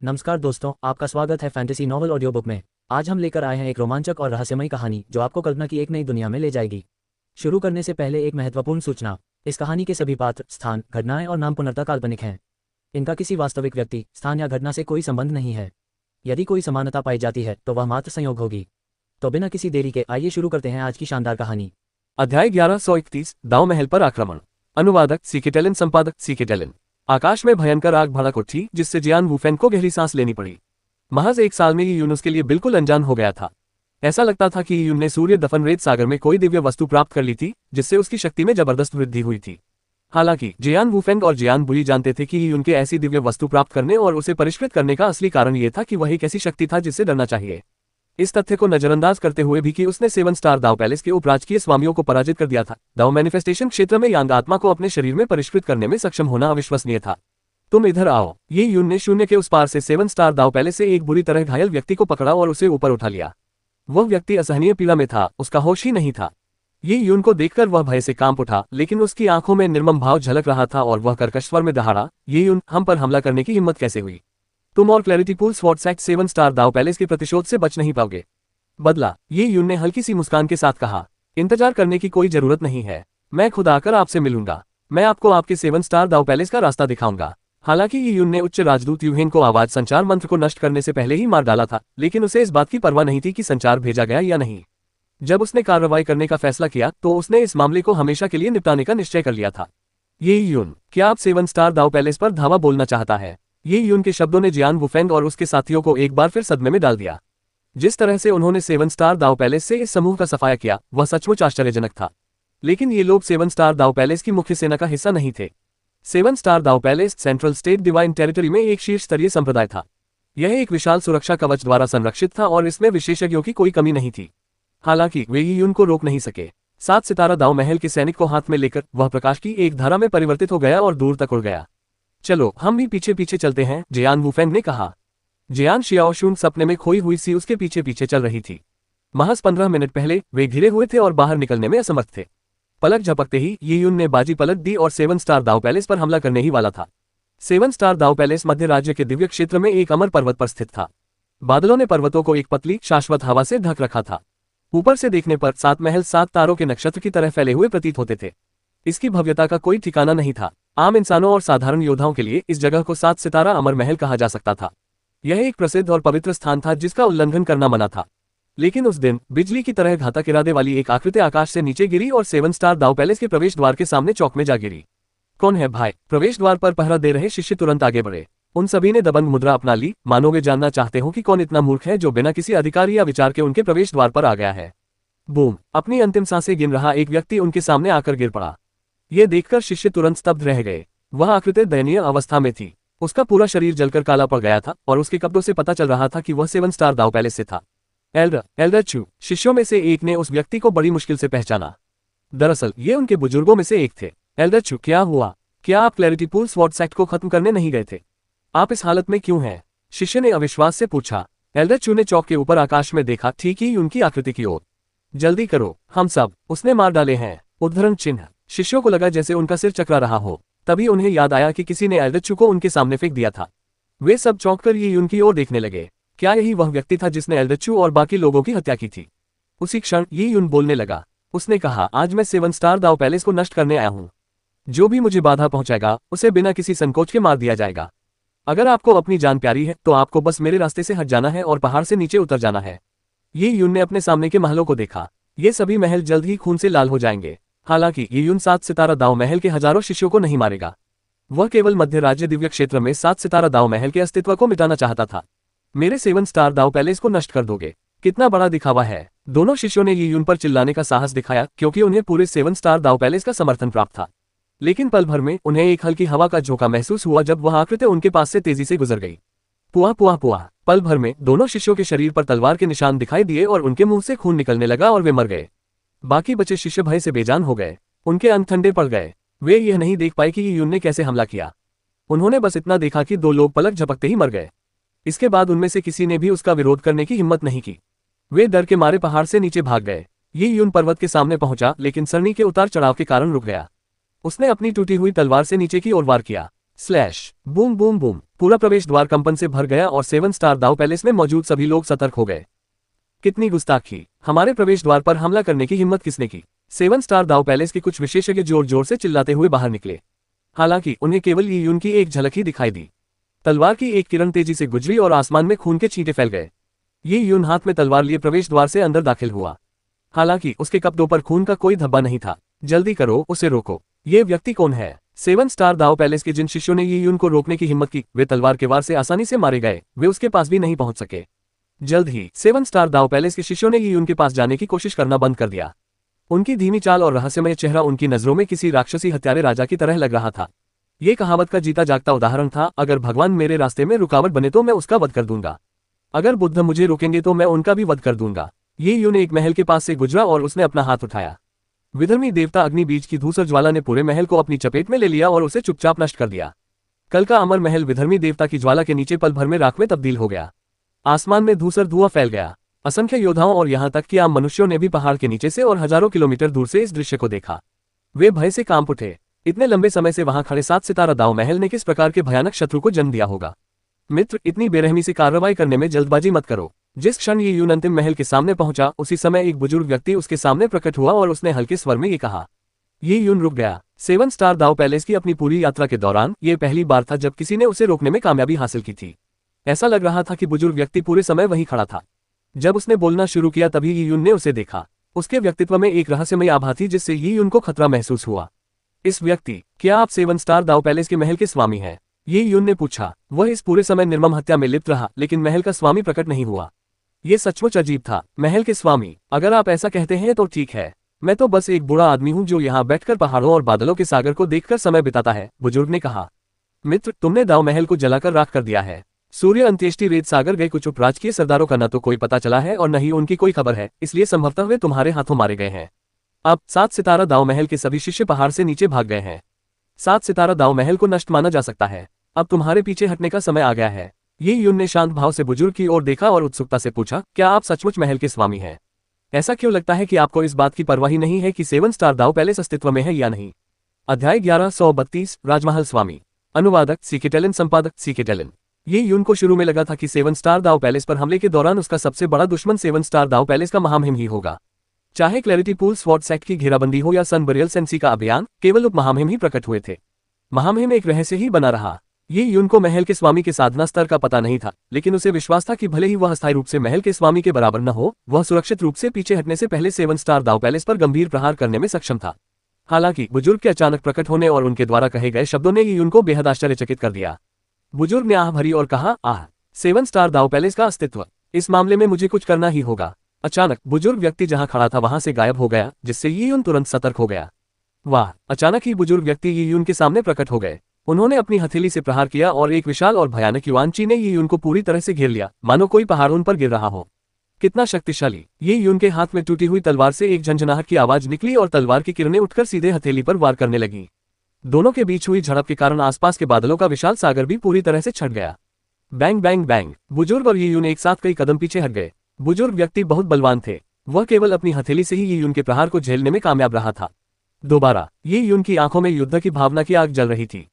नमस्कार दोस्तों, आपका स्वागत है फैंटेसी नॉवल ऑडियो बुक में। आज हम लेकर आए हैं एक रोमांचक और रहस्यमयी कहानी जो आपको कल्पना की एक नई दुनिया में ले जाएगी। शुरू करने से पहले एक महत्वपूर्ण सूचना। इस कहानी के सभी पात्र, स्थान, घटनाएं और नाम पूर्णतः काल्पनिक हैं। इनका किसी वास्तविक व्यक्ति, स्थान या घटना से कोई संबंध नहीं है। यदि कोई समानता पाई जाती है तो वह मात्र संयोग होगी। तो बिना किसी देरी के आइए शुरू करते हैं आज की शानदार कहानी। अध्याय 1131 दाव महल पर आक्रमण। अनुवादक सीके टेलन, संपादक सीके टेलन। आकाश में भयंकर आग भड़क उठी जिससे जियान वुफेन को गहरी सांस लेनी पड़ी। महज एक साल में यून उसके लिए बिल्कुल अनजान हो गया था। ऐसा लगता था कि यून ने सूर्य दफन रेत सागर में कोई दिव्य वस्तु प्राप्त कर ली थी जिससे उसकी शक्ति में जबरदस्त वृद्धि हुई थी। हालांकि जियान वुफेन और जियान बुई जानते थे कि यून के ऐसी दिव्य वस्तु प्राप्त करने और उसे परिष्कृत करने का असली कारण यह था कि वह एक ऐसी शक्ति था जिससे डरना चाहिए। इस तथ्य को नजरअंदाज करते हुए भी कि उसने 7 स्टार दाव पैलेस के उपराजकीय स्वामियों को पराजित कर दिया था। दाव मैनिफेस्टेशन क्षेत्र में यांग आत्मा को अपने शरीर में परिष्कृत करने में सक्षम होना अविश्वसनीय था। तुम इधर आओ। ये यून ने शून्य के उस पार से 7 स्टार दाव पैलेस से एक बुरी तरह घायल व्यक्ति को पकड़ा और उसे ऊपर उठा लिया। वह व्यक्ति असहनीय पीड़ा में था, उसका होश ही नहीं था। ये यून को देखकर वह भय से कांप उठा, लेकिन उसकी आंखों में निर्मम भाव झलक रहा था और वह कर्कश स्वर में दहाड़ा, ये यून, हम पर हमला करने की हिम्मत कैसे हुई? तुम और क्लैरिटी पूल स्वॉर्ड सैक्ट 7 स्टार दाव पैलेस के प्रतिशोध से बच नहीं पाओगे। बदला, ये यून ने हल्की सी मुस्कान के साथ कहा। इंतजार करने की कोई जरूरत नहीं है, मैं खुद आकर आपसे मिलूंगा। मैं आपको आपके 7 स्टार दाव पैलेस का रास्ता दिखाऊंगा। हालांकि ये यून ने उच्च राजदूत यूहेन को आवाज संचार मंत्र को नष्ट करने से पहले ही मार डाला था, लेकिन उसे इस बात की परवाह नहीं थी कि संचार भेजा गया या नहीं। जब उसने कार्रवाई करने का फैसला किया तो उसने इस मामले को हमेशा के लिए निपटाने का निश्चय कर लिया था। ये यून, क्या आप 7 स्टार दाव पैलेस पर धावा बोलना चाहता है? ये यून के शब्दों ने जियान वुफेंग और उसके साथियों को एक बार फिर सदमे में डाल दिया। जिस तरह से उन्होंने 7 स्टार दाव पैलेस से इस समूह का सफाया किया वह सचमुच आश्चर्यजनक था। लेकिन ये लोग 7 स्टार दाव पैलेस की मुख्य सेना का हिस्सा नहीं थे। 7 स्टार दाव palace central state divine territory में एक शीर्ष स्तरीय संप्रदाय था। यह एक विशाल सुरक्षा कवच द्वारा संरक्षित था और इसमें विशेषज्ञों की कोई कमी नहीं थी। हालांकि वे यून को रोक नहीं सके। 7 सितारा दाव महल के सैनिक को हाथ में लेकर वह प्रकाश की एक धारा में परिवर्तित हो गया और दूर तक उड़ गया। चलो हम भी पीछे पीछे चलते हैं, जियान वुफेंग ने कहा। जियान शियाओशुन सपने में खोई हुई सी उसके पीछे पीछे चल रही थी। महज 15 मिनट पहले वे घिरे हुए थे और बाहर निकलने में असमर्थ थे। पलक झपकते ही ये यून ने बाजी पलट दी और 7 स्टार दाव पैलेस पर हमला करने ही वाला था। 7 स्टार दाव पैलेस मध्य राज्य के दिव्य क्षेत्र में एक अमर पर्वत पर स्थित था। बादलों ने पर्वतों को एक पतली शाश्वत हवा से ढक रखा था। ऊपर से देखने पर 7 महल 7 तारों के नक्षत्र की तरह फैले हुए प्रतीत होते थे। इसकी भव्यता का कोई ठिकाना नहीं था। आम इंसानों और साधारण योद्धाओं के लिए इस जगह को 7 सितारा अमर महल कहा जा सकता था। यह एक प्रसिद्ध और पवित्र स्थान था जिसका उल्लंघन करना मना था। लेकिन उस दिन बिजली की तरह घातक इरादे वाली एक आकृति आकाश से नीचे गिरी और 7 स्टार दाव पैलेस के प्रवेश द्वार के सामने चौक में जा गिरी। कौन है भाई? प्रवेश द्वार पर पहरा दे रहे शिष्य तुरंत आगे बढ़े। उन सभी ने दबंग मुद्रा अपना ली, मानो वे जानना चाहते हो कि कौन इतना मूर्ख है जो बिना किसी अधिकार या विचार के उनके प्रवेश द्वार पर आ गया है। बूम! अपनी अंतिम सांसें गिन रहा एक व्यक्ति उनके सामने आकर गिर पड़ा। ये देखकर शिष्य तुरंत स्तब्ध रह गए। वह आकृति दयनीय अवस्था में थी। उसका पूरा शरीर जलकर काला पड़ गया था और उसके कपड़ों से पता चल रहा था कि वह 7 स्टार दाव पैलेस से था। एल्डर चू, शिष्यों में से एक ने उस व्यक्ति को बड़ी मुश्किल से पहचाना। दरअसल ये उनके बुजुर्गों में से एक थे। एल्डर चू, क्या हुआ? क्या आप क्लैरिटी पूल स्वॉर्ड सैक्ट को खत्म करने नहीं गए थे? आप इस हालत में क्यों हैं? शिष्य ने अविश्वास से पूछा। एल्डर चू ने चौक के ऊपर आकाश में देखा, ठीक ही उनकी आकृति की ओर। जल्दी करो, हम सब उसने मार डाले हैं। उद्धरण चिन्ह। शिष्यों को लगा जैसे उनका सिर चकरा रहा हो। तभी उन्हें याद आया कि किसी ने एल्डर चू को उनके सामने फेंक दिया था। वे सब चौंककर ये उनकी ओर देखने लगे। क्या यही वह व्यक्ति था जिसने एल्डर चू और बाकी लोगों की हत्या की थी? उसी क्षण ये यून बोलने लगा। उसने कहा, आज मैं 7 स्टार दाव पैलेस को नष्ट करने आया हूँ। जो भी मुझे बाधा पहुंचाएगा उसे बिना किसी संकोच के मार दिया जाएगा। अगर आपको अपनी जान प्यारी है तो आपको बस मेरे रास्ते से हट जाना है और पहाड़ से नीचे उतर जाना है। ये यून ने अपने सामने के महलों को देखा। ये सभी महल जल्द ही खून से लाल हो जाएंगे। हालांकि ये यून 7 सितारा दाव महल के हजारों शिष्यों को नहीं मारेगा। वह केवल मध्य राज्य दिव्य क्षेत्र में 7 सितारा दाव महल के अस्तित्व को मिटाना चाहता था। मेरे 7 स्टार दाव पैलेस को नष्ट कर दोगे? कितना बड़ा दिखावा है। दोनों शिष्यों ने ये यून पर चिल्लाने का साहस दिखाया क्योंकि उन्हें पूरे 7 स्टार दाव पैलेस का समर्थन प्राप्त था। लेकिन पल भर में उन्हें एक हल्की हवा का झोंका महसूस हुआ जब वह आकृति उनके पास से तेजी से गुजर गई। पुआ पुआ पुआ! पल भर में दोनों शिष्यों के शरीर पर तलवार के निशान दिखाई दिए और उनके मुंह से खून निकलने लगा और वे मर गए। बाकी बचे शिष्य भय से बेजान हो गए। उनके अंग ठंडे पड़ गए। वे यह नहीं देख पाए कि ये यून ने कैसे हमला किया। उन्होंने बस इतना देखा कि 2 लोग पलक झपकते ही मर गए। इसके बाद उनमें से किसी ने भी उसका विरोध करने की हिम्मत नहीं की। वे डर के मारे पहाड़ से नीचे भाग गए। ये यून पर्वत के सामने पहुंचा लेकिन सरनी के उतार चढ़ाव के कारण रुक गया। उसने अपनी टूटी हुई तलवार से नीचे की ओर वार किया। स्लैश बूम बूम बूम, पूरा प्रवेश द्वार कंपन से भर गया और 7 स्टार दाव पैलेस में मौजूद सभी लोग सतर्क हो गए। कितनी गुस्ताखी, हमारे प्रवेश द्वार पर हमला करने की हिम्मत किसने की? 7 स्टार दाव पैलेस के कुछ विशेषज्ञ जोर जोर से चिल्लाते हुए बाहर निकले। हालांकि उन्हें केवल यी यून की एक झलक ही दिखाई दी। तलवार की एक किरण तेजी से गुजरी और आसमान में खून के छींटे फैल गए। यी यून हाथ में तलवार लिए प्रवेश द्वार से अंदर दाखिल हुआ। हालांकि उसके कपड़ों पर खून का कोई धब्बा नहीं था। जल्दी करो, उसे रोको। ये व्यक्ति कौन है? 7 स्टार दाव पैलेस के जिन शिष्यों ने यी यून को रोकने की हिम्मत की, वे तलवार के वार से आसानी से मारे गए। वे उसके पास भी नहीं पहुंच सके। जल्द ही 7 स्टार दाव पैलेस के शिष्यों ने यी यून के पास जाने की कोशिश करना बंद कर दिया। उनकी धीमी चाल और रहस्यमय चेहरा उनकी नजरों में किसी राक्षसी हत्यारे राजा की तरह लग रहा था। ये कहावत का जीता जागता उदाहरण था, अगर भगवान मेरे रास्ते में रुकावट बने तो मैं उसका वध कर दूंगा। अगर बुद्ध मुझे रोकेंगे तो मैं उनका भी वध कर दूंगा। ये यून एक महल के पास से गुजरा और उसने अपना हाथ उठाया। विधर्मी देवता अग्नि बीज की धूसर ज्वाला ने पूरे महल को अपनी चपेट में ले लिया और उसे चुपचाप नष्ट कर दिया। कल का अमर महल विधर्मी देवता की ज्वाला के नीचे पल भर में राख में तब्दील हो गया। आसमान में धूसर धुआं फैल गया। असंख्य योद्धाओं और यहाँ तक कि आम मनुष्यों ने भी पहाड़ के नीचे से और हजारों किलोमीटर दूर से इस दृश्य को देखा। वे भय से कांप उठे। इतने लंबे समय से वहां खड़े 7 सितारा दाव महल ने किस प्रकार के भयानक शत्रु को जन्म दिया होगा। मित्र, इतनी बेरहमी से कार्रवाई करने में जल्दबाजी मत करो। जिस क्षण ये यून अंतिम महल के सामने पहुंचा, उसी समय एक बुजुर्ग व्यक्ति उसके सामने प्रकट हुआ और उसने हल्के स्वर में ये कहा। ये यून रुक गया। 7 स्टार दाव पैलेस की अपनी पूरी यात्रा के दौरान ये पहली बार था जब किसी ने उसे रोकने में कामयाबी हासिल की थी। ऐसा लग रहा था कि बुजुर्ग व्यक्ति पूरे समय वहीं खड़ा था। जब उसने बोलना शुरू किया तभी ये यून ने उसे देखा। उसके व्यक्तित्व में एक रहस्यमय आभा थी जिससे ये यून को खतरा महसूस हुआ। इस व्यक्ति, क्या आप 7 स्टार दाव पैलेस के महल के स्वामी हैं? ये यून ने पूछा। वह इस पूरे समय निर्मम हत्या में लिप्त रहा, लेकिन महल का स्वामी प्रकट नहीं हुआ। ये सचमुच अजीब था। महल के स्वामी, अगर आप ऐसा कहते हैं तो ठीक है। मैं तो बस एक बूढ़ा आदमी हूं जो यहाँ बैठकर पहाड़ों और बादलों के सागर को देखकर समय बिताता है, बुजुर्ग ने कहा। मित्र, तुमने दाव महल को जलाकर राख कर दिया है। सूर्य अंत्येष्टि रेत सागर गए कुछ उपराजकीय सरदारों का न तो कोई पता चला है और न ही उनकी कोई खबर है, इसलिए संभवतः वे तुम्हारे हाथों मारे गए हैं। अब 7 सितारा दाव महल के सभी शिष्य पहाड़ से नीचे भाग गए हैं। 7 सितारा दाव महल को नष्ट माना जा सकता है। अब तुम्हारे पीछे हटने का समय आ गया है। ये यून ने शांत भाव से बुजुर्ग की ओर देखा और उत्सुकता से पूछा, क्या आप सचमुच महल के स्वामी हैं? ऐसा क्यों लगता है कि आपको इस बात की परवाह ही नहीं है कि 7 स्टार दाव पैलेस अस्तित्व में है या नहीं? अध्याय 1132 राजमहल स्वामी। अनुवादक सीके टेलन, संपादक सीके टेलन। ये यून को शुरू में लगा था कि 7 स्टार दाव पैलेस पर हमले के दौरान उसका सबसे बड़ा दुश्मन 7 स्टार दाव पैलेस का महामहिम ही होगा। चाहे क्लैरिटी पूल स्वॉर्ड सेक्ट की घेराबंदी हो या सन बरियल सेंसी का अभियान, केवल उप महामहिम ही प्रकट हुए थे। महामहिम एक रहस्य ही बना रहा। ये यून को महल के स्वामी के साधना स्तर का पता नहीं था, लेकिन उसे विश्वास था कि भले ही वह अस्थायी रूप से महल के स्वामी के बराबर न हो, वह सुरक्षित रूप से पीछे हटने से पहले 7 स्टार दाव पैलेस पर गंभीर प्रहार करने में सक्षम था। हालांकि बुजुर्ग के अचानक प्रकट होने और उनके द्वारा कहे गए शब्दों ने ये यून को बेहद आश्चर्यचकित कर दिया। बुजुर्ग ने आह भरी और कहा, आह, 7 स्टार दाव पैलेस का अस्तित्व, इस मामले में मुझे कुछ करना ही होगा। अचानक बुजुर्ग व्यक्ति जहां खड़ा था वहां से गायब हो गया, जिससे ये यून तुरंत सतर्क हो गया। वाह, अचानक ही बुजुर्ग व्यक्ति ये यून के सामने प्रकट हो गए। उन्होंने अपनी हथेली से प्रहार किया और एक विशाल और भयानक युआनची ने ये यून को पूरी तरह से घेर लिया, मानो कोई पहाड़ उन पर गिर रहा हो। कितना शक्तिशाली! ये यून के हाथ में टूटी हुई तलवार से एक झंझनाहट की आवाज निकली और तलवार की किरणें उठकर सीधे हथेली पर वार करने लगी। दोनों के बीच हुई झड़प के कारण आसपास के बादलों का विशाल सागर भी पूरी तरह से छट गया। Bang bang bang! बुजुर्ग और ये यून एक साथ कई कदम पीछे हट गए। बुजुर्ग व्यक्ति बहुत बलवान थे। वह केवल अपनी हथेली से ही ये यून के प्रहार को झेलने में कामयाब रहा था। दोबारा ये यून की आंखों में युद्ध की भावना की आग जल रही थी।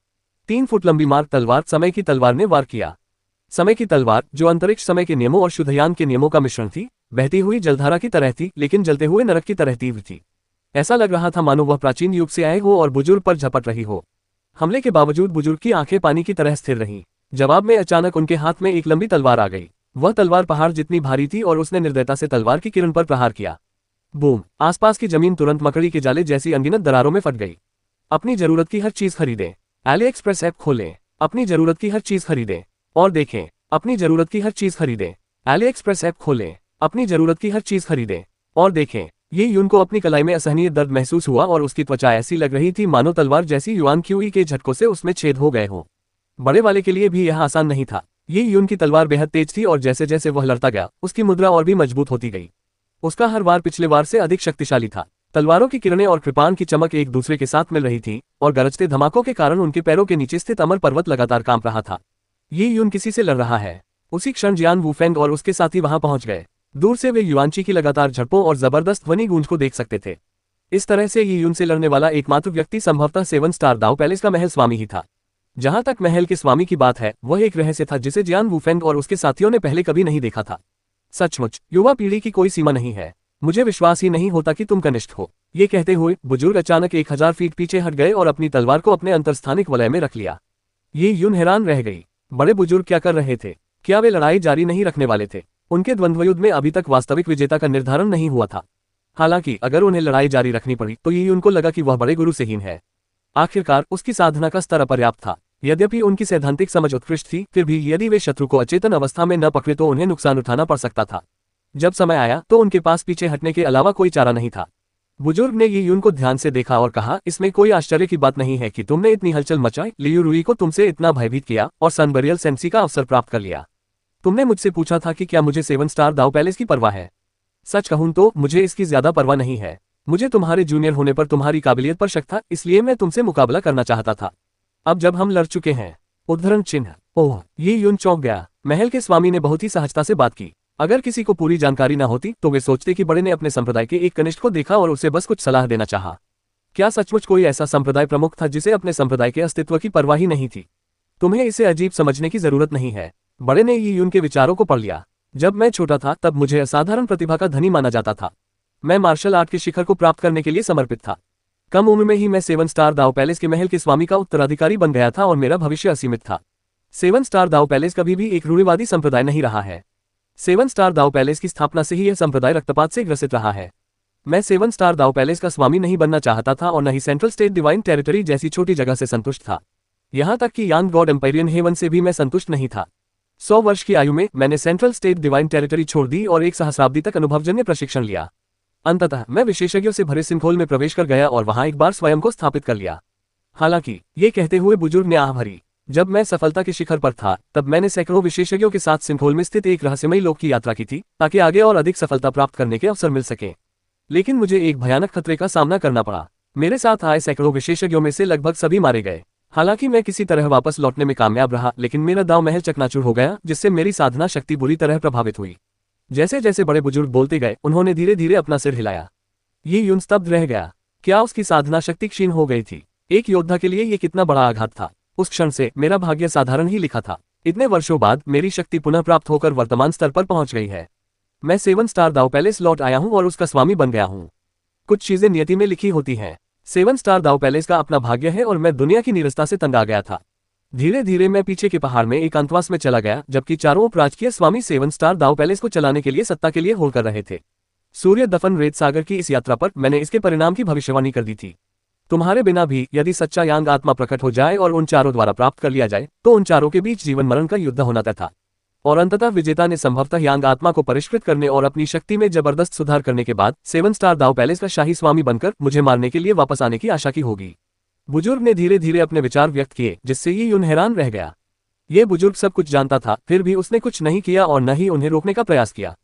3 फुट लंबी मार्ग तलवार समय की तलवार ने वार किया। समय की तलवार, जो अंतरिक्ष समय के नियमों और शुद्धयान के नियमों का मिश्रण थी, बहती हुई जलधारा की तरह थी, लेकिन जलते हुए नरक की तरह तीव्र थी। ऐसा लग रहा था मानो वह प्राचीन युग से आए हो और बुजुर्ग पर झपट रही हो। हमले के बावजूद बुजुर्ग की आंखें पानी की तरह स्थिर रहीं। जवाब में अचानक उनके हाथ में एक लंबी तलवार आ गई। वह तलवार पहाड़ जितनी भारी थी और उसने निर्दयता से तलवार की किरण पर प्रहार किया। बूम! आसपास की जमीन तुरंत मकड़ी के जाले जैसी अनगिनत दरारों में फट गई। अपनी जरूरत की हर चीज खरीदें। एली एक्सप्रेस ऐप खोलें। अपनी जरूरत की हर चीज खरीदें और देखें। अपनी जरूरत की हर चीज खरीदें। एली एक्सप्रेस ऐप खोलें। अपनी जरूरत की हर चीज खरीदें और देखें। ये यून को अपनी कलाई में असहनीय दर्द महसूस हुआ और उसकी त्वचा ऐसी लग रही थी मानो तलवार जैसी युआन क्यूई के झटकों से उसमें छेद हो गए हों। बड़े वाले के लिए भी यह आसान नहीं था। ये यून की तलवार बेहद तेज थी और जैसे जैसे वह लड़ता गया, उसकी मुद्रा और भी मजबूत होती गई। उसका हर वार पिछले वार से अधिक शक्तिशाली था। तलवारों की किरणें और कृपाण की चमक एक दूसरे के साथ मिल रही थी और गरजते धमाकों के कारण उनके पैरों के नीचे स्थित अमर पर्वत लगातार कांप रहा था। ये यून किसी से लड़ रहा है। उसी क्षण जियान वूफेंग और उसके साथी वहां पहुंच गए। दूर से वे युआनची की लगातार झड़पों और जबरदस्त ध्वनि गूंज को देख सकते थे। इस तरह से ये यून से लड़ने वाला एकमात्र व्यक्ति संभवतः 7 स्टार दाव पैलेस का महल स्वामी ही था। जहां तक महल के स्वामी की बात है, वह एक रहस्य था जिसे जियान वूफेंग और उसके साथियों ने पहले कभी नहीं देखा था। सचमुच युवा पीढ़ी की कोई सीमा नहीं है। मुझे विश्वास ही नहीं होता कि तुम कनिष्ठ हो। ये कहते हुए बुजुर्ग अचानक 1000 फीट पीछे हट गए और अपनी तलवार को अपने अंतरस्थानिक वलय में रख लिया। ये यून हैरान रह गई। बड़े बुजुर्ग क्या कर रहे थे? क्या वे लड़ाई जारी नहीं रखने वाले थे? उनके द्वंद्वयुद्ध में अभी तक वास्तविक विजेता का निर्धारण नहीं हुआ था। हालांकि अगर उन्हें लड़ाई जारी रखनी पड़ी तो ये उनको लगा कि वह बड़े गुरु से हीन है। आखिरकार उसकी साधना का स्तर अपर्याप्त था। यद्यपि उनकी सैद्धांतिक समझ उत्कृष्ट थी, फिर भी यदि वे शत्रु को अचेतन अवस्था में न पकड़े तो उन्हें नुकसान उठाना पड़ सकता था। जब समय आया तो उनके पास पीछे हटने के अलावा कोई चारा नहीं था। बुजुर्ग ने ये यून को ध्यान से देखा और कहा, इसमें कोई आश्चर्य की बात नहीं है कि तुमने इतनी हलचल मचाई, लियू रुई को तुमसे इतना भयभीत किया और सनबरियल सेंसी का अवसर प्राप्त कर लिया। तुमने मुझसे पूछा था कि क्या मुझे 7 स्टार दाव पैलेस की परवाह है। सच कहूं तो मुझे इसकी ज्यादा परवाह नहीं है। मुझे तुम्हारे जूनियर होने पर तुम्हारी काबिलियत पर शक था, इसलिए मैं तुमसे मुकाबला करना चाहता था। अब जब हम लड़ चुके हैं। उद्धरण चिन्ह। ओह, ये यून चौंक गया। महल के स्वामी ने बहुत ही सहजता से बात की। अगर किसी को पूरी जानकारी न होती तो वे सोचते कि बड़े ने अपने संप्रदाय के एक कनिष्ठ को देखा और उसे बस कुछ सलाह देना चाहा। क्या सचमुच कोई ऐसा संप्रदाय प्रमुख था जिसे अपने संप्रदाय के अस्तित्व की परवाह ही नहीं थी? तुम्हें इसे अजीब समझने की जरूरत नहीं है। बड़े ने ये यून के विचारों को पढ़ लिया। जब मैं छोटा था तब मुझे असाधारण प्रतिभा का धनी माना जाता था। मैं मार्शल आर्ट के शिखर को प्राप्त करने के लिए समर्पित था। कम उम्र में ही मैं 7 स्टार दाव पैलेस के महल के स्वामी का उत्तराधिकारी बन गया था और मेरा भविष्य असीमित था। 7 स्टार दाव पैलेस कभी भी एक रूढ़िवादी संप्रदाय नहीं रहा है। 7 स्टार दाव पैलेस की स्थापना से ही यह संप्रदाय रक्तपात से ग्रसित रहा है। मैं 7 स्टार दाव पैलेस का स्वामी नहीं बनना चाहता था और न ही सेंट्रल स्टेट डिवाइन टेरिटरी जैसी छोटी जगह से संतुष्ट था। यहां तक कि यांग गॉड एम्पायरियन हेवन से भी मैं संतुष्ट नहीं था। 100 वर्ष की आयु में मैंने सेंट्रल स्टेट डिवाइन टेरिटरी छोड़ दी और एक सहस्राब्दी तक अनुभवजन्य प्रशिक्षण लिया। अंततः मैं विशेषज्ञों से भरे सिंखोल में प्रवेश कर गया और वहां एक बार स्वयं को स्थापित कर लिया। हालांकि ये कहते हुए बुजुर्ग ने आह भरी, जब मैं सफलता के शिखर पर था तब मैंने सैकड़ों विशेषज्ञों के साथ सिंखोल में स्थित एक रहस्यमयी लोक की यात्रा की थी ताकि आगे और अधिक सफलता प्राप्त करने के अवसर मिल सके। लेकिन मुझे एक भयानक खतरे का सामना करना पड़ा। मेरे साथ आए सैकड़ों विशेषज्ञों में से लगभग सभी मारे गए। हालांकि मैं किसी तरह वापस लौटने में कामयाब रहा, लेकिन मेरा दांव महल चकनाचूर हो गया, जिससे मेरी साधना शक्ति बुरी तरह प्रभावित हुई। जैसे जैसे बड़े बुजुर्ग बोलते गए उन्होंने धीरे धीरे अपना सिर हिलाया। ये यून स्तब्ध रह गया। क्या उसकी साधना शक्ति क्षीण हो गई थी? एक योद्धा के लिए ये कितना बड़ा आघात था। उस क्षण से मेरा भाग्य साधारण ही लिखा था। इतने वर्षों बाद मेरी शक्ति पुनः प्राप्त होकर वर्तमान स्तर पर पहुंच गई है। मैं 7 स्टार दाव पैलेस लौट आया हूं और उसका स्वामी बन गया हूं। कुछ चीजें नियति में लिखी होती हैं। 7 स्टार दाव पैलेस का अपना भाग्य है और मैं दुनिया की नीरसता से तंग आ गया था। धीरे धीरे मैं पीछे के पहाड़ में एकांतवास में चला गया, जबकि चारों ओर राजकीय स्वामी 7 स्टार दाव पैलेस को चलाने के लिए सत्ता के लिए होड़ कर रहे थे। सूर्य दफन रेत सागर की इस यात्रा पर मैंने इसके परिणाम की भविष्यवाणी कर दी थी। तुम्हारे बिना भी यदि सच्चा यांग आत्मा प्रकट हो जाए और उन चारों द्वारा प्राप्त कर लिया जाए तो उन चारों के बीच जीवन मरण का युद्ध होना तय था। और अंततः विजेता ने संभवतः यांग आत्मा को परिष्कृत करने और अपनी शक्ति में जबरदस्त सुधार करने के बाद 7 स्टार दाव पैलेस का शाही स्वामी बनकर मुझे मारने के लिए वापस आने की आशा की होगी। बुजुर्ग ने धीरे धीरे अपने विचार व्यक्त किए, जिससे ये यून हैरान रह गया। ये बुजुर्ग सब कुछ जानता था, फिर भी उसने कुछ नहीं किया और न ही उन्हें रोकने का प्रयास किया।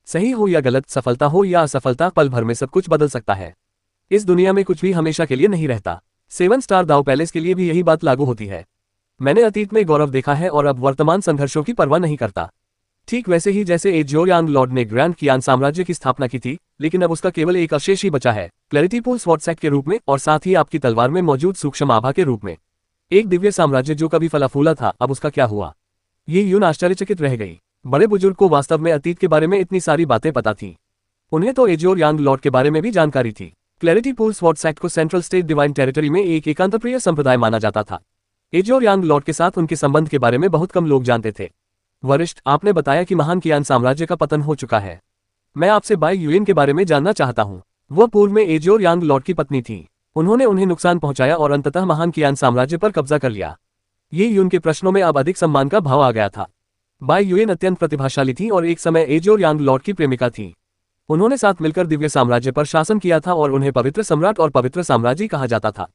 सही हो या गलत, सफलता हो या असफलता, पल भर में सब कुछ बदल सकता है। इस दुनिया में कुछ भी हमेशा के लिए नहीं रहता। 7 स्टार दाव पैलेस के लिए भी यही बात लागू होती है। मैंने अतीत में गौरव देखा है और अब वर्तमान संघर्षों की परवाह नहीं करता। ठीक वैसे ही जैसे एजोर यांग लॉर्ड ने ग्रैंड कियान साम्राज्य की स्थापना की थी, लेकिन अब उसका केवल एक अवशेष ही बचा है, क्लैरिटी पूल स्वॉर्डसैक के रूप में और साथ ही आपकी तलवार में मौजूद सूक्ष्म आभा के रूप में। एक दिव्य साम्राज्य जो कभी फला फूला था, अब उसका क्या हुआ? ये यून आश्चर्यचकित रह गई। बड़े बुजुर्ग को वास्तव में अतीत के बारे में इतनी सारी बातें पता थीं। उन्हें तो एजोर यांग लॉर्ड के बारे में भी जानकारी थी। क्लैरिटी पूल स्वॉर्डसैक को सेंट्रल स्टेट डिवाइन टेरिटरी में एक एकांतप्रिय संप्रदाय माना जाता था। एजोर यांग लॉर्ड के साथ उनके संबंध के बारे में बहुत कम लोग जानते थे। वरिष्ठ, आपने बताया कि महान कियान साम्राज्य का पतन हो चुका है। मैं आपसे बाई युएन के बारे में जानना चाहता हूँ। वह पूर्व में एजोर यांग लॉर्ड की पत्नी थी। उन्होंने उन्हें नुकसान पहुंचाया और अंततः महान कियान साम्राज्य पर कब्जा कर लिया। ये यून के प्रश्नों में अब अधिक सम्मान का भाव आ गया था। बाई युएन अत्यंत प्रतिभाशाली थी और एक समय एजोर यांग लॉर्ड की प्रेमिका थी। उन्होंने साथ मिलकर दिव्य साम्राज्य पर शासन किया था और उन्हें पवित्र सम्राट और पवित्र साम्राज्य कहा जाता था।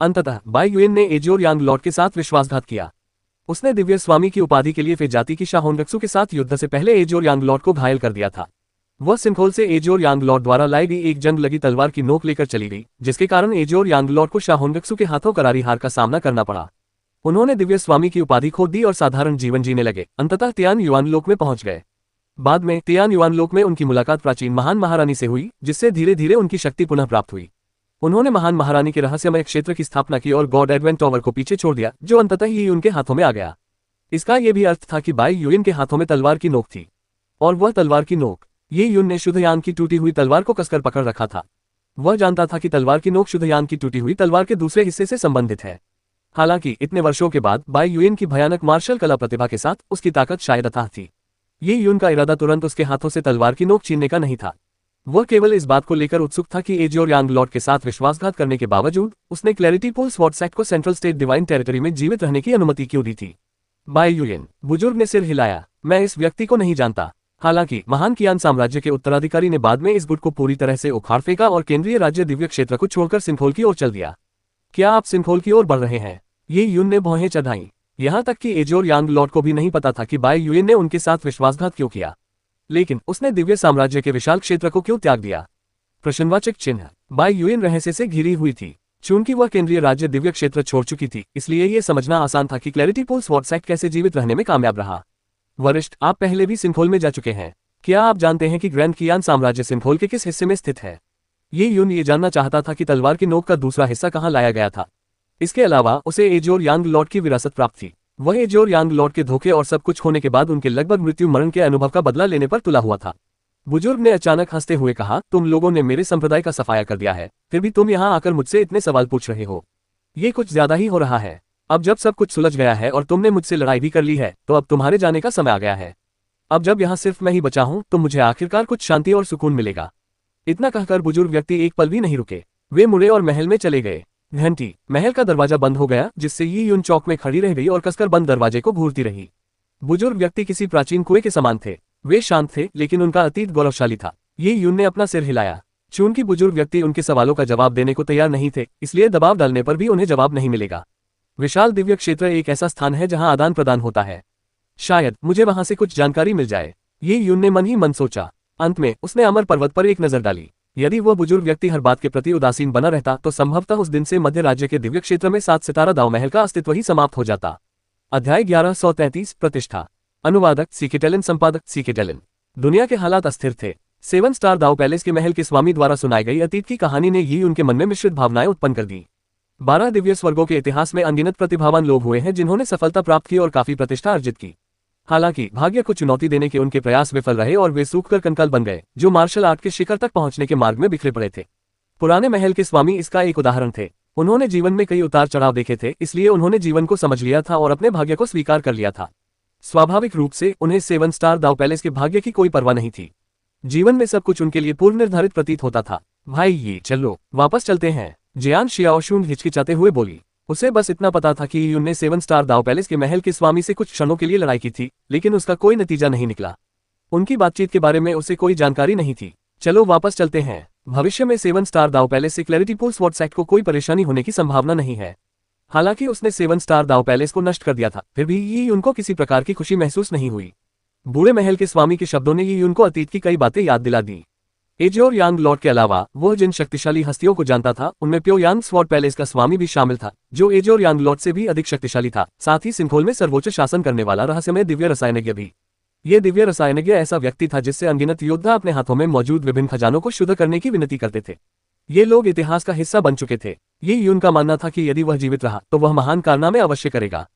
अंततः बाई युएन ने एजोर यांग लॉर्ड के साथ विश्वासघात किया। उसने दिव्य स्वामी की उपाधि के लिए फे जाति की शाहोनरक्सू के साथ युद्ध से पहले एजोर यांग लॉर्ड को घायल कर दिया था। वह सिंखोल से एजोर यांग लॉर्ड द्वारा लाई गई एक जंग लगी तलवार की नोक लेकर चली गई, जिसके कारण एजोर यांग लॉर्ड को शाहोनरक्सू के हाथों करारी हार का सामना करना पड़ा। उन्होंने दिव्य स्वामी की उपाधि खो दी और साधारण जीवन जीने लगे। अंततः तियान युआन लोक में पहुंच गए। बाद में तियान युआन लोक में उनकी मुलाकात प्राचीन महान महारानी से हुई, जिससे धीरे धीरे उनकी शक्ति पुनः प्राप्त हुई। उन्होंने महान महारानी के रहस्यमय क्षेत्र की स्थापना की और गॉड एडवेंट टॉवर को पीछे छोड़ दिया, जो अंततः ही उनके हाथों में आ गया। इसका यह भी अर्थ था कि बाई युएन के हाथों में तलवार की नोक थी, और वह तलवार की नोक ये युन ने शुद्धयान की टूटी हुई तलवार को कसकर पकड़ रखा था। वह जानता था कि तलवार की नोक शुद्धयान की टूटी हुई तलवार के दूसरे हिस्से से संबंधित है। हालांकि इतने वर्षों के बाद बाई युएन की भयानक मार्शल कला प्रतिभा के साथ उसकी ताकत शायद अथाह थी। ये युन का इरादा तुरंत उसके हाथों से तलवार की नोक छीनने का नहीं था। वह केवल इस बात को लेकर उत्सुक था कि एजियोर यांग लॉर्ड के साथ विश्वासघात करने के बावजूद उसने क्लैरिटी पोल स्वॉर्ड सेक्ट को सेंट्रल स्टेट डिवाइन टेरिटरी में जीवित रहने की अनुमति क्यों दी थी। बाई युएन बुजुर्ग ने सिर हिलाया। मैं इस व्यक्ति को नहीं जानता। हालांकि महान कियान साम्राज्य के उत्तराधिकारी ने बाद में इस गुट को पूरी तरह से उखाड़ फेंका और केंद्रीय राज्य दिव्य क्षेत्र को छोड़कर सिंथोल की ओर चल दिया। क्या आप सिंथोल की ओर बढ़ रहे हैं? ये युन ने भौहें चढ़ाईं। यहां तक कि एजियोर यांग लॉर्ड को भी नहीं पता था कि बाई युएन ने उनके साथ विश्वासघात क्यों किया। लेकिन उसने दिव्य साम्राज्य के विशाल क्षेत्र को क्यों त्याग दिया? प्रश्नवाचक चिन्ह। बाई युएन रहस्य से घिरी हुई थी। चूंकि वह केंद्रीय राज्य दिव्य क्षेत्र छोड़ चुकी थी, इसलिए यह समझना आसान था कि क्लैरिटी पोल स्वॉर्ड सेक्ट कैसे जीवित रहने में कामयाब रहा। वरिष्ठ, आप पहले भी सिंथोल में जा चुके हैं। क्या आप जानते हैं कि ग्रैंड कियान साम्राज्य सिंथोल के किस हिस्से में स्थित है? ये युन ये जानना चाहता था कि तलवार की नोक का दूसरा हिस्सा कहाँ लाया गया था। इसके अलावा उसे एजियोर यांग लॉर्ड की विरासत प्राप्त थी। वह एजियोर यांग लॉर्ड के धोखे और सब कुछ होने के बाद उनके लगभग मृत्यु मरण के अनुभव का बदला लेने पर तुला हुआ था। बुजुर्ग ने अचानक हंसते हुए कहा, तुम लोगों ने मेरे संप्रदाय का सफाया कर दिया है, फिर भी तुम यहाँ आकर मुझसे इतने सवाल पूछ रहे हो। ये कुछ ज्यादा ही हो रहा है। अब जब सब कुछ सुलझ गया है और तुमने मुझसे लड़ाई भी कर ली है, तो अब तुम्हारे जाने का समय आ गया है। अब जब यहाँ सिर्फ मैं ही बचा हूं, तो मुझे आखिरकार कुछ शांति और सुकून मिलेगा। इतना कहकर बुजुर्ग व्यक्ति एक पल भी नहीं रुके। वे मुड़े और महल में चले गए। घंटी। महल का दरवाजा बंद हो गया, जिससे ये युन चौक में खड़ी रह गई और कसकर बंद दरवाजे को घूरती रही। बुजुर्ग व्यक्ति किसी प्राचीन कुएं के समान थे। वे शांत थे, लेकिन उनका अतीत गौरवशाली था। ये युन ने अपना सिर हिलाया। चूंकि बुजुर्ग व्यक्ति उनके सवालों का जवाब देने को तैयार नहीं थे, इसलिए दबाव डालने पर भी उन्हें जवाब नहीं मिलेगा। विशाल दिव्य क्षेत्र एक ऐसा स्थान है जहां आदान प्रदान होता है। शायद मुझे वहां से कुछ जानकारी मिल जाए, ये युन ने मन ही मन सोचा। अंत में उसने अमर पर्वत पर एक नजर डाली। यदि वह बुजुर्ग व्यक्ति हर बात के प्रति उदासीन बना रहता, तो संभवतः उस दिन से मध्य राज्य के दिव्य क्षेत्र में 7 सितारा दाव महल का अस्तित्व ही समाप्त हो जाता। अध्याय 1133 प्रतिष्ठा। अनुवादक सीकेटेलन, संपादक सीकेटेलन। दुनिया के हालात अस्थिर थे। 7 स्टार दाव पैलेस के महल के स्वामी द्वारा सुनाई गई अतीत की कहानी ने ही उनके मन में मिश्रित भावनाएं उत्पन्न कर दी। 12 दिव्य स्वर्गों के इतिहास में अनगिनत प्रतिभावान लोग हुए हैं जिन्होंने सफलता प्राप्त की और काफी प्रतिष्ठा अर्जित की। हालांकि भाग्य को चुनौती देने के उनके प्रयास विफल रहे और वे सूखकर कंकाल बन गए, जो मार्शल आर्ट के शिखर तक पहुंचने के मार्ग में बिखरे पड़े थे। पुराने महल के स्वामी इसका एक उदाहरण थे। उन्होंने जीवन में कई उतार चढ़ाव देखे थे, इसलिए उन्होंने जीवन को समझ लिया था और अपने भाग्य को स्वीकार कर लिया था। स्वाभाविक रूप से उन्हें 7 स्टार दाव पैलेस के भाग्य की कोई परवाह नहीं थी। जीवन में सब कुछ उनके लिए पूर्व निर्धारित प्रतीत होता था। भाई, ये चलो वापस चलते हैं, जियान शियाओशुन हिचकिचाते हुए बोली। उसे बस इतना पता था कि युन ने 7 स्टार दाव पैलेस के महल के स्वामी से कुछ क्षणों के लिए लड़ाई की थी, लेकिन उसका कोई नतीजा नहीं निकला। उनकी बातचीत के बारे में उसे कोई जानकारी नहीं थी। चलो वापस चलते हैं। भविष्य में 7 स्टार दाव पैलेस से क्लैरिटी पोल स्वॉर्ड सेक्ट को कोई परेशानी होने की संभावना नहीं है। हालांकि उसने 7 स्टार दाव पैलेस को नष्ट कर दिया था, फिर भी ये उनको किसी प्रकार की खुशी महसूस नहीं हुई। बूढ़े महल के स्वामी के शब्दों ने ये उनको अतीत की कई बातें याद दिला दी। एजियोर यांग लॉर्ड के अलावा वह जिन शक्तिशाली हस्तियों को जानता था, उनमें प्योयांग स्वॉर्ड पैलेस का स्वामी भी शामिल था, जो एजियोर यांग लॉर्ड से भी अधिक शक्तिशाली था। साथ ही सिंथोल में सर्वोच्च शासन करने वाला रहस्यमय दिव्य रसायनज्ञ भी। ये दिव्य रसायनज्ञ ऐसा व्यक्ति था जिससे अनगिनत योद्धा अपने हाथों में मौजूद विभिन्न खजानों को शुद्ध करने की विनती करते थे। ये लोग इतिहास का हिस्सा बन चुके थे। ये युन का मानना था कि यदि वह जीवित रहा तो वह महान कारनामे अवश्य करेगा।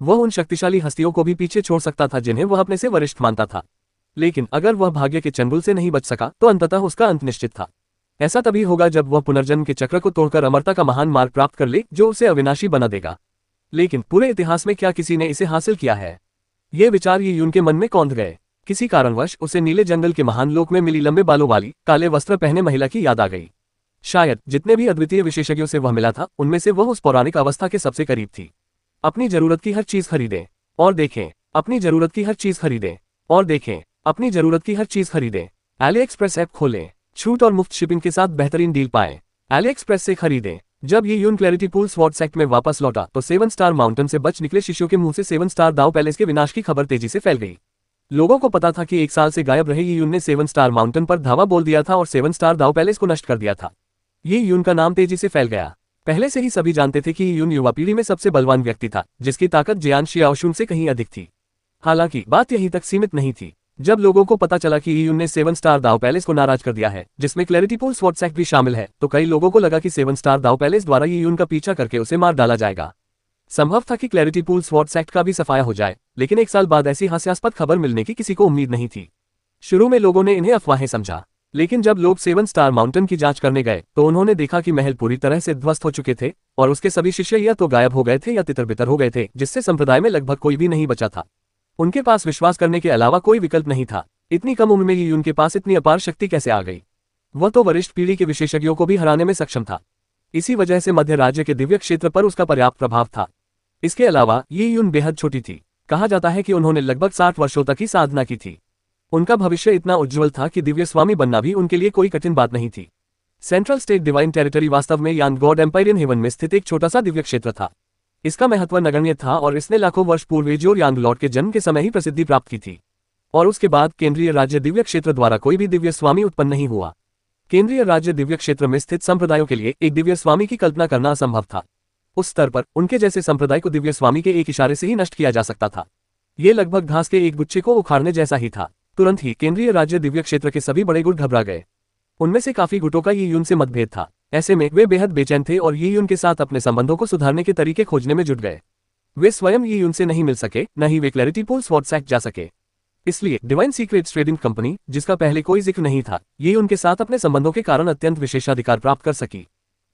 वह उन शक्तिशाली हस्तियों को भी पीछे छोड़ सकता था जिन्हें वह अपने से वरिष्ठ मानता था। लेकिन अगर वह भाग्य के चंगुल से नहीं बच सका, तो अंततः उसका अंत निश्चित था। ऐसा तभी होगा जब वह पुनर्जन्म के चक्र को तोड़कर अमरता का महान मार्ग प्राप्त कर ले, जो उसे अविनाशी बना देगा। लेकिन पूरे इतिहास में क्या किसी ने इसे हासिल किया है? ये विचार ये युन के मन में कौंध गए। किसी कारणवश उसे नीले जंगल के महान लोक में मिली लंबे बालों वाली, काले वस्त्र पहने महिला की याद आ गई। शायद जितने भी अद्वितीय विशेषज्ञों से वह मिला था, उनमें से वह उस पौराणिक अवस्था के सबसे करीब थी। अपनी जरूरत की हर चीज खरीदें और देखें। अपनी जरूरत की हर चीज खरीदें और देखें। अपनी जरूरत की हर चीज खरीदें। AliExpress ऐप खोलें। छूट और मुफ्त शिपिंग के साथ बेहतरीन डील पाएं। AliExpress से खरीदें। जब ये युन क्लैरिटी पोल स्वॉर्ड सेक्ट में वापस लौटा, तो 7 स्टार माउंटेन से बच निकले शिष्यों के मुंह से 7 स्टार दाव पैलेस के विनाश की खबर तेजी से फैल गई। लोगों को पता था कि 1 साल से गायब रहे ये युन ने 7 स्टार माउंटेन पर धावा बोल दिया था और 7 स्टार दाव पैलेस को नष्ट कर दिया था। ये युन का नाम तेजी से फैल गया। पहले से ही सभी जानते थे कि ये युन युवा पीढ़ी में सबसे बलवान व्यक्ति था, जिसकी ताकत जियान शियाओशुन से कहीं अधिक थी। हालांकि बात यहीं तक सीमित नहीं थी। जब लोगों को पता चला कि यून ने 7 स्टार दाव पैलेस को नाराज कर दिया है, जिसमें क्लैरिटी पूल स्वॉर्ड्स एक्ट भी शामिल है, तो कई लोगों को लगा कि 7 स्टार दाव पैलेस द्वारा यून का पीछा करके उसे मार डाला जाएगा। संभव था कि क्लैरिटी पूल स्वॉर्ड्स एक्ट का भी सफाया हो जाए, लेकिन एक साल बाद ऐसी हास्यास्पद खबर मिलने की किसी को उम्मीद नहीं थी। शुरू में लोगों ने इन्हें अफवाहें समझा, लेकिन जब लोग 7 स्टार माउंटेन की जांच करने गए तो उन्होंने देखा कि महल पूरी तरह से ध्वस्त हो चुके थे और उसके सभी शिष्य या तो गायब हो गए थे या तितर-बितर हो गए थे, जिससे संप्रदाय में लगभग कोई भी नहीं बचा था। उनके पास विश्वास करने के अलावा कोई विकल्प नहीं था। इतनी कम उम्र में ही उनके पास इतनी अपार शक्ति कैसे आ गई? वह तो वरिष्ठ पीढ़ी के विशेषज्ञों को भी हराने में सक्षम था। इसी वजह से मध्य राज्य के दिव्य क्षेत्र पर उसका पर्याप्त प्रभाव था। इसके अलावा ये यून बेहद छोटी थी। कहा जाता है कि उन्होंने लगभग 60 वर्षों तक ही साधना की थी। उनका भविष्य इतना उज्ज्वल था कि दिव्य स्वामी बनना भी उनके लिए कोई कठिन बात नहीं थी। सेंट्रल स्टेट डिवाइन टेरिटरी वास्तव में यान गॉड एम्पायरियन हेवन में स्थित एक छोटा सा दिव्य क्षेत्र था। इसका महत्व नगण्य था और इसने लाखों वर्ष पूर्व एजोर यांग लॉर्ड के जन्म के समय ही प्रसिद्धि प्राप्त की थी। और उसके बाद केंद्रीय राज्य दिव्य क्षेत्र द्वारा कोई भी दिव्य स्वामी उत्पन्न नहीं हुआ। केंद्रीय राज्य दिव्य क्षेत्र में स्थित संप्रदायों के लिए एक दिव्य स्वामी की कल्पना करना असंभव था। उस स्तर पर उनके जैसे संप्रदाय को दिव्य स्वामी के एक इशारे से ही नष्ट किया जा सकता था। ये लगभग घास के एक गुच्छे को उखाड़ने जैसा ही था। तुरंत ही केंद्रीय राज्य दिव्य क्षेत्र के सभी बड़े गुट घबरा गए। उनमें से काफी गुटों का ये यून से मतभेद था। ऐसे में वे बेहद बेचैन थे और ये यून के साथ अपने संबंधों को सुधारने के तरीके खोजने में जुट गए। वे स्वयं ये यून से नहीं मिल सके, न ही वे क्लैरिटी पूल स्वॉर्ड्स एक्ट जा सके। इसलिए डिवाइन सीक्रेट्स ट्रेडिंग कंपनी, जिसका पहले कोई जिक्र नहीं था, ये उनके साथ अपने संबंधों के कारण अत्यंत विशेषाधिकार प्राप्त कर सकी।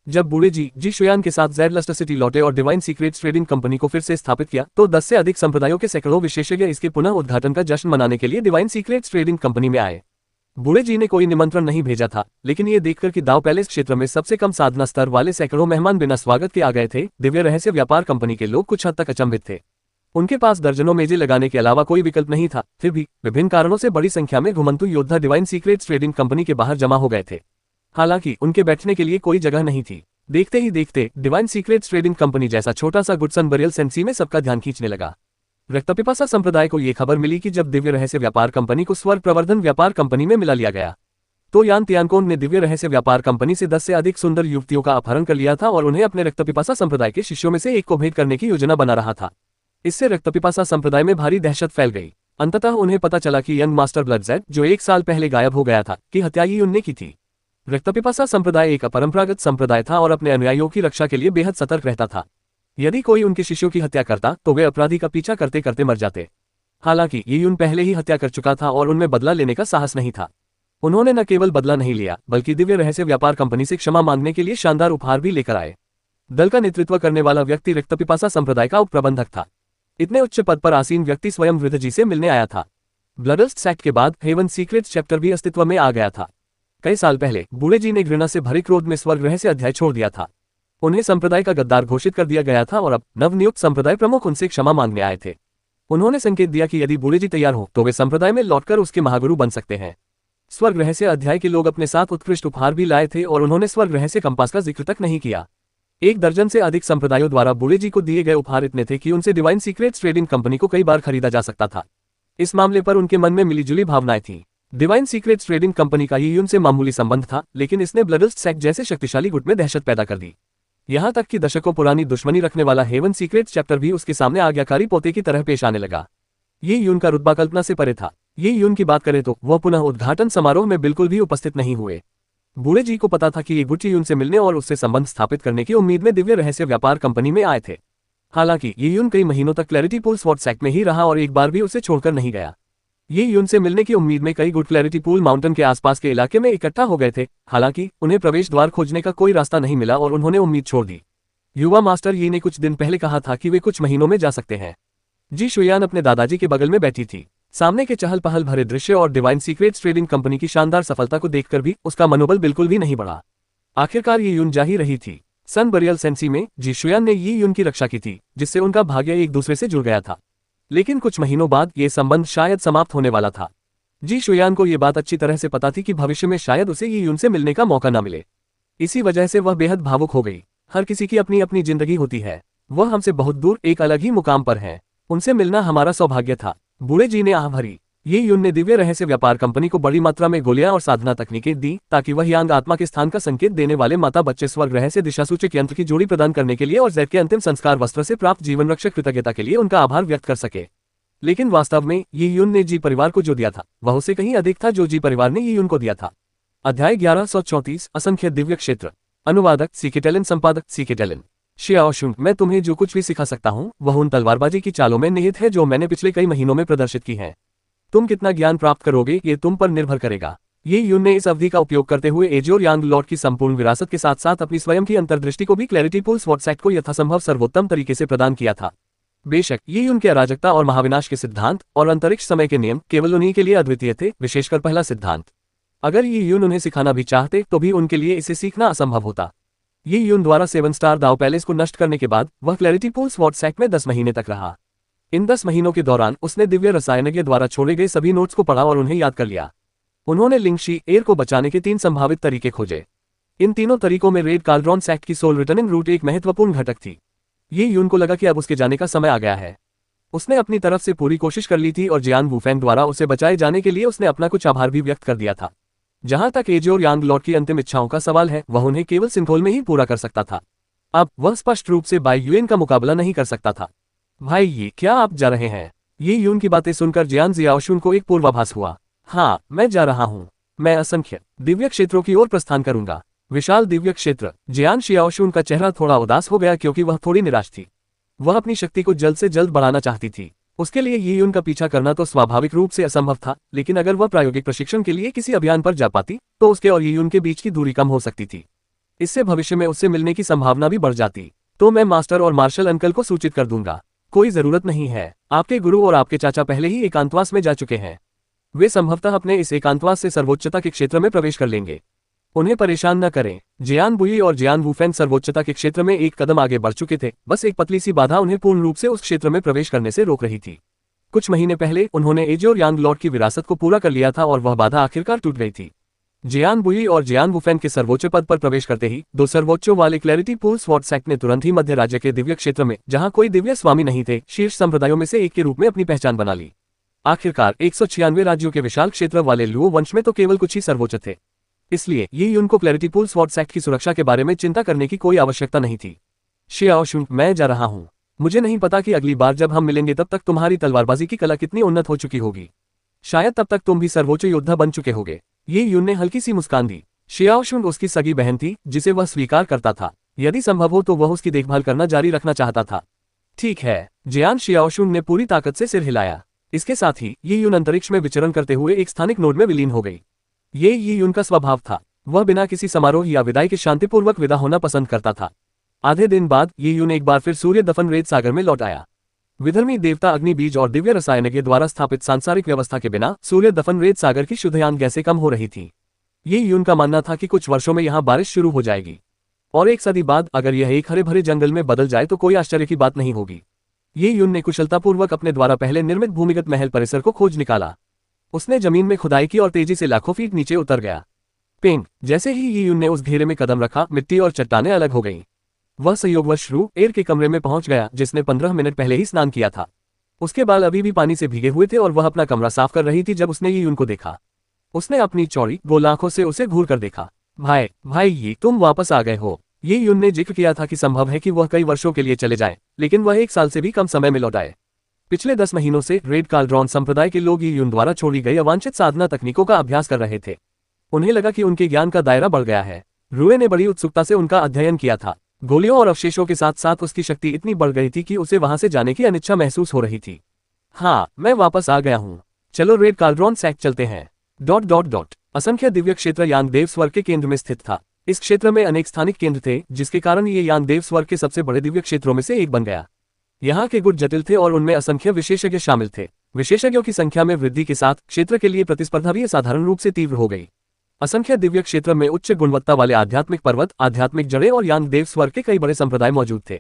जब बूढ़े जी शुयान के साथ ज़ेड लस्टर सिटी लौटे और डिवाइन सीक्रेट्स ट्रेडिंग कंपनी को फिर से स्थापित किया, तो 10 से अधिक संप्रदायों के सैकड़ों विशेषज्ञ इसके पुनः उद्घाटन का जश्न मनाने के लिए डिवाइन सीक्रेट्स ट्रेडिंग कंपनी में आए। बूढ़े जी ने कोई निमंत्रण नहीं भेजा था, लेकिन ये देखकर कि दाव पैलेस क्षेत्र में सबसे कम साधना स्तर वाले सैकड़ों मेहमान बिना स्वागत के आ गए थे, दिव्य रहस्य व्यापार कंपनी के लोग कुछ हद तक अचंभित थे। उनके पास दर्जनों मेजें लगाने के अलावा कोई विकल्प नहीं था। फिर भी विभिन्न कारणों से बड़ी संख्या में घुमंतु योद्धा डिवाइन सीक्रेट्स ट्रेडिंग कंपनी के बाहर जमा हो गए थे। हालांकि उनके बैठने के लिए कोई जगह नहीं थी। देखते ही देखते डिवाइन सीक्रेट्स ट्रेडिंग कंपनी जैसा छोटा सा गुडसन बरियल सेंसी में सबका ध्यान खींचने लगा। रक्तपिपासा संप्रदाय को यह खबर मिली कि जब दिव्य रहस्य व्यापार कंपनी को स्वर्ग प्रवर्धन व्यापार कंपनी में मिला लिया गया, तो यान तियानकोन ने दिव्य रहस्य व्यापार कंपनी से 10 से अधिक सुंदर युवतियों का अपहरण कर लिया था और उन्हें अपने रक्तपिपासा संप्रदाय के शिष्यों में से एक को भेंट करने की योजना बना रहा था। इससे रक्तपिपासा संप्रदाय में भारी दहशत फैल गई। अंततः उन्हें पता चला कि यंग मास्टर ब्लडजेड, जो 1 साल पहले गायब हो गया था, की हत्या ही उनने की थी। रक्तपिपासा संप्रदाय एक अपरंपरागत संप्रदाय था और अपने अनुयायियों की रक्षा के लिए बेहद सतर्क रहता था। यदि कोई उनके शिष्यों की हत्या करता तो वे अपराधी का पीछा करते करते मर जाते। हालांकि ये यून पहले ही हत्या कर चुका था और उनमें बदला लेने का साहस नहीं था। उन्होंने न केवल बदला नहीं लिया, बल्कि दिव्य रहस्य व्यापार कंपनी से क्षमा मांगने के लिए शानदार उपहार भी लेकर आए। दल का नेतृत्व करने वाला व्यक्ति रक्तपिपासा संप्रदाय का उपप्रबंधक था। इतने उच्च पद पर आसीन व्यक्ति स्वयं वृद्ध जी से मिलने आया था। ब्लडस्ट एक्ट के बाद हेवन सीक्रेट्स चैप्टर भी अस्तित्व में आ गया था। कई साल पहले बूढ़े जी ने घृणा से भरे क्रोध में स्वर्ग रहस्य अध्याय छोड़ दिया था। उन्हें संप्रदाय का गद्दार घोषित कर दिया गया था और अब नवनियुक्त संप्रदाय प्रमुख उनसे क्षमा मांगने आए थे। उन्होंने संकेत दिया कि यदि बूढ़े जी तैयार हो तो वे संप्रदाय में लौटकर उसके महागुरु बन सकते हैं। स्वर्ग रहस्य अध्याय के लोग अपने साथ उत्कृष्ट उपहार भी लाए थे और उन्होंने स्वर्ग रहस्य कंपास का जिक्र तक नहीं किया। 1 दर्जन से अधिक संप्रदायों द्वारा बूढ़े जी को दिए गए उपहार इतने थे कि उनसे डिवाइन सीक्रेट्स ट्रेडिंग कंपनी को कई बार खरीदा जा सकता था। इस मामले पर उनके मन में मिलीजुली भावनाएं थीं। डिवाइन सीक्रेट्स ट्रेडिंग कंपनी का ये उनसे मामूली संबंध था, लेकिन इसने ब्लडस्ट सेक्ट जैसे शक्तिशाली गुट में दहशत पैदा कर दी। यहां तक कि दशकों पुरानी दुश्मनी रखने वाला हेवन सीक्रेट्स चैप्टर भी उसके सामने आज्ञाकारी पोते की तरह पेश आने लगा। ये यून का रुतबा कल्पना से परे था। ये यून की बात करें तो वह पुनः उद्घाटन समारोह में बिल्कुल भी उपस्थित नहीं हुए। बूढ़े जी को पता था कि ये गुट यून से मिलने और उससे संबंध स्थापित करने की उम्मीद में दिव्य रहस्य व्यापार कंपनी में आए थे। हालांकि ये यून कई महीनों तक क्लैरिटी पूल स्वॉर्ड्स एक्ट में ही रहा और एक बार भी उसे छोड़कर नहीं गया। ये यून से मिलने की उम्मीद में कई गुट क्लैरिटी पूल माउंटेन के आसपास के इलाके में इकट्ठा हो गए थे। हालांकि उन्हें प्रवेश द्वार खोजने का कोई रास्ता नहीं मिला और उन्होंने उम्मीद छोड़ दी। युवा मास्टर यी ने कुछ दिन पहले कहा था कि वे कुछ महीनों में जा सकते हैं। जी शुयान अपने दादाजी के बगल में बैठी थी। सामने के चहल पहल भरे दृश्य और डिवाइन सीक्रेट्स ट्रेडिंग कंपनी की शानदार सफलता को देखकर भी उसका मनोबल बिल्कुल भी नहीं बढ़ा। आखिरकार ये यून जा ही रही थी। सन बरियल सेंसी में जी शुयान ने ये यून की रक्षा की थी, जिससे उनका भाग्य एक दूसरे से जुड़ गया था। लेकिन कुछ महीनों बाद ये संबंध शायद समाप्त होने वाला था। जी शुयान को यह बात अच्छी तरह से पता थी कि भविष्य में शायद उसे ये यून से मिलने का मौका न मिले। इसी वजह से वह बेहद भावुक हो गई। हर किसी की अपनी अपनी जिंदगी होती है। वह हमसे बहुत दूर एक अलग ही मुकाम पर है। उनसे मिलना हमारा सौभाग्य था। बूढ़े जी ने आह भरी। ये यून ने दिव्य रहस्य व्यापार कंपनी को बड़ी मात्रा में गोलियां और साधना तकनीकें दी, ताकि वह यांग आत्मा के स्थान का संकेत देने वाले माता बच्चे स्वर्ग रहस्य दिशासूचक यंत्र की जोड़ी प्रदान करने के लिए और ज़ेड के अंतिम संस्कार वस्त्र से प्राप्त जीवन रक्षक कृतज्ञता के लिए उनका आभार व्यक्त कर सके। लेकिन वास्तव में ये यून ने जी परिवार को जो दिया था वह उसे कहीं अधिक था जो जी परिवार ने ये यून को दिया था। अध्याय 1134 असंख्य दिव्य क्षेत्र। अनुवादक सीकेटेलन, संपादक सीकेटेलन। शियाओशुन, मैं तुम्हें जो कुछ भी सिखा सकता हूँ वह उन तलवारबाजी की चालों में निहित है जो मैंने पिछले कई महीनों में प्रदर्शित की है। तुम कितना ज्ञान प्राप्त करोगे ये तुम पर निर्भर करेगा। ये यून ने इस अवधि का उपयोग करते हुए एजोर यांग लॉर्ड की संपूर्ण विरासत के साथ साथ अपनी स्वयं की अंतर्दृष्टि को भी क्लैरिटी पुल स्वॉर्ड सेट को यथासंभव सर्वोत्तम तरीके से प्रदान किया था। बेशक ये यून के अराजकता और महाविनाश के सिद्धांत और अंतरिक्ष समय के नियम केवल उन्हीं के लिए अद्वितीय थे, विशेषकर पहला सिद्धांत। अगर ये यून उन्हें सिखाना भी चाहते तो भी उनके लिए इसे सीखना असंभव होता। ये यून द्वारा 7 स्टार दाव पैलेस को नष्ट करने के बाद वह क्लैरिटी पुल स्वॉर्ड सेट में 10 महीने तक रहा। इन 10 महीनों के दौरान उसने दिव्य रसायनज्ञ द्वारा छोड़े गए सभी नोट्स को पढ़ा और उन्हें याद कर लिया। उन्होंने लिंगशी एयर को बचाने के 3 संभावित तरीके खोजे। इन तीनों तरीकों में रेड काल्ड्रॉन सेक्ट की सोल रिटर्निंग रूट एक महत्वपूर्ण घटक थी। ये यून को लगा कि अब उसके जाने का समय आ गया है। उसने अपनी तरफ से पूरी कोशिश कर ली थी और जियान वुफेन द्वारा उसे बचाए जाने के लिए उसने अपना कुछ आभार भी व्यक्त कर दिया था। जहां तक एजोर यांग लॉर्ड की अंतिम इच्छाओं का सवाल है वह उन्हें केवल सिंथोल में ही पूरा कर सकता था। अब वह स्पष्ट रूप से बाई यूएन का मुकाबला नहीं कर सकता था। भाई ये क्या आप जा रहे हैं? ये यून की बातें सुनकर जियान जियाओशुन को एक पूर्वाभास हुआ। हाँ, मैं जा रहा हूँ। मैं असंख्य दिव्य क्षेत्रों की ओर प्रस्थान करूंगा। विशाल दिव्य क्षेत्र। जियान शियाओशुन का चेहरा थोड़ा उदास हो गया क्योंकि वह थोड़ी निराश थी। वह अपनी शक्ति को जल्द से जल्द बढ़ाना चाहती थी। उसके लिए ये यून का पीछा करना तो स्वाभाविक रूप से असंभव था, लेकिन अगर वह प्रायोगिक प्रशिक्षण के लिए किसी अभियान पर जा पाती तो उसके और ये यून के बीच की दूरी कम हो सकती थी। इससे भविष्य में उससे मिलने की संभावना भी बढ़ जाती। तो मैं मास्टर और मार्शल अंकल को सूचित कर दूंगा। कोई जरूरत नहीं है। आपके गुरु और आपके चाचा पहले ही एकांतवास में जा चुके हैं। वे संभवतः अपने इस एकांतवास से सर्वोच्चता के क्षेत्र में प्रवेश कर लेंगे। उन्हें परेशान न करें। जियान बुई और जियान वुफेन सर्वोच्चता के क्षेत्र में एक कदम आगे बढ़ चुके थे, बस एक पतली सी बाधा उन्हें पूर्ण रूप से उस क्षेत्र में प्रवेश करने से रोक रही थी। कुछ महीने पहले उन्होंने एजोर यांग लॉर्ड की विरासत को पूरा कर लिया था और वह बाधा आखिरकार टूट गई थी। जियान बुई और जियान वुफेन के सर्वोच्च पद पर प्रवेश करते ही 2 सर्वोच्चों वाले क्लैरिटी पुल स्वॉर्ड सेक्ट ने तुरंत ही मध्य राज्य के दिव्य क्षेत्र में, जहां कोई दिव्य स्वामी नहीं थे, शीर्ष संप्रदायों में से एक के रूप में अपनी पहचान बना ली। आखिरकार 196 राज्यों के विशाल क्षेत्र वाले लुओ वंश में तो केवल कुछ ही सर्वोच्च थे। इसलिए ये यून को क्लैरिटी पुल स्वॉर्ड सेक्ट की सुरक्षा के बारे में चिंता करने की कोई आवश्यकता नहीं थी। शियाओशुन, मैं जा रहा हूँ। मुझे नहीं पता कि अगली बार जब हम मिलेंगे तब तक तुम्हारी तलवारबाजी की कला कितनी उन्नत हो चुकी होगी। शायद तब तक तुम भी सर्वोच्च योद्धा बन चुके होगे। ये यून ने हल्की सी मुस्कान दी। शियाओशुन उसकी सगी बहन थी जिसे वह स्वीकार करता था। यदि संभव हो तो वह उसकी देखभाल करना जारी रखना चाहता था। ठीक है। जियान शियाओशुन ने पूरी ताकत से सिर हिलाया। इसके साथ ही ये यून अंतरिक्ष में विचरण करते हुए एक स्थानिक नोड में विलीन हो गई। ये यून का स्वभाव था। वह बिना किसी समारोह या विदाई के शांतिपूर्वक विदा होना पसंद करता था। आधे दिन बाद ये यून एक बार फिर सूर्य दफन रेत सागर में लौट आया। विधर्मी देवता अग्नि बीज और दिव्य रसायनज्ञ द्वारा स्थापित सांसारिक व्यवस्था के बिना सूर्य दफन रेत सागर की शुद्धयान गैसें कम हो रही थी। ये यून का मानना था कि कुछ वर्षों में यहाँ बारिश शुरू हो जाएगी और एक सदी बाद अगर यह एक हरे भरे जंगल में बदल जाए तो कोई आश्चर्य की बात नहीं होगी। ये यून ने कुशलतापूर्वक अपने द्वारा पहले निर्मित भूमिगत महल परिसर को खोज निकाला। उसने जमीन में खुदाई की और तेजी से लाखों फीट नीचे उतर गया। पेंग, जैसे ही ये यून ने उस घेरे में कदम रखा, मिट्टी और चट्टानें अलग हो गईं। वह संयोगवश रू एयर के कमरे में पहुंच गया जिसने 15 मिनट पहले ही स्नान किया था। उसके बाल अभी भी पानी से भीगे हुए थे और वह अपना कमरा साफ कर रही थी जब उसने ये यून को देखा। उसने अपनी चौड़ी गोल आंखों से उसे घूर कर देखा। भाई ये तुम वापस आ गए हो। ये यून ने जिक्र किया था कि संभव है कि वह कई वर्षों के लिए चले जाएं, लेकिन वह 1 साल से भी कम समय में लौट आए। पिछले 10 महीनों से रेड काल्ड्रॉन संप्रदाय के लोग ये यून द्वारा छोड़ी गई अवांछित साधना तकनीकों का अभ्यास कर रहे थे। उन्हें लगा कि उनके ज्ञान का दायरा बढ़ गया है। रूए ने बड़ी उत्सुकता से उनका अध्ययन किया था। गोलियों और अवशेषों के साथ साथ उसकी शक्ति इतनी बढ़ गई थी कि उसे वहां से जाने की अनिच्छा महसूस हो रही थी। हाँ, मैं वापस आ गया हूँ। चलो रेड काल्ड्रॉन सेक्ट चलते हैं। ... असंख्य दिव्य क्षेत्र यांगदेव स्वर्ग के केंद्र में स्थित था। इस क्षेत्र में अनेक स्थानिक केंद्र थे जिसके कारण ये यांगदेव स्वर्ग के सबसे बड़े दिव्य क्षेत्रों में से एक बन गया। यहाँ के गुट जटिल थे और उनमें असंख्य विशेषज्ञ शामिल थे। विशेषज्ञों की संख्या में वृद्धि के साथ क्षेत्र के लिए प्रतिस्पर्धा भी असाधारण रूप से तीव्र हो गई। असंख्य दिव्य क्षेत्र में उच्च गुणवत्ता वाले आध्यात्मिक पर्वत, आध्यात्मिक जड़ें और यांगदेव स्वर्ग के कई बड़े संप्रदाय मौजूद थे।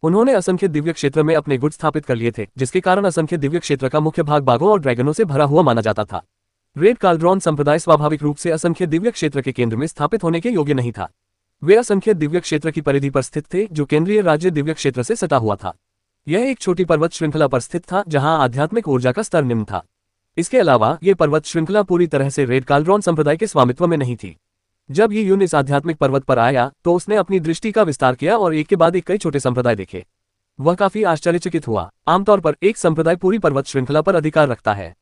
उन्होंने असंख्य दिव्य क्षेत्र में अपने गुट स्थापित कर लिए थे जिसके कारण असंख्य दिव्य क्षेत्र का मुख्य भाग बाघों और ड्रैगनों से भरा हुआ माना जाता था। रेड काल्ड्रॉन संप्रदाय स्वाभाविक रूप से असंख्य दिव्य क्षेत्र के केंद्र में स्थापित होने के योग्य नहीं था। वे असंख्य दिव्य क्षेत्र की परिधि पर स्थित थे जो केंद्रीय राज्य दिव्य क्षेत्र से सटा हुआ था। यह एक छोटी पर्वत श्रृंखला पर स्थित था जहां आध्यात्मिक ऊर्जा का स्तर निम्न था। इसके अलावा ये पर्वत श्रृंखला पूरी तरह से रेड काल्ड्रॉन संप्रदाय के स्वामित्व में नहीं थी। जब ये यून इस आध्यात्मिक पर्वत पर आया तो उसने अपनी दृष्टि का विस्तार किया और एक के बाद एक कई छोटे संप्रदाय देखे। वह काफी आश्चर्यचकित हुआ। आमतौर पर एक संप्रदाय पूरी पर्वत श्रृंखला पर अधिकार रखता है।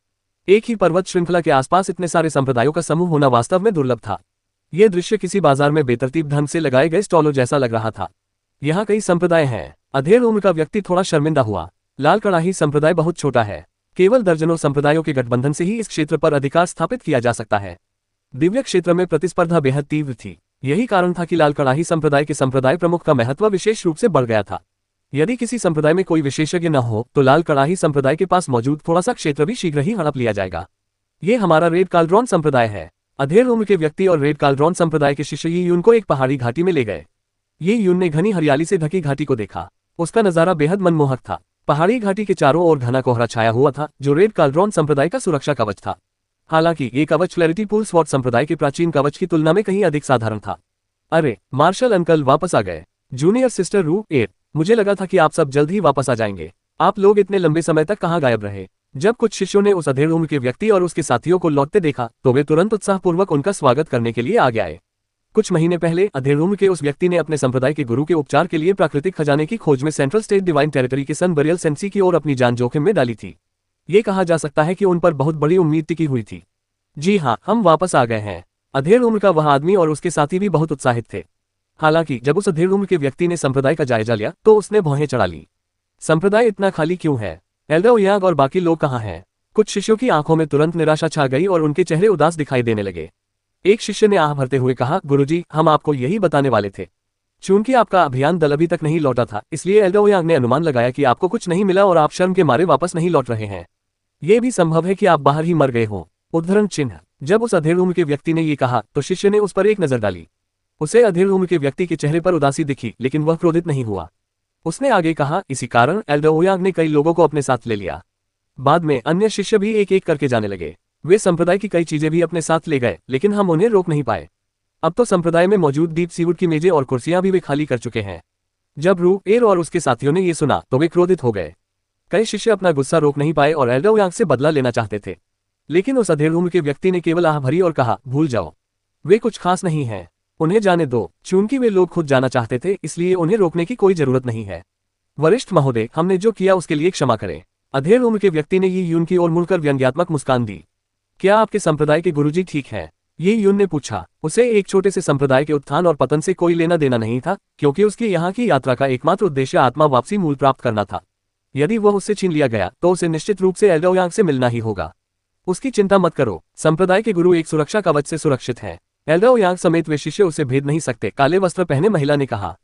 एक ही पर्वत श्रृंखला के आसपास इतने सारे संप्रदायों का समूह होना वास्तव में दुर्लभ था। यह दृश्य किसी बाजार में बेतरतीब ढंग से लगाए गए स्टॉलों जैसा लग रहा था। यहाँ कई संप्रदाय हैं। अधेड़ उम्र का व्यक्ति थोड़ा शर्मिंदा हुआ। लाल कड़ाही संप्रदाय बहुत छोटा है। केवल दर्जनों संप्रदायों के गठबंधन से ही इस क्षेत्र पर अधिकार स्थापित किया जा सकता है। दिव्य क्षेत्र में प्रतिस्पर्धा बेहद तीव्र थी। यही कारण था कि लाल कड़ाही संप्रदाय के संप्रदाय प्रमुख का महत्व विशेष रूप से बढ़ गया था। यदि किसी संप्रदाय में कोई विशेषज्ञ न हो तो लाल कड़ाही संप्रदाय के पास मौजूद थोड़ा सा क्षेत्र भी शीघ्र ही हड़प लिया जाएगा। ये हमारा रेड काल्ड्रॉन संप्रदाय है। अधेड़ उम्र के व्यक्ति और रेड काल्ड्रॉन संप्रदाय के शिष्य यी यून को एक पहाड़ी घाटी में ले गए। ये यून ने घनी हरियाली से ढकी घाटी को देखा। उसका नजारा बेहद मनमोहक था। पहाड़ी घाटी के चारों ओर घना कोहरा छाया हुआ था, जो रेड काल्ड्रॉन संप्रदाय का सुरक्षा कवच था। हालांकि ये कवच फ्लैरिटी पूल स्वॉर्ड संप्रदाय के प्राचीन कवच की तुलना में कहीं अधिक साधारण था। अरे, मार्शल अंकल वापस आ गए। जूनियर सिस्टर रू एट, मुझे लगा था कि आप सब जल्द ही वापस आ जाएंगे। आप लोग इतने लंबे समय तक कहाँ गायब रहे? जब कुछ शिष्यों ने उस अधेड़ उम्र के व्यक्ति और उसके साथियों को लौटते देखा तो वे तुरंत उत्साहपूर्वक उनका स्वागत करने के लिए आगे आए। कुछ महीने पहले अधेड़ उम्र के उस व्यक्ति ने अपने संप्रदाय के गुरु के उपचार के लिए प्राकृतिक खजाने की खोज में सेंट्रल स्टेट डिवाइन टेरिटरी के सन बरियल सेंसी की ओर अपनी जान जोखिम में डाली थी। ये कहा जा सकता है कि उन पर बहुत बड़ी उम्मीद टिकी हुई थी। जी हाँ, हम वापस आ गए हैं। अधेड़ उम्र का वह आदमी और उसके साथी भी बहुत उत्साहित थे। हालांकि जब उस अधेड़ उम्र के व्यक्ति ने संप्रदाय का जायजा लिया तो उसने भौहें चढ़ा ली। संप्रदाय इतना खाली क्यों है? एल्डर ओयांग और बाकी लोग कहाँ हैं? कुछ शिष्यों की आंखों में तुरंत निराशा छा गई और उनके चेहरे उदास दिखाई देने लगे। एक शिष्य ने आह भरते हुए कहा, गुरुजी, हम आपको यही बताने वाले थे। चूंकि आपका अभियान दल अभी तक नहीं लौटा था, इसलिए एल्डर ओयांग ने अनुमान लगाया कि आपको कुछ नहीं मिला और आप शर्म के मारे वापस नहीं लौट रहे हैं। यह भी संभव है कि आप बाहर ही मर गए हों। उद्धरण चिन्ह। जब उस अधेड़ उम्र के व्यक्ति ने यह कहा तो शिष्य ने उस पर एक नजर डाली। उसे अधेड़ उम्र के व्यक्ति के चेहरे पर उदासी दिखी, लेकिन वह क्रोधित नहीं हुआ। उसने आगे कहा, इसी कारण एल्डर ओयांग ने कई लोगों को अपने साथ ले लिया। बाद में अन्य शिष्य भी एक एक करके जाने लगे। वे संप्रदाय की कई चीजें भी अपने साथ ले गए, लेकिन हम उन्हें रोक नहीं पाए। अब तो संप्रदाय में मौजूद डीप सीवुड की मेजें और कुर्सियां भी वे खाली कर चुके हैं। जब रू एर और उसके साथियों ने ये सुना तो वे क्रोधित हो गए। कई शिष्य अपना गुस्सा रोक नहीं पाए और एल्डर ओयांग से बदला लेना चाहते थे, लेकिन उस अधेड़ उम्र के व्यक्ति ने केवल आह भरी और कहा, भूल जाओ, वे कुछ खास नहीं हैं, उन्हें जाने दो। चूंकि वे लोग खुद जाना चाहते थे, इसलिए उन्हें रोकने की कोई जरूरत नहीं है। वरिष्ठ महोदय, हमने जो किया उसके लिए क्षमा करें। अधेड़ उम्र के व्यक्ति ने यी यून की ओर मुड़कर व्यंग्यात्मक मुस्कान दी। क्या आपके संप्रदाय के गुरुजी ठीक हैं? यी यून ने पूछा। उसे एक छोटे से संप्रदाय के उत्थान और पतन से कोई लेना देना नहीं था, क्योंकि उसकी यहाँ की यात्रा का एकमात्र उद्देश्य आत्मा वापसी मूल प्राप्त करना था। यदि वह उससे छीन लिया गया तो उसे निश्चित रूप से एल्डर ओयांग से मिलना ही होगा। उसकी चिंता मत करो, संप्रदाय के गुरु एक सुरक्षा कवच से सुरक्षित हैं। एल्डर ओयांग समेत वे शिष्य उसे भेद नहीं सकते, काले वस्त्र पहने महिला ने कहा।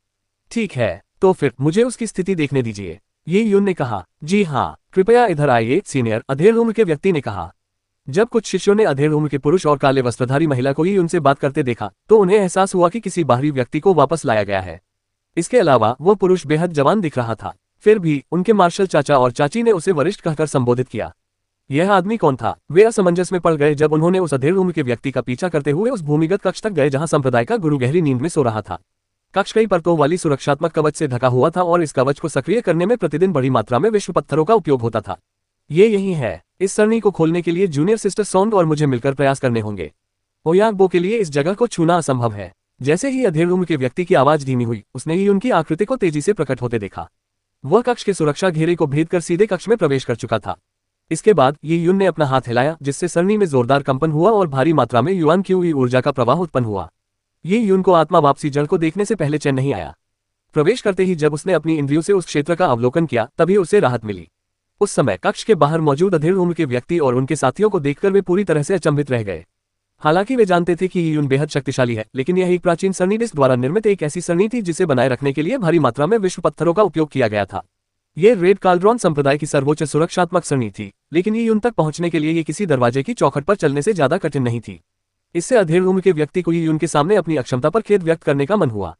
ठीक है, तो फिर मुझे उसकी स्थिति देखने दीजिए, ये यून ने कहा। जी हाँ, कृपया इधर आइए सीनियर, अधेड़ उम्र के व्यक्ति ने कहा। जब कुछ शिष्यों ने अधेड़ उम्र के पुरुष और काले वस्त्रधारी महिला को ही उनसे बात करते देखा तो उन्हें एहसास हुआ कि किसी बाहरी व्यक्ति को वापस लाया गया है। इसके अलावा वो पुरुष बेहद जवान दिख रहा था। फिर भी उनके मार्शल चाचा और चाची ने उसे वरिष्ठ कहकर संबोधित किया। यह आदमी कौन था? वे असमंजस में पड़ गए जब उन्होंने उस अधेड़ उम्र के व्यक्ति का पीछा करते हुए उस भूमिगत कक्ष तक गए जहां संप्रदाय का गुरु गहरी नींद में सो रहा था। कक्ष कई परतों वाली सुरक्षात्मक कवच से ढका हुआ था और इस कवच को सक्रिय करने में प्रतिदिन बड़ी मात्रा में विश्व पत्थरों का उपयोग होता था। ये यही है। इस सरणी को खोलने के लिए जूनियर सिस्टर सौंड और मुझे मिलकर प्रयास करने होंगे। ओयांग बो के लिए इस जगह को छूना असंभव है। जैसे ही अधेड़ उम्र के व्यक्ति की आवाज धीमी हुई, उसने ही उनकी आकृति को तेजी से प्रकट होते देखा। वह कक्ष के सुरक्षा घेरे को भेद कर सीधे कक्ष में प्रवेश कर चुका था। इसके बाद ये यून ने अपना हाथ हिलाया, जिससे सरणी में जोरदार कंपन हुआ और भारी मात्रा में युआन की हुई ऊर्जा का प्रवाह उत्पन्न हुआ। ये यून को आत्मा वापसी जड़ को देखने से पहले चैन नहीं आया। प्रवेश करते ही जब उसने अपनी इंद्रियों से उस क्षेत्र का अवलोकन किया तभी उसे राहत मिली। उस समय कक्ष के बाहर मौजूद अधेड़ उम्र के व्यक्ति और उनके साथियों को देखकर वे पूरी तरह से अचंभित रह गए। हालांकि वे जानते थे कि ये यून बेहद शक्तिशाली है, लेकिन यह एक प्राचीन सरणी डिस्क द्वारा निर्मित एक ऐसी सरणी थी जिसे बनाए रखने के लिए भारी मात्रा में विश्व पत्थरों का उपयोग किया गया था। ये रेड काल्ड्रॉन संप्रदाय की सर्वोच्च सुरक्षात्मक सरणी थी, लेकिन ये यून तक पहुंचने के लिए ये किसी दरवाजे की चौखट पर चलने से ज्यादा कठिन नहीं थी। इससे अधेड़ उम्र के व्यक्ति को ये यून के सामने अपनी अक्षमता पर खेद व्यक्त करने का मन हुआ।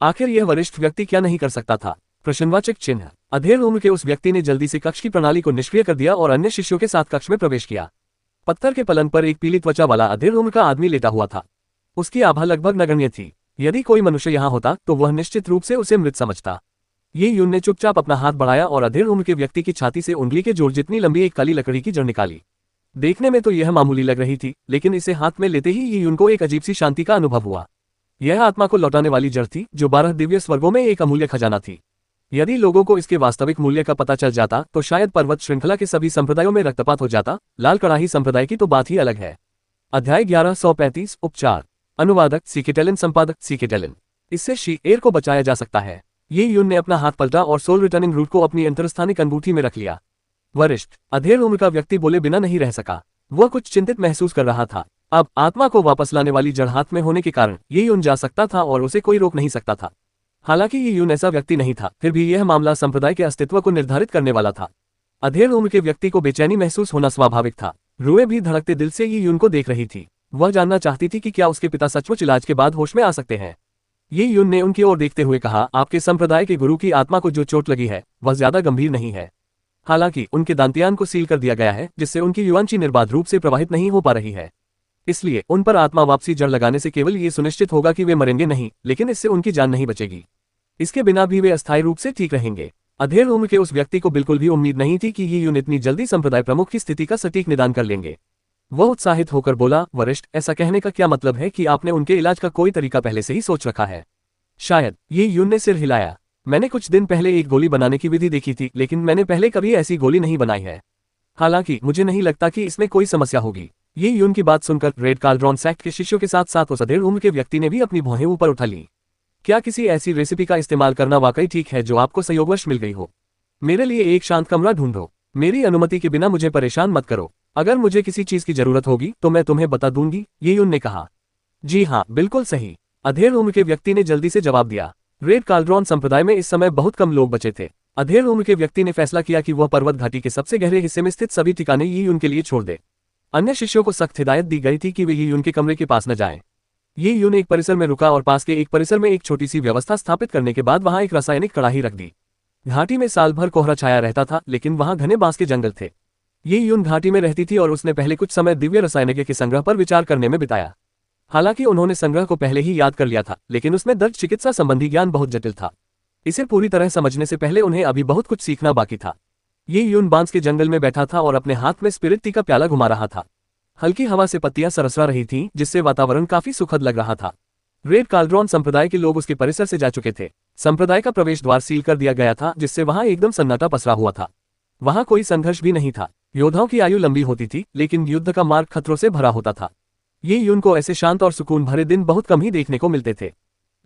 आखिर यह वरिष्ठ व्यक्ति क्या नहीं कर सकता था? प्रश्नवाचक चिन्ह। अधेड़ उम्र के उस व्यक्ति ने जल्दी से कक्ष की प्रणाली को निष्क्रिय कर दिया और अन्य शिष्यों के साथ कक्ष में प्रवेश किया। पत्थर के पलंग पर एक पीली त्वचा वाला अधेड़ उम्र का आदमी लेटा हुआ था। उसकी आभा लगभग नगण्य थी। यदि कोई मनुष्य यहाँ होता तो वह निश्चित रूप से उसे मृत समझता। ये यून ने चुपचाप अपना हाथ बढ़ाया और अधेड़ उम्र के व्यक्ति की छाती से उंगली के जोड़ जितनी लंबी एक काली लकड़ी की जड़ निकाली। देखने में तो यह मामूली लग रही थी, लेकिन इसे हाथ में लेते ही ये यून को एक अजीब सी शांति का अनुभव हुआ। यह आत्मा को लौटाने वाली जड़ थी, जो 12 दिव्य स्वर्गों में एक अमूल्य खजाना थी। यदि लोगों को इसके वास्तविक मूल्य का पता चल जाता तो शायद पर्वत श्रृंखला के सभी संप्रदायों में रक्तपात हो जाता। लाल कड़ाही संप्रदाय की तो बात ही अलग है। अध्याय 1135 उपचार। अनुवादक सीकेटेलिन, संपादक सीकेटेलिन। इससे शी एयर को बचाया जा सकता है। ये यून ने अपना हाथ पलटा और सोल रिटर्निंग रूट को अपनी अंतरस्थानिक अंगूठी में रख लिया। वरिष्ठ अधेड़ उम्र का व्यक्ति बोले बिना नहीं रह सका। वह कुछ चिंतित महसूस कर रहा था। अब आत्मा को वापस लाने वाली जड़ हाथ में होने के कारण ये यून जा सकता था और उसे कोई रोक नहीं सकता था। हालांकि ये यून ऐसा व्यक्ति नहीं था, फिर भी यह मामला संप्रदाय के अस्तित्व को निर्धारित करने वाला था। अधेड़ उम्र के व्यक्ति को बेचैनी महसूस होना स्वाभाविक था। रूए भी धड़कते दिल से ये यून को देख रही थी। वह जानना चाहती थी कि क्या उसके पिता सचमुच इलाज के बाद होश में आ सकते हैं। ये यून ने उनकी ओर देखते हुए कहा, आपके संप्रदाय के गुरु की आत्मा को जो चोट लगी है वह ज्यादा गंभीर नहीं है। हालांकि उनके दांतियान को सील कर दिया गया है, जिससे उनकी युवांची निर्बाध रूप से प्रवाहित नहीं हो पा रही है। इसलिए उन पर आत्मा वापसी जड़ लगाने से केवल ये सुनिश्चित होगा कि वे मरेंगे नहीं, लेकिन इससे उनकी जान नहीं बचेगी। इसके बिना भी वे अस्थायी रूप से ठीक रहेंगे। अधेड़ उम्र के उस व्यक्ति को बिल्कुल भी उम्मीद नहीं थी कि ये यून इतनी जल्दी संप्रदाय प्रमुख की स्थिति का सटीक निदान कर लेंगे। वह उत्साहित होकर बोला, वरिष्ठ, ऐसा कहने का क्या मतलब है कि आपने उनके इलाज का कोई तरीका पहले से ही सोच रखा है? शायद। ये यून ने सिर हिलाया। मैंने कुछ दिन पहले एक गोली बनाने की विधि देखी थी, लेकिन मैंने पहले कभी ऐसी गोली नहीं बनाई है। हालांकि मुझे नहीं लगता कि इसमें कोई समस्या होगी। ये यून की बात सुनकर रेड काल्ड्रॉन सेक्ट के शिष्यों के साथ साथ उस अधेड़ उम्र के व्यक्ति ने भी अपनी भौहें ऊपर उठा ली। क्या किसी ऐसी रेसिपी का इस्तेमाल करना वाकई ठीक है जो आपको संयोगवश मिल गई हो? मेरे लिए एक शांत कमरा ढूंढो। मेरी अनुमति के बिना मुझे परेशान मत करो। अगर मुझे किसी चीज की जरूरत होगी तो मैं तुम्हें बता दूंगी, ये यून ने कहा। जी हाँ, बिल्कुल सही, अधेड़ उम्र के व्यक्ति ने जल्दी से जवाब दिया। रेड काल्ड्रॉन संप्रदाय में इस समय बहुत कम लोग बचे थे। अधेड़ उम्र के व्यक्ति ने फैसला किया कि वह पर्वत घाटी के सबसे गहरे हिस्से में स्थित सभी ठिकाने ये यून के लिए छोड़ दे। अन्य शिष्यों को सख्त हिदायत दी गई थी कि वे ये यून के कमरे के पास न जाएं। ये यून एक परिसर में रुका और पास के एक परिसर में एक छोटी सी व्यवस्था स्थापित करने के बाद वहां एक रासायनिक कड़ाही रख दी। घाटी में साल भर कोहरा छाया रहता था, लेकिन वहां घने बांस के जंगल थे। ये यून घाटी में रहती थी और उसने पहले कुछ समय दिव्य रसायनिक के संग्रह पर विचार करने में बिताया। हालांकि उन्होंने संग्रह को पहले ही याद कर लिया था, लेकिन उसमें दर्ज चिकित्सा संबंधी ज्ञान बहुत जटिल था। इसे पूरी तरह समझने से पहले उन्हें अभी बहुत कुछ सीखना बाकी था। ये यून बांस के जंगल में बैठा था और अपने हाथ में स्पिरिट टी का प्याला घुमा रहा था। हल्की हवा से पत्तियां सरसरा रही थीं, जिससे वातावरण काफी सुखद लग रहा था। रेड काल्ड्रॉन संप्रदाय के लोग उसके परिसर से जा चुके थे। संप्रदाय का प्रवेश द्वार सील कर दिया गया था, जिससे वहां एकदम सन्नाटा पसरा हुआ था। वहां कोई संघर्ष भी नहीं था। योद्धाओं की आयु लंबी होती थी, लेकिन युद्ध का मार्ग खतरों से भरा होता था। ये यून को ऐसे शांत और सुकून भरे दिन बहुत कम ही देखने को मिलते थे।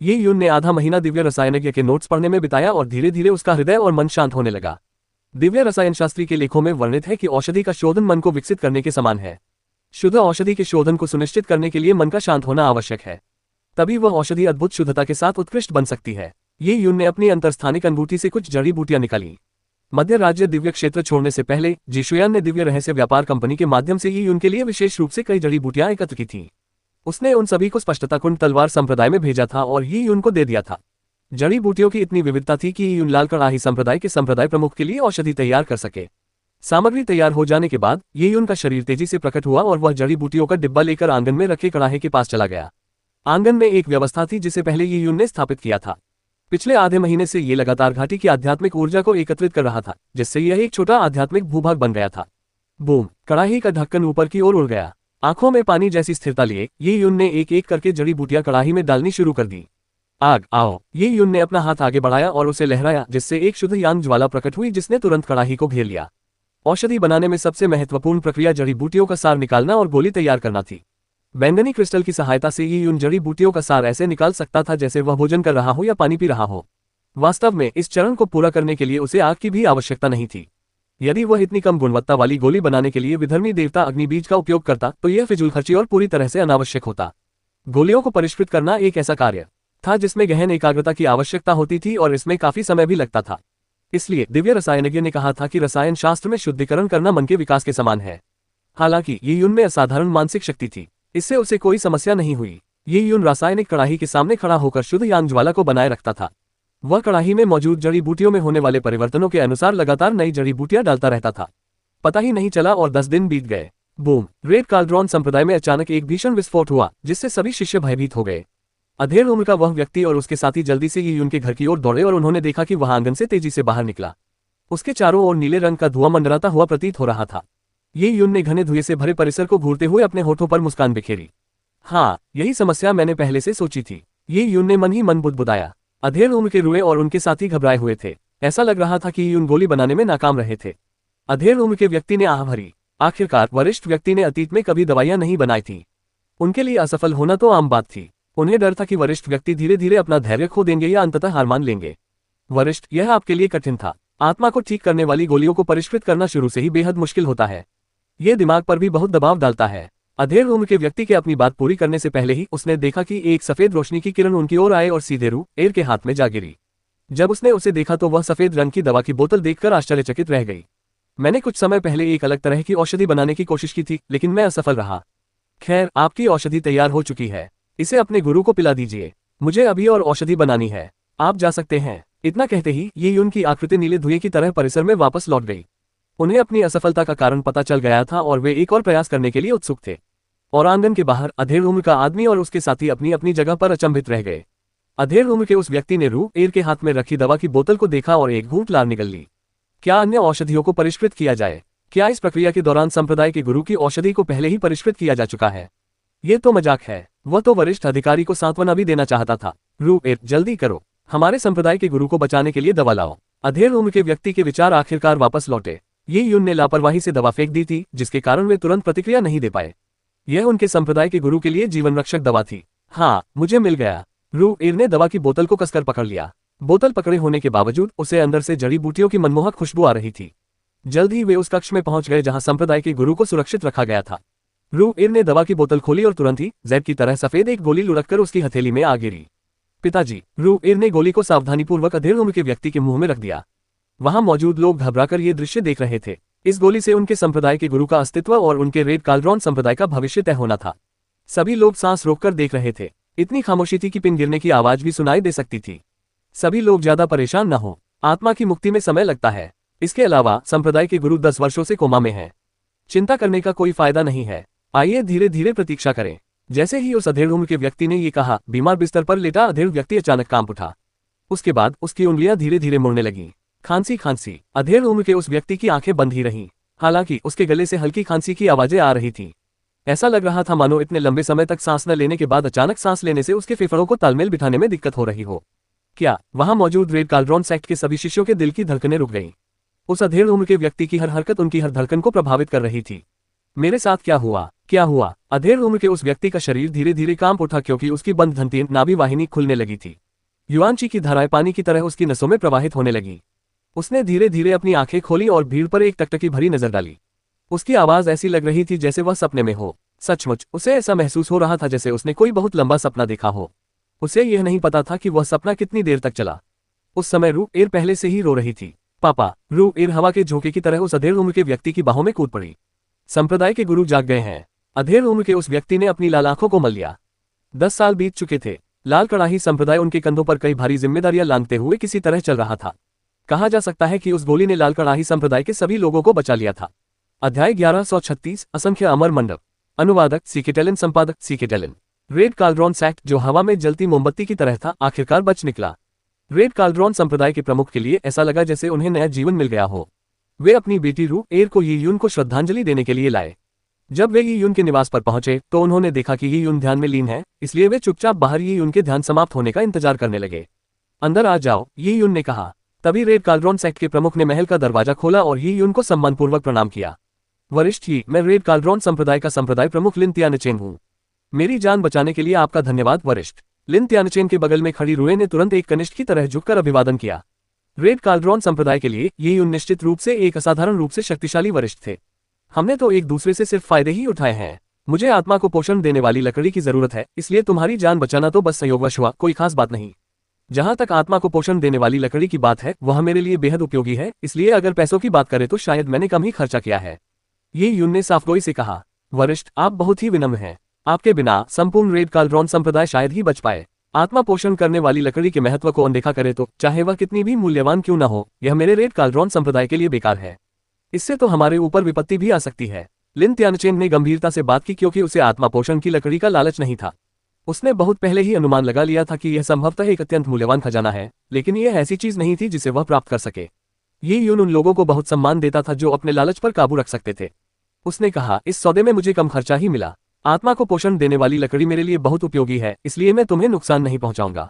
ये यून ने आधा महीना दिव्य रसायन के नोट्स पढ़ने में बिताया और धीरे धीरे उसका हृदय और मन शांत होने लगा। दिव्य रसायन शास्त्री के लेखों में वर्णित है कि औषधि का शोधन मन को विकसित करने के समान है। शुद्ध औषधि के शोधन को सुनिश्चित करने के लिए मन का शांत होना आवश्यक है। तभी वह औषधि अद्भुत शुद्धता के साथ उत्कृष्ट बन सकती है। ये यून ने अपनी अंतरस्थानिक अंगूठी से कुछ जड़ी बूटियां निकाली। मध्य राज्य दिव्य क्षेत्र छोड़ने से पहले जिशुयान ने दिव्य रहस्य व्यापार कंपनी के माध्यम से ये यून के लिए विशेष रूप से कई जड़ी बूटियां एकत्र की थीं। उसने उन सभी को स्पष्टता कुंड तलवार संप्रदाय में भेजा था और ये यून को दे दिया था। जड़ी बूटियों की इतनी विविधता थी कि ये यून लाल कड़ाही संप्रदाय के संप्रदाय प्रमुख के लिए औषधि तैयार कर सके। सामग्री तैयार हो जाने के बाद ये यून का शरीर तेजी से प्रकट हुआ और वह जड़ी बूटियों का डिब्बा लेकर आंगन में रखे कड़ाहे के पास चला गया। आंगन में एक व्यवस्था थी जिसे पहले ये यून ने स्थापित किया था। पिछले आधे महीने से ये लगातार घाटी की आध्यात्मिक ऊर्जा को एकत्रित कर रहा था, जिससे यह एक छोटा आध्यात्मिक भूभाग बन गया था। बूम! कड़ाही का ढक्कन ऊपर की ओर उड़ गया। आंखों में पानी जैसी स्थिरता लिए ये यून ने एक एक करके जड़ी बूटियां कड़ाही में डालनी शुरू कर दी। आग आओ! ये यून ने अपना हाथ आगे बढ़ाया और उसे लहराया, जिससे एक शुद्ध यांग ज्वाला प्रकट हुई जिसने तुरंत कड़ाही को घेर लिया। औषधि बनाने में सबसे महत्वपूर्ण प्रक्रिया जड़ी बूटियों का सार निकालना और गोली तैयार करना थी। बैंगनी क्रिस्टल की सहायता से ये यून जड़ी बूटियों का सार ऐसे निकाल सकता था जैसे वह भोजन कर रहा हो या पानी पी रहा हो। वास्तव में इस चरण को पूरा करने के लिए उसे आग की भी आवश्यकता नहीं थी। यदि वह इतनी कम गुणवत्ता वाली गोली बनाने के लिए विधर्मी देवता अग्नि बीज का उपयोग करता तो यह फिजूलखर्ची और पूरी तरह से अनावश्यक होता। गोलियों को परिष्कृत करना एक ऐसा कार्य था जिसमें गहन एकाग्रता की आवश्यकता होती थी और इसमें काफी समय भी लगता था। इसलिए दिव्य रसायनज्ञ ने कहा था कि रसायन शास्त्र में शुद्धिकरण करना मन के विकास के समान है। हालांकि ये यून में असाधारण मानसिक शक्ति थी, इससे उसे कोई समस्या नहीं हुई। ये यून रासायनिक कड़ाही के सामने खड़ा होकर शुद्ध यांग ज्वाला को बनाए रखता था। वह कड़ाही में मौजूद जड़ी बूटियों में होने वाले परिवर्तनों के अनुसार लगातार नई जड़ी बूटियां डालता रहता था। पता ही नहीं चला और 10 दिन बीत गए। बूम! रेड काल्ड्रॉन संप्रदाय में अचानक एक भीषण विस्फोट हुआ, जिससे सभी शिष्य भयभीत हो गए। अधेड़ उम्र का वह व्यक्ति और उसके साथी जल्दी से ये यून के घर की ओर दौड़े और उन्होंने देखा कि वह आंगन से तेजी से बाहर निकला। उसके चारों ओर नीले रंग का धुआं मंडराता हुआ प्रतीत हो रहा था। ये यून ने घने धुएं से भरे परिसर को घूरते हुए अपने होठों पर मुस्कान बिखेरी। हाँ, यही समस्या मैंने पहले से सोची थी, ये यून ने मन ही मन बुदबुदाया। अधेड़ उम्र के रूए और उनके साथी घबराए हुए थे। ऐसा लग रहा था कि ये यून गोली बनाने में नाकाम रहे थे। अधेड़ उम्र के व्यक्ति ने आह भरी। आखिरकार वरिष्ठ व्यक्ति ने अतीत में कभी दवाइयां नहीं बनाई थी। उनके लिए असफल होना तो आम बात थी। उन्हें डर था कि वरिष्ठ व्यक्ति धीरे धीरे अपना धैर्य खो देंगे या अंततः हार मान लेंगे। वरिष्ठ, यह आपके लिए कठिन था। आत्मा को ठीक करने वाली गोलियों को परिष्कृत करना शुरू से ही बेहद मुश्किल होता है। यह दिमाग पर भी बहुत दबाव डालता है। अधेड़ उम्र के व्यक्ति के अपनी बात पूरी करने से पहले ही उसने देखा कि एक सफेद रोशनी की किरण उनकी ओर आए और सीधे रू एर के हाथ में जा गिरी। जब उसने उसे देखा तो वह सफेद रंग की दवा की बोतल देखकर आश्चर्यचकित रह गई। मैंने कुछ समय पहले एक अलग तरह की औषधि बनाने की कोशिश की थी, लेकिन मैं असफल रहा। खैर, आपकी औषधि तैयार हो चुकी है। इसे अपने गुरु को पिला दीजिए। मुझे अभी और औषधि बनानी है। आप जा सकते हैं। इतना कहते ही ये यून की आकृति नीले धुएं की तरह परिसर में वापस लौट गई। उन्हें अपनी असफलता का कारण पता चल गया था और वे एक और प्रयास करने के लिए उत्सुक थे। और आंगन के बाहर अधेड़ उम्र का आदमी और उसके साथी अपनी अपनी जगह पर अचंभित रह गए। अधेड़ उम्र के उस व्यक्ति ने रू एर के हाथ में रखी दवा की बोतल को देखा और एक घूंट लार निगल ली। क्या अन्य औषधियों को परिष्कृत किया जाए? क्या इस प्रक्रिया के दौरान संप्रदाय के गुरु की औषधि को पहले ही परिष्कृत किया जा चुका है? ये तो मजाक है। वह तो वरिष्ठ अधिकारी को सांत्वना भी देना चाहता था। रू एर, जल्दी करो, हमारे संप्रदाय के गुरु को बचाने के लिए दवा लाओ। अधेड़ उम्र के व्यक्ति के विचार आखिरकार वापस लौटे। ये यून ने लापरवाही से दवा फेंक दी थी, जिसके कारण वे तुरंत प्रतिक्रिया नहीं दे पाए। यह उनके संप्रदाय के गुरु के लिए जीवन रक्षक दवा थी। हाँ, मुझे मिल गया। रू एर ने दवा की बोतल को कसकर पकड़ लिया। बोतल पकड़े होने के बावजूद उसे अंदर से जड़ी बूटियों की मनमोहक खुशबू आ रही थी। जल्द ही वे उस कक्ष में पहुंच गए जहां संप्रदाय के गुरु को सुरक्षित रखा गया था। रू एर ने दवा की बोतल खोली और तुरंत ही जैब की तरह सफेद एक गोली लुढ़ककर उसकी हथेली में आ गिरी। पिताजी, रू एर ने गोली को सावधानीपूर्वक अधेड़ उम्र के व्यक्ति के मुंह में रख दिया। वहां मौजूद लोग घबराकर ये दृश्य देख रहे थे। इस गोली से उनके संप्रदाय के गुरु का अस्तित्व और उनके रेड काल्ड्रॉन संप्रदाय का भविष्य तय होना था। सभी लोग सांस रोककर देख रहे थे। इतनी खामोशी थी कि पिन गिरने की आवाज भी सुनाई दे सकती थी। सभी लोग ज्यादा परेशान न हो। आत्मा की मुक्ति में समय लगता है। इसके अलावा संप्रदाय के गुरु 10 वर्षों से कोमा में हैं। चिंता करने का कोई फायदा नहीं है। आइए धीरे धीरे प्रतीक्षा करें। जैसे ही उस अधेड़ उम्र के व्यक्ति ने ये कहा, बीमार बिस्तर पर लेटा अधेड़ व्यक्ति अचानक कांप उठा। उसके बाद उसकी उंगलियां धीरे धीरे मुड़ने लगीं। खांसी खांसी। अधेड़ उम्र के उस व्यक्ति की आंखें बंद ही रहीं। हालांकि उसके गले से हल्की खांसी की आवाजें आ रही थीं। ऐसा लग रहा था मानो इतने लंबे समय तक सांस न लेने के बाद अचानक सांस लेने से उसके फेफड़ों को तालमेल बिठाने में दिक्कत हो रही हो। क्या वहां मौजूद रेड काल्ड्रॉन सेक्ट के सभी शिष्यों के दिल की धड़कनें रुक गईं। उस अधेड़ उम्र के व्यक्ति की हर हरकत उनकी हर धड़कन को प्रभावित कर रही थी। मेरे साथ क्या हुआ? क्या हुआ? अधेड़ उम्र के उस व्यक्ति का शरीर धीरे धीरे कांप उठा क्योंकि उसकी बंद धंती नाभि वाहिनी खुलने लगी थी। युआनची की धाराएं पानी की तरह उसकी नसों में प्रवाहित होने लगी। उसने धीरे धीरे अपनी आंखें खोली और भीड़ पर एक टकटकी भरी नजर डाली। उसकी आवाज ऐसी लग रही थी जैसे वह सपने में हो। सचमुच उसे ऐसा महसूस हो रहा था जैसे उसने कोई बहुत लंबा सपना देखा हो। उसे यह नहीं पता था कि वह सपना कितनी देर तक चला। उस समय रू एर पहले से ही रो रही थी। पापा। रू एर हवा के झोंके की तरह उस अधेड़ उम्र के व्यक्ति की बाहों में कूद पड़ी। संप्रदाय के गुरु जाग गए हैं। अधेड़ उम्र के उस व्यक्ति ने अपनी लाल आंखों को मल लिया। 10 साल बीत चुके थे। लाल कड़ाही संप्रदाय उनके कंधों पर कई भारी जिम्मेदारियां लांघते हुए किसी तरह चल रहा था। कहा जा सकता है कि उस गोली ने लाल कड़ाही संप्रदाय के सभी लोगों को बचा लिया था। अध्याय 1136 असंख्य अमर मंडप। अनुवादक सीकेटेलन, संपादक सीकेटेलन। रेड काल्ड्रॉन सेक्ट, जो हवा में जलती मोमबत्ती की तरह था, आखिरकार बच निकला। रेड काल्ड्रॉन संप्रदाय के प्रमुख के लिए ऐसा लगा जैसे उन्हें नया जीवन मिल गया हो। वे अपनी बेटी रू एर को यी यून को श्रद्धांजलि देने के लिए लाए। जब वे यी यून के निवास पर पहुंचे तो उन्होंने देखा कि यी यून ध्यान में लीन है, इसलिए वे चुपचाप बाहर यी यून के ध्यान समाप्त होने का इंतजार करने लगे। अंदर आ जाओ, यी यून ने कहा। तभी रेड काल्ड्रॉन सेक्ट के प्रमुख ने महल का दरवाजा खोला और यी यून को सम्मानपूर्वक प्रणाम किया। वरिष्ठ ही, मैं रेड काल्ड्रॉन संप्रदाय का संप्रदाय प्रमुख लिन त्यानचेन हूँ। मेरी जान बचाने के लिए आपका धन्यवाद वरिष्ठ। लिन त्यानचेन के बगल में खड़ी रूए ने तुरंत एक कनिष्ठ की तरह झुककर अभिवादन किया। रेड काल्ड्रॉन संप्रदाय के लिए ये यून निश्चित रूप से एक असाधारण रूप से शक्तिशाली वरिष्ठ थे। हमने तो एक दूसरे से सिर्फ फायदे ही उठाए हैं। मुझे आत्मा को पोषण देने वाली लकड़ी की जरूरत है, इसलिए तुम्हारी जान बचाना तो बस संयोगवश हुआ, कोई खास बात नहीं। जहां तक आत्मा को पोषण देने वाली लकड़ी की बात है, वह मेरे लिए बेहद उपयोगी है, इसलिए अगर पैसों की बात करें तो शायद मैंने कम ही खर्चा किया है। ये यून ने साफगोई से कहा। वरिष्ठ, आप बहुत ही विनम्र हैं। आपके बिना संपूर्ण रेड काल्ड्रॉन संप्रदाय शायद ही बच पाए। आत्मा पोषण करने वाली लकड़ी के महत्व को अनदेखा करे तो चाहे वह कितनी भी मूल्यवान क्यों न हो, यह मेरे रेड काल्ड्रॉन संप्रदाय के लिए बेकार है। इससे तो हमारे ऊपर विपत्ति भी आ सकती है। लिन त्यानचेन ने गंभीरता से बात की क्योंकि उसे आत्मा पोषण की लकड़ी का लालच नहीं था। उसने बहुत पहले ही अनुमान लगा लिया था कि यह संभवतः एक अत्यंत मूल्यवान खजाना है, लेकिन यह ऐसी चीज नहीं थी जिसे वह प्राप्त कर सके। ये यून उन लोगों को बहुत सम्मान देता था जो अपने लालच पर काबू रख सकते थे। उसने कहा, इस सौदे में मुझे कम खर्चा ही मिला। आत्मा को पोषण देने वाली लकड़ी मेरे लिए बहुत उपयोगी है, इसलिए मैं तुम्हें नुकसान नहीं पहुंचाऊंगा।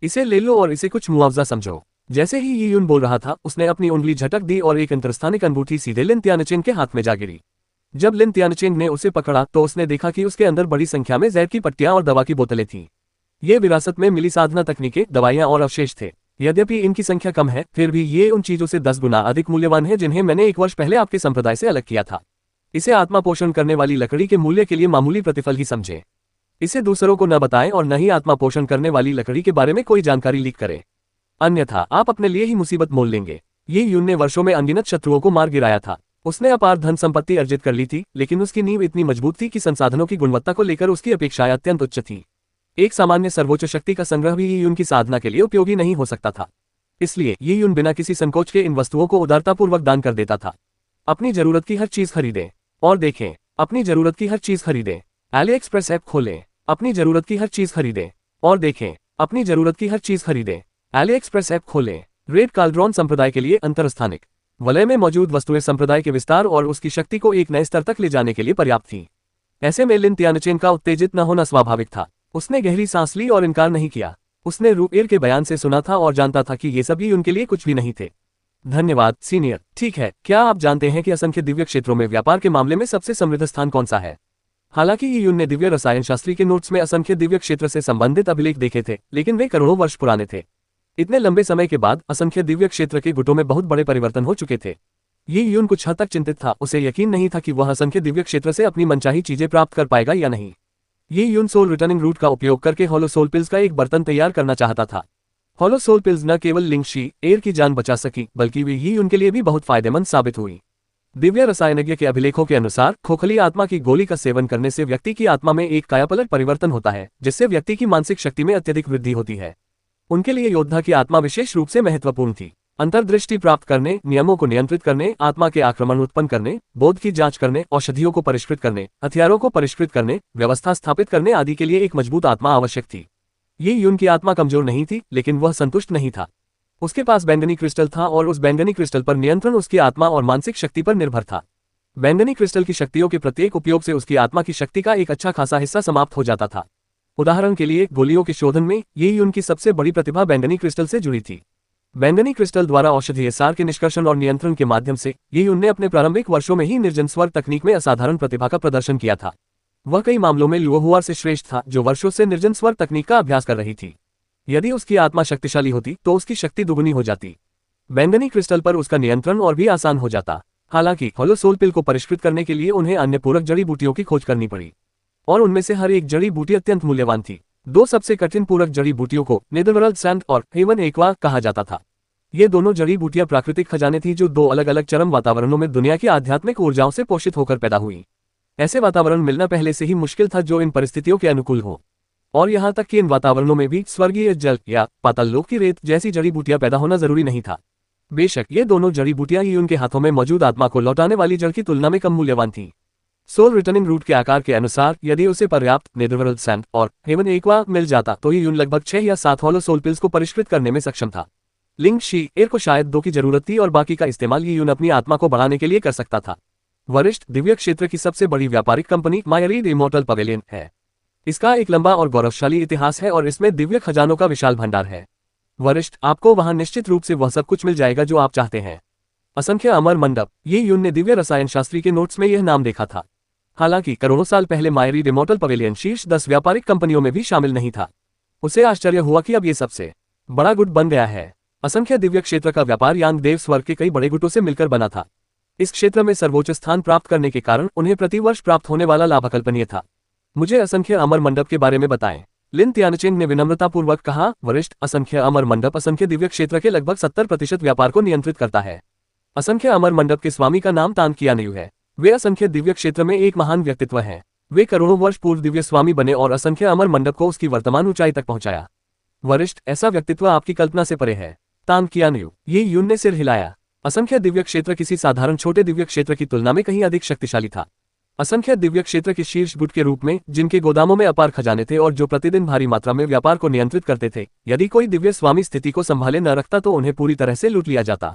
इसे ले लो और इसे कुछ मुआवजा समझो। जैसे ही ये यून बोल रहा था, उसने अपनी उंगली झटक दी और एक अंतरस्थानिक अंगूठी सीधे लिन त्यानचेन के हाथ में जा गिरी। जब लिन त्यानचेन ने उसे पकड़ा तो उसने देखा कि उसके अंदर बड़ी संख्या में जहर की पट्टियां और दवा की बोतलें थीं। ये विरासत में मिली साधना तकनीकें, दवाइयां और अवशेष थे। यद्यपि इनकी संख्या कम है, फिर भी ये उन चीजों से 10 गुना अधिक मूल्यवान है जिन्हें मैंने 1 वर्ष पहले आपके संप्रदाय से अलग किया था। इसे आत्मा पोषण करने वाली लकड़ी के मूल्य के लिए मामूली प्रतिफल ही समझें। इसे दूसरों को न बताएं और न ही आत्मा पोषण करने वाली लकड़ी के बारे में कोई जानकारी लीक करें, अन्यथा आप अपने लिए ही मुसीबत मोल लेंगे। ये यून ने वर्षों में अनगिनत शत्रुओं को मार गिराया था। उसने अपार धन संपत्ति अर्जित कर ली थी, लेकिन उसकी नींव इतनी मजबूत थी कि संसाधनों की गुणवत्ता को लेकर उसकी अपेक्षाएं अत्यंत उच्च थी। एक सामान्य सर्वोच्च शक्ति का संग्रह भी ये यून की साधना के लिए उपयोगी नहीं हो सकता था। इसलिए ये यून बिना किसी संकोच के इन वस्तुओं को उदारतापूर्वक दान कर देता था। अपनी जरूरत की हर चीज खरीदें और देखें। अपनी जरूरत की हर चीज खरीदें। एली एक्सप्रेस ऐप खोलें। अपनी जरूरत की हर चीज खरीदें और देखें। अपनी जरूरत की हर चीज खरीदें। एली एक्सप्रेस ऐप खोलें। रेड काल्ड्रॉन संप्रदाय के लिए अंतरस्थानिक वलय में मौजूद वस्तुएं संप्रदाय के विस्तार और उसकी शक्ति को एक नए स्तर तक ले जाने के लिए पर्याप्त थी। ऐसे में लिन त्यानचेन का उत्तेजित न होना स्वाभाविक था। उसने गहरी सांस ली और इनकार नहीं किया। उसने रूएर के बयान से सुना था और जानता था कि ये सभी उनके लिए कुछ भी नहीं थे। धन्यवाद सीनियर। ठीक है, क्या आप जानते हैं कि असंख्य दिव्य क्षेत्रों में व्यापार के मामले में सबसे समृद्ध स्थान कौन सा है? हालांकि यून ने दिव्य रसायन शास्त्री के नोट्स में असंख्य दिव्य क्षेत्र से संबंधित अभिलेख देखे थे, लेकिन वे करोड़ों वर्ष पुराने थे। इतने लंबे समय के बाद असंख्य दिव्य क्षेत्र के गुटों में बहुत बड़े परिवर्तन हो चुके थे। ये यून कुछ हद तक चिंतित था। उसे यकीन नहीं था कि वह असंख्य दिव्य क्षेत्र से अपनी मनचाही चीजें प्राप्त कर पाएगा या नहीं। ये यून सोल रिटर्निंग रूट का उपयोग करके हॉलो सोल पिल्स का एक बर्तन तैयार करना चाहता था। हॉलो सोल पिल्स न केवल लिंग शी एर की जान बचा सकी, बल्कि वे ये उनके लिए भी बहुत फायदेमंद साबित हुई। दिव्य रसायनज्ञ के अभिलेखों के अनुसार खोखली आत्मा की गोली का सेवन करने से व्यक्ति की आत्मा में एक कायापलट परिवर्तन होता है, जिससे व्यक्ति की मानसिक शक्ति में अत्यधिक वृद्धि होती है। उनके लिए योद्धा की आत्मा विशेष रूप से महत्वपूर्ण थी। अंतर्दृष्टि प्राप्त करने, नियमों को नियंत्रित करने, आत्मा के आक्रमण उत्पन्न करने, बोध की जांच करने, औषधियों को परिष्कृत करने, हथियारों को परिष्कृत करने, व्यवस्था स्थापित करने आदि के लिए एक मजबूत आत्मा आवश्यक थी। ये यून की आत्मा कमजोर नहीं थी, लेकिन वह संतुष्ट नहीं था। उसके पास बैंगनी क्रिस्टल था और उस बैंगनी क्रिस्टल पर नियंत्रण उसकी आत्मा और मानसिक शक्ति पर निर्भर था। बैंगनी क्रिस्टल की शक्तियों के प्रत्येक उपयोग से उसकी आत्मा की शक्ति का एक अच्छा खासा हिस्सा समाप्त हो जाता था। उदाहरण के लिए गोलियों के शोधन में ये यून की सबसे बड़ी प्रतिभा बैंगनी क्रिस्टल से जुड़ी थी। बैंगनी क्रिस्टल द्वारा औषधीय सार के निष्कर्षण और नियंत्रण के माध्यम से ये यून ने अपने प्रारंभिक वर्षों में ही निर्जन स्वर तकनीक में असाधारण प्रतिभा का प्रदर्शन किया था। वह कई मामलों में लुओहुआर से श्रेष्ठ था, जो वर्षों से निर्जन स्वर तकनीक का अभ्यास कर रही थी। यदि उसकी आत्मा शक्तिशाली होती तो उसकी शक्ति दुगुनी हो जाती। बैंगनी क्रिस्टल पर उसका नियंत्रण और भी आसान हो जाता। हालांकि हॉलो सोल पिल को परिष्कृत करने के लिए उन्हें अन्य पूरक जड़ी बूटियों की खोज करनी पड़ी, और उनमें से हर एक जड़ी बूटी अत्यंत मूल्यवान थी। 2 सबसे कठिन पूरक जड़ी बूटियों को नेदरवर्ल्ड सैंड और हेवन एक्वा कहा जाता था। ये दोनों जड़ी बूटियां प्राकृतिक खजाने थी जो 2 अलग अलग चरम वातावरणों में दुनिया की आध्यात्मिक ऊर्जाओं से पोषित होकर पैदा हुई। ऐसे वातावरण मिलना पहले से ही मुश्किल था जो इन परिस्थितियों के अनुकूल हो, और यहाँ तक कि इन वातावरणों में भी स्वर्गीय जल या पाताल लोक की रेत जैसी जड़ी बूटियां पैदा होना जरूरी नहीं था। बेशक ये दोनों जड़ी बूटियां ही उनके हाथों में मौजूद आत्मा को लौटाने वाली जड़ की तुलना में कम मूल्यवान थी। सोल रिटर्निंग रूट के आकार के अनुसार यदि उसे पर्याप्त नेदरवर्ल्ड सैंड और हेवन एक्वा मिल जाता तो ये यून लगभग 6 या 7 हॉलो सोल पिल्स को परिष्कृत करने में सक्षम था। लिंग शी एर को शायद 2 की जरूरत थी और बाकी का इस्तेमाल ये यून अपनी आत्मा को बढ़ाने के लिए कर सकता था। वरिष्ठ दिव्य क्षेत्र की सबसे बड़ी व्यापारिक कंपनी मायरीड इमॉर्टल पवेलियन है। इसका एक लंबा और गौरवशाली इतिहास है और इसमें दिव्य खजानों का विशाल भंडार है। वरिष्ठ, आपको वहां निश्चित रूप से वह सब कुछ मिल जाएगा जो आप चाहते हैं। असंख्य अमर मंडप। ये यून ने दिव्य रसायन शास्त्री के नोट्स में यह नाम देखा था। हालांकि करोड़ों साल पहले मायरीड इमॉर्टल पवेलियन शीर्ष 10 व्यापारिक कंपनियों में भी शामिल नहीं था। उसे आश्चर्य हुआ कि अब ये सबसे बड़ा गुट बन गया है। असंख्य दिव्य क्षेत्र का व्यापार यांग देव स्वर्ग के कई बड़े गुटों से मिलकर बना था। इस क्षेत्र में सर्वोच्च स्थान प्राप्त करने के कारण उन्हें प्रतिवर्ष प्राप्त होने वाला लाभ अकल्पनीय था। मुझे असंख्य अमर मंडप के बारे में बताएं, लिन त्यानचेन ने विनम्रतापूर्वक कहा। वरिष्ठ, असंख्य अमर मंडप असंख्य दिव्य क्षेत्र के लगभग 70% व्यापार को नियंत्रित करता है। असंख्य अमर मंडप के स्वामी का नाम तान कियानयू है। वे असंख्य दिव्य क्षेत्र में एक महान व्यक्तित्व हैं। वे करोड़ों वर्ष पूर्व दिव्य स्वामी बने और असंख्य अमर मंडप को उसकी वर्तमान ऊंचाई तक पहुंचाया। वरिष्ठ, ऐसा व्यक्तित्व आपकी कल्पना से परे है। तान कियानयू। ये यून ने सिर हिलाया। असंख्य दिव्य क्षेत्र किसी साधारण छोटे दिव्य क्षेत्र की तुलना में कहीं अधिक शक्तिशाली था। असंख्य दिव्य क्षेत्र के शीर्ष गुट के रूप में, जिनके गोदामों में अपार खजाने थे और जो प्रतिदिन भारी मात्रा में व्यापार को नियंत्रित करते थे, यदि कोई दिव्य स्वामी स्थिति को संभाले न रखता तो उन्हें पूरी तरह से लूट लिया जाता।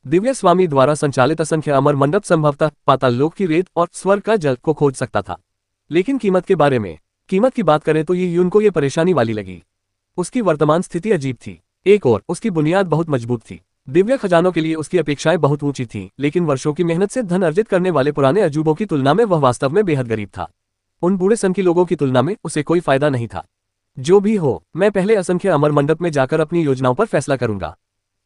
दिव्य स्वामी द्वारा संचालित असंख्य अमर मंडप संभवतः पाताल लोक की रेत और स्वर्ग का जल को खोज सकता था। लेकिन कीमत के बारे में कीमत की बात करें तो ये यून को ये परेशानी वाली लगी। उसकी वर्तमान स्थिति अजीब थी। एक और उसकी बुनियाद बहुत मजबूत थी। दिव्य खजानों के लिए उसकी अपेक्षाएं बहुत ऊंची थीं, लेकिन वर्षों की मेहनत से धन अर्जित करने वाले पुराने अजूबों की तुलना में वह वास्तव में बेहद गरीब था। उन बूढ़े सन की लोगों की तुलना में उसे कोई फायदा नहीं था। जो भी हो, मैं पहले असंख्य अमर मंडप में जाकर अपनी योजनाओं पर फैसला करूंगा।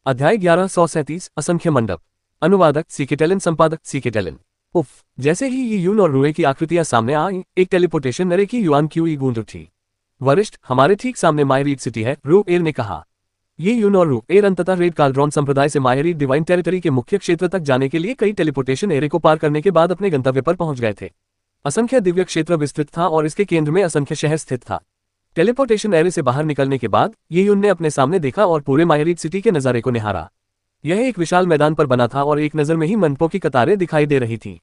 अध्याय 1137 असंख्य मंडप। अनुवादक सीकेटेलन, संपादक सीकेटेलन। उफ, जैसे ही ये यून और रुए की आकृतियां सामने आई, एक टेलीपोर्टेशन नरे की युआन क्यू ई गूंज उठी। वरिष्ठ, हमारे ठीक सामने मायरीड सिटी है, रू एर ने कहा। ये यून और रू एर अंततः रेड काल्ड्रॉन संप्रदाय से मायरीड डिवाइन टेरिटरी के मुख्य क्षेत्र तक जाने के लिए कई टेलीपोर्टेशन एरे को पार करने के बाद अपने गंतव्य पर पहुंच गए थे। असंख्य दिव्य क्षेत्र विस्तृत था और इसके केंद्र में असंख्य शहर स्थित था। टेलीपोर्टेशन एरे से बाहर निकलने के बाद ये यून ने अपने सामने देखा और पूरे मायरीड सिटी के नजारे को निहारा। यह एक विशाल मैदान पर बना था और एक नजर में ही मंडपों की कतारें दिखाई दे रही थी।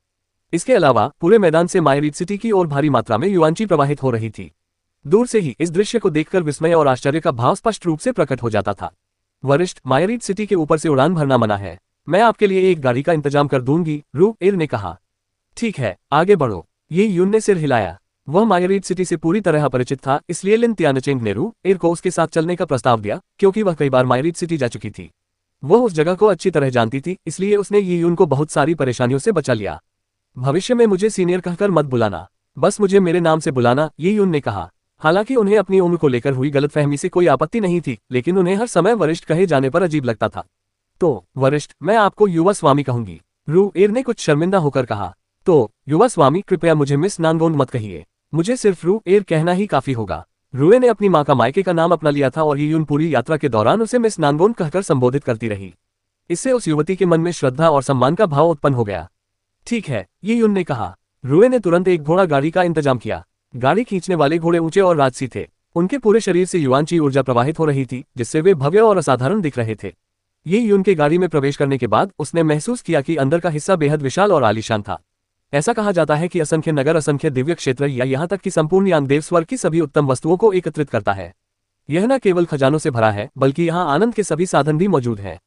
इसके अलावा पूरे मैदान से मायरीड सिटी की ओर भारी मात्रा में युआंची प्रवाहित हो रही थी। दूर से ही इस दृश्य को देखकर विस्मय और आश्चर्य का भाव स्पष्ट रूप से प्रकट हो जाता था। वरिष्ठ, मायरीड सिटी के ऊपर से उड़ान भरना मना है। मैं आपके लिए एक गाड़ी का इंतजाम कर दूंगी, रू एर ने कहा। ठीक है, आगे बढ़ो। ये यून ने सिर हिलाया। वह मायरीड सिटी से पूरी तरह अपरिचित था, इसलिए लिन त्यानचेंग ने रू एर को उसके साथ चलने का प्रस्ताव दिया, क्योंकि वह कई बार मायरीड सिटी जा चुकी थी। वह उस जगह को अच्छी तरह जानती थी, इसलिए उसने ये यून को बहुत सारी परेशानियों से बचा लिया। भविष्य में मुझे सीनियर कहकर मत बुलाना, बस मुझे मेरे नाम से बुलाना, ये यून ने कहा। हालांकि उन्हें अपनी उम्र को लेकर हुई गलतफहमी से कोई आपत्ति नहीं थी, लेकिन उन्हें हर समय वरिष्ठ कहे जाने पर अजीब लगता था। तो वरिष्ठ, मैं आपको युवा स्वामी कहूंगी, रू एर ने कुछ शर्मिंदा होकर कहा। तो युवा स्वामी, कृपया मुझे मिस नानगोंग मत कहिए, मुझे सिर्फ रू एर कहना ही काफी होगा। रुए ने अपनी मां का मायके का नाम अपना लिया था और ये यून पूरी यात्रा के दौरान उसे मिस नानगोंग कहकर संबोधित करती रही। इससे उस युवती के मन में श्रद्धा और सम्मान का भाव उत्पन्न हो गया। ठीक है, ये यून ने कहा। रुए ने तुरंत एक घोड़ा गाड़ी का इंतजाम किया। गाड़ी खींचने वाले घोड़े ऊंचे और राजसी थे। उनके पूरे शरीर से युआंची ऊर्जा प्रवाहित हो रही थी, जिससे वे भव्य और असाधारण दिख रहे थे। ये यून के गाड़ी में प्रवेश करने के बाद उसने महसूस किया कि अंदर का हिस्सा बेहद विशाल और आलीशान था। ऐसा कहा जाता है कि असंख्य नगर, असंख्य दिव्य क्षेत्र या यहाँ तक कि संपूर्ण यान देव स्वर्ग की सभी उत्तम वस्तुओं को एकत्रित करता है। यह न केवल खजानों से भरा है, बल्कि यहाँ आनंद के सभी साधन भी मौजूद हैं।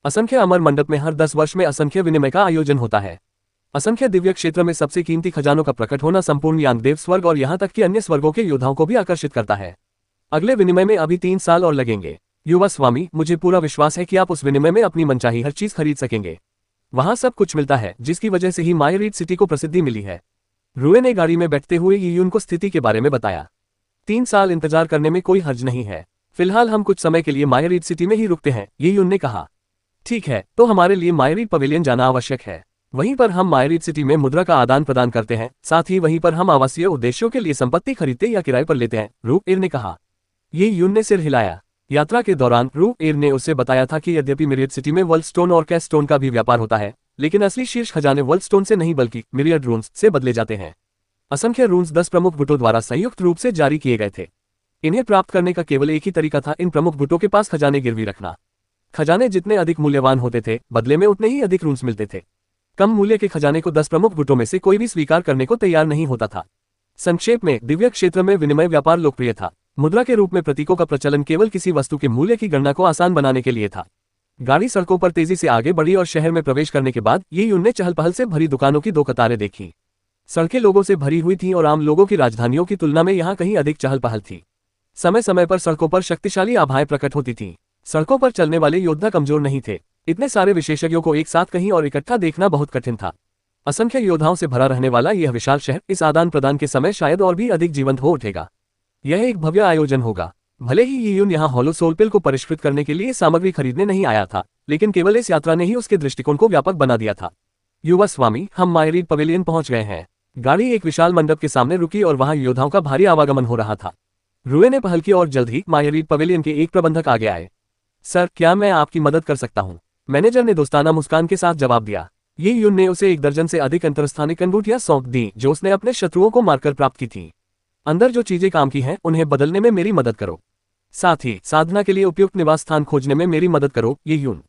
असंख्य अमर मंडप में हर 10 वर्ष में असंख्य विनिमय का आयोजन होता है। असंख्य दिव्य क्षेत्र में सबसे कीमती खजानों का प्रकट होना संपूर्ण यान देव स्वर्ग और यहाँ तक कि अन्य स्वर्गों के योद्धाओं को भी आकर्षित करता है। अगले विनिमय में अभी 3 साल और लगेंगे। युवा स्वामी, मुझे पूरा विश्वास है कि आप उस विनिमय में अपनी मनचाही हर चीज खरीद सकेंगे। वहां सब कुछ मिलता है, जिसकी वजह से ही मायरीड सिटी को प्रसिद्धि मिली है। रुए ने गाड़ी में बैठते हुए ये यून को स्थिति के बारे में बताया। 3 साल इंतजार करने में कोई हर्ज नहीं है। फिलहाल हम कुछ समय के लिए मायरीड सिटी में ही रुकते हैं, ये यून ने कहा। ठीक है, तो हमारे लिए मायरीड पवेलियन जाना आवश्यक है। वहीं पर हम मायरीड सिटी में मुद्रा का आदान प्रदान करते हैं, साथ ही वहीं पर हम आवासीय उद्देश्यों के लिए संपत्ति खरीदते या किराए पर लेते हैं, रू एर ने कहा। ये यून ने सिर हिलाया। यात्रा के दौरान रू एर ने उससे बताया था कि यद्यपि मिरियड सिटी में वर्ल्ड स्टोन और कैश स्टोन का भी व्यापार होता है, लेकिन असली शीर्ष खजाने वर्ल्ड स्टोन से नहीं बल्कि मिरियड रून्स से बदले जाते हैं। असंख्य रून्स 10 प्रमुख गुटों द्वारा संयुक्त रूप से जारी किए गए थे। इन्हें प्राप्त करने का केवल एक ही तरीका था, इन प्रमुख गुटों के पास खजाने गिरवी रखना। खजाने जितने अधिक मूल्यवान होते थे, बदले में उतने ही अधिक रून्स मिलते थे। कम मूल्य के खजाने को 10 प्रमुख गुटों में से कोई भी स्वीकार करने को तैयार नहीं होता था। संक्षेप में, दिव्य क्षेत्र में विनिमय व्यापार लोकप्रिय था। मुद्रा के रूप में प्रतीकों का प्रचलन केवल किसी वस्तु के मूल्य की गणना को आसान बनाने के लिए था। गाड़ी सड़कों पर तेजी से आगे बढ़ी और शहर में प्रवेश करने के बाद ये यून ने चहल पहल से भरी दुकानों की 2 कतारें देखी। सड़कें लोगों से भरी हुई थीं और आम लोगों की राजधानियों की तुलना में यहाँ कहीं अधिक चहल पहल थी। समय समय पर सड़कों पर शक्तिशाली आभाएं प्रकट होती थीं। सड़कों पर चलने वाले योद्धा कमजोर नहीं थे। इतने सारे विशेषज्ञों को एक साथ कहीं और इकट्ठा देखना बहुत कठिन था। असंख्य योद्धाओं से भरा रहने वाला यह विशाल शहर इस आदान प्रदान के समय शायद और भी अधिक जीवंत हो उठेगा। यह एक भव्य आयोजन होगा। भले ही ये यून यहाँ हॉलो सोलपिल को परिष्कृत करने के लिए सामग्री खरीदने नहीं आया था, लेकिन केवल इस यात्रा ने ही उसके दृष्टिकोण को व्यापक बना दिया था। युवा स्वामी, हम मायरीड पवेलियन पहुंच गए हैं। गाड़ी एक विशाल मंडप के सामने रुकी और वहां योद्धाओं का भारी आवागमन हो रहा था। रुए ने पहल की और जल्द ही मायरीड पवेलियन के एक प्रबंधक आगे आए। सर, क्या मैं आपकी मदद कर सकता हूँ? मैनेजर ने दोस्ताना मुस्कान के साथ जवाब दिया। ये यून ने उसे 1 दर्जन से अधिक अंतरस्थानिक अंगूठियां सौंप दी, जो उसने अपने शत्रुओं को मारकर प्राप्त की थी। अंदर जो चीजें काम की हैं, उन्हें बदलने में मेरी मदद करो। साथ ही साधना के लिए उपयुक्त निवास स्थान खोजने में मेरी मदद करो, ये यून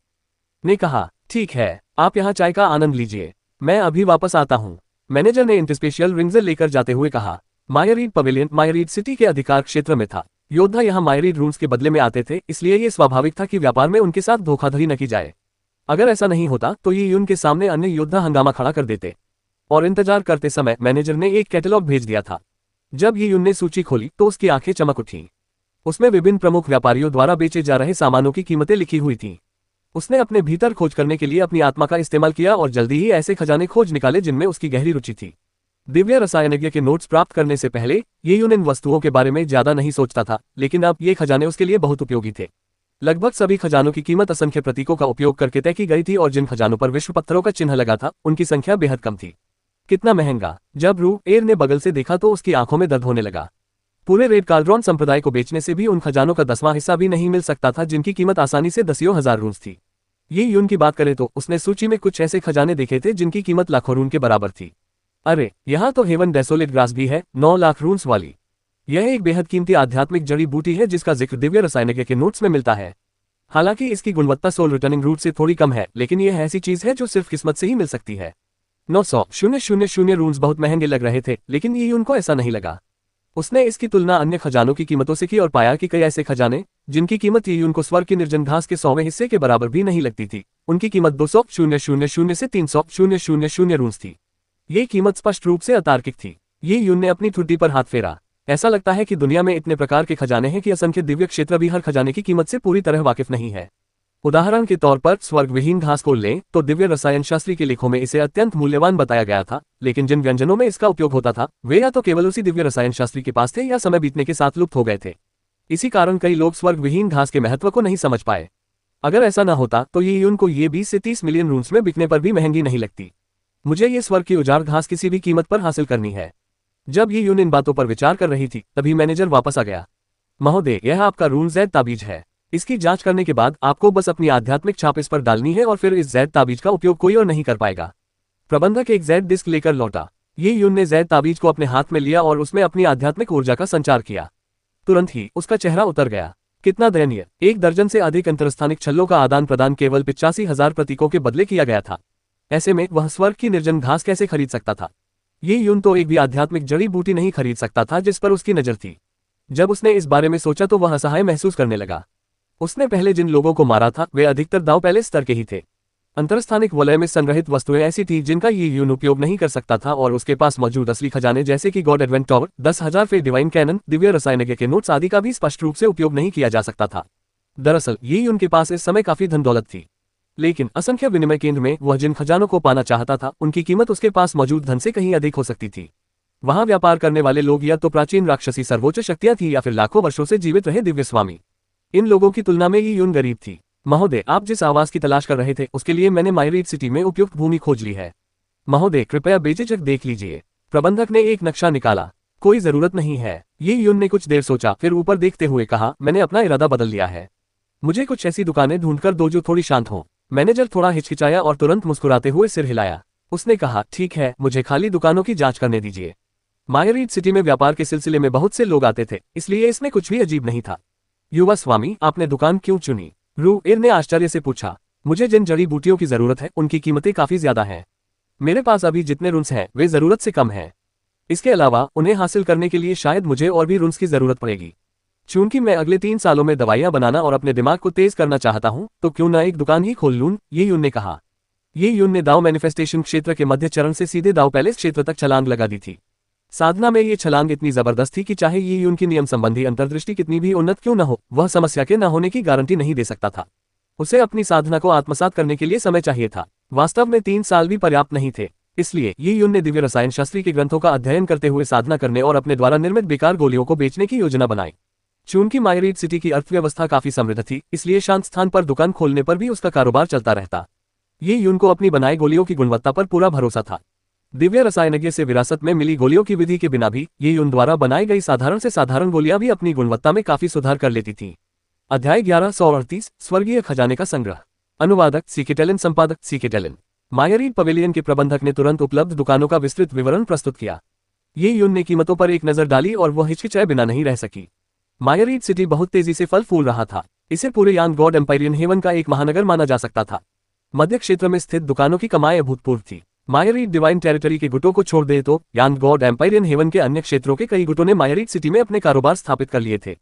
ने कहा। ठीक है, आप यहाँ चाय का आनंद लीजिए, मैं अभी वापस आता हूँ, मैनेजर ने इंटरस्पेशियल रिंग्स लेकर जाते हुए कहा। मायरीड पवेलियन मायरीड सिटी के अधिकार क्षेत्र में था। योद्धा यहाँ मायरीड रून्स के बदले में आते थे, इसलिए ये स्वाभाविक था कि व्यापार में उनके साथ धोखाधड़ी न की जाए। अगर ऐसा नहीं होता तो ये यून के सामने अन्य योद्धा हंगामा खड़ा कर देते। और इंतजार करते समय मैनेजर ने एक कैटलॉग भेज दिया था। जब ये यून ने सूची खोली तो उसकी आंखें चमक उठी। उसमें विभिन्न प्रमुख व्यापारियों द्वारा बेचे जा रहे सामानों की कीमतें लिखी हुई थीं। उसने अपने भीतर खोज करने के लिए अपनी आत्मा का इस्तेमाल किया और जल्दी ही ऐसे खजाने खोज निकाले जिनमें उसकी गहरी रुचि थी। दिव्य रसायनज्ञ के नोट्स प्राप्त करने से पहले ये यून इन वस्तुओं के बारे में ज्यादा नहीं सोचता था, लेकिन अब ये खजाने उसके लिए बहुत उपयोगी थे। लगभग सभी खजानों की कीमत असंख्य प्रतीकों का उपयोग करके तय की गई थी और जिन खजानों पर विश्व पत्थरों का चिन्ह लगा था उनकी संख्या बेहद कम थी। कितना महंगा! जब रू एर ने बगल से देखा तो उसकी आंखों में दर्द होने लगा। पूरे रेड काल्ड्रॉन संप्रदाय को बेचने से भी उन खजानों का 10वां हिस्सा भी नहीं मिल सकता था जिनकी कीमत आसानी से 10,000 रून्स थी। ये यून की बात करें तो उसने सूची में कुछ ऐसे खजाने देखे थे जिनकी कीमत लाखों रून के बराबर थी। अरे यहाँ तो हेवन डेसोलेट ग्रास भी है, 9 लाख रून्स वाली। यह एक बेहद कीमती आध्यात्मिक जड़ी बूटी है जिसका जिक्र दिव्य रसायनज्ञ के नोट्स में मिलता है। हालांकि इसकी गुणवत्ता सोल रिटर्निंग रूट से थोड़ी कम है, लेकिन यह ऐसी चीज है जो सिर्फ किस्मत से ही मिल सकती है। 900,000 रून्स बहुत महंगे लग रहे थे, लेकिन ये उनको ऐसा नहीं लगा। उसने इसकी तुलना अन्य खजानों की कीमतों से की और पाया कि कई ऐसे खजाने जिनकी कीमत यून को स्वर्ग की निर्जन घास के 100वें हिस्से के बराबर भी नहीं लगती थी, उनकी कीमत 200,000 से 300,000 रून्स थी। ये कीमत स्पष्ट रूप से अतार्किक थी। ये यून ने अपनी ठुड्डी पर हाथ फेरा। ऐसा लगता है कि दुनिया में इतने प्रकार के खजाने हैं कि असंख्य दिव्य क्षेत्र भी हर खजाने की कीमत से पूरी तरह वाकिफ नहीं है। उदाहरण के तौर पर स्वर्ग विहीन घास को लें तो दिव्य रसायन शास्त्री के लेखों में इसे अत्यंत मूल्यवान बताया गया था, लेकिन जिन व्यंजनों में इसका उपयोग होता था वे या तो केवल उसी दिव्य रसायन शास्त्री के पास थे या समय बीतने के साथ लुप्त हो गए थे। इसी कारण कई लोग स्वर्ग विहीन घास के महत्व को नहीं समझ पाए। अगर ऐसा न होता तो ये यून को ये 20 से 30 मिलियन रून्स में बिकने पर भी महंगी नहीं लगती। मुझे ये स्वर्ग की उजाड़ घास किसी भी कीमत पर हासिल करनी है। जब ये यून इन बातों पर विचार कर रही थी तभी मैनेजर वापस आ गया। महोदय, यह आपका रून ज़ैद ताबीज है। इसकी जांच करने के बाद आपको बस अपनी आध्यात्मिक छाप इस पर डालनी है और फिर इस ज़ैद ताबीज का उपयोग कोई और नहीं कर पाएगा। प्रबंधक एक ज़ैद डिस्क लेकर लौटा। ये यून ने ज़ैद ताबीज को अपने हाथ में लिया और उसमें अपनी आध्यात्मिक ऊर्जा का संचार किया। तुरंत ही उसका चेहरा उतर गया। कितना दयनीय! 1 दर्जन से अधिक अंतरस्थानिक छल्लों का आदान प्रदान केवल 85,000 प्रतीकों के बदले किया गया था। ऐसे में वह स्वर्ग की निर्जन घास कैसे खरीद सकता था? ये यून तो एक भी आध्यात्मिक जड़ी बूटी नहीं खरीद सकता था जिस पर उसकी नजर थी। जब उसने इस बारे में सोचा तो वह असहाय महसूस करने लगा। उसने पहले जिन लोगों को मारा था वे अधिकतर दांव पहले स्तर के ही थे। अंतरस्थानिक वलय में संग्रहित वस्तुएं ऐसी थी जिनका ये यून उपयोग नहीं कर सकता था और उसके पास मौजूद असली खजाने जैसे कि गॉड एडवेंट टॉवर, 10,000 फे डिवाइन कैनन, दिव्य रसायनज्ञ के नोट्स आदि का भी स्पष्ट रूप से उपयोग नहीं किया जा सकता था। दरअसल ये यून के पास इस समय काफी धन दौलत थी, लेकिन असंख्य विनिमय केंद्र में वह जिन खजानों को पाना चाहता था उनकी कीमत उसके पास मौजूद धन से कहीं अधिक हो सकती थी। वहां व्यापार करने वाले लोग या तो प्राचीन राक्षसी सर्वोच्च शक्तियां थी या फिर लाखों वर्षों से जीवित रहे दिव्य स्वामी। इन लोगों की तुलना में ये यून गरीब थी। महोदय, आप जिस आवास की तलाश कर रहे थे उसके लिए मैंने मायरीड सिटी में उपयुक्त भूमि खोज ली है। महोदय, कृपया बेझिझक देख लीजिए। प्रबंधक ने एक नक्शा निकाला। कोई जरूरत नहीं है। ये यून ने कुछ देर सोचा, फिर ऊपर देखते हुए कहा, मैंने अपना इरादा बदल लिया है। मुझे कुछ ऐसी दुकानें ढूंढकर दो जो थोड़ी शांत हों। मैनेजर थोड़ा हिचकिचाया और तुरंत मुस्कुराते हुए सिर हिलाया। उसने कहा, ठीक है, मुझे खाली दुकानों की जांच करने दीजिए। मायरीड सिटी में व्यापार के सिलसिले में बहुत से लोग आते थे, इसलिए इसमें कुछ भी अजीब नहीं था। युवा स्वामी, आपने दुकान क्यों चुनी? रू एर ने आश्चर्य से पूछा। मुझे जिन जड़ी बूटियों की जरूरत है उनकी कीमतें काफी ज्यादा हैं। मेरे पास अभी जितने रुन्स हैं वे जरूरत से कम हैं। इसके अलावा उन्हें हासिल करने के लिए शायद मुझे और भी रुन्स की जरूरत पड़ेगी। चूंकि मैं अगले 3 सालों में दवाइयां बनाना और अपने दिमाग को तेज करना चाहता हूं, तो क्यों ना एक दुकान ही खोल लूं, ये यून ने कहा। ये यून ने दाव मैनिफेस्टेशन क्षेत्र के मध्य चरण से सीधे दाव पैलेस क्षेत्र तक छलांग लगा दी थी। साधना में ये छलांग इतनी जबरदस्त थी कि चाहे ये यून की नियम संबंधी अंतर्दृष्टि कितनी भी उन्नत क्यों न हो, वह समस्या के न होने की गारंटी नहीं दे सकता था। उसे अपनी साधना को आत्मसात करने के लिए समय चाहिए था। वास्तव में 3 साल भी पर्याप्त नहीं थे। इसलिए ये यून ने दिव्य रसायन शास्त्री के ग्रंथों का अध्ययन करते हुए साधना करने और अपने द्वारा निर्मित बेकार गोलियों को बेचने की योजना बनाई। चूंकि मायरीड सिटी की अर्थव्यवस्था काफी समृद्ध थी, इसलिए शांत स्थान पर दुकान खोलने पर भी उसका कारोबार चलता रहता। ये यून को अपनी बनाई गोलियों की गुणवत्ता पर पूरा भरोसा था। दिव्य रसायनज्ञ से विरासत में मिली गोलियों की विधि के बिना भी ये यून द्वारा बनाई गई साधारण से साधारण गोलियां भी अपनी गुणवत्ता में काफी सुधार कर लेती थीं। अध्याय 1138 स्वर्गीय खजाने का संग्रह। अनुवादक सीकेटेलन, संपादक सीकेटेलन। मायरीड पवेलियन के प्रबंधक ने तुरंत उपलब्ध दुकानों का विस्तृत विवरण प्रस्तुत किया। ये यून ने कीमतों पर एक नजर डाली और वह हिचकिचाए बिना नहीं रह सकी। मायरीड सिटी बहुत तेजी से फल फूल रहा था। इसे पूरे यांग गॉड एम्पायरियन हेवन का एक महानगर माना जा सकता था। मध्य क्षेत्र में स्थित दुकानों की कमाई अभूतपूर्व थी। मायरीड डिवाइन टेरिटरी के गुटों को छोड़ दे तो यांग गॉड एम्पायरियन हेवन के अन्य क्षेत्रों के कई गुटों ने मायरीड सिटी में अपने कारोबार स्थापित कर लिए थे।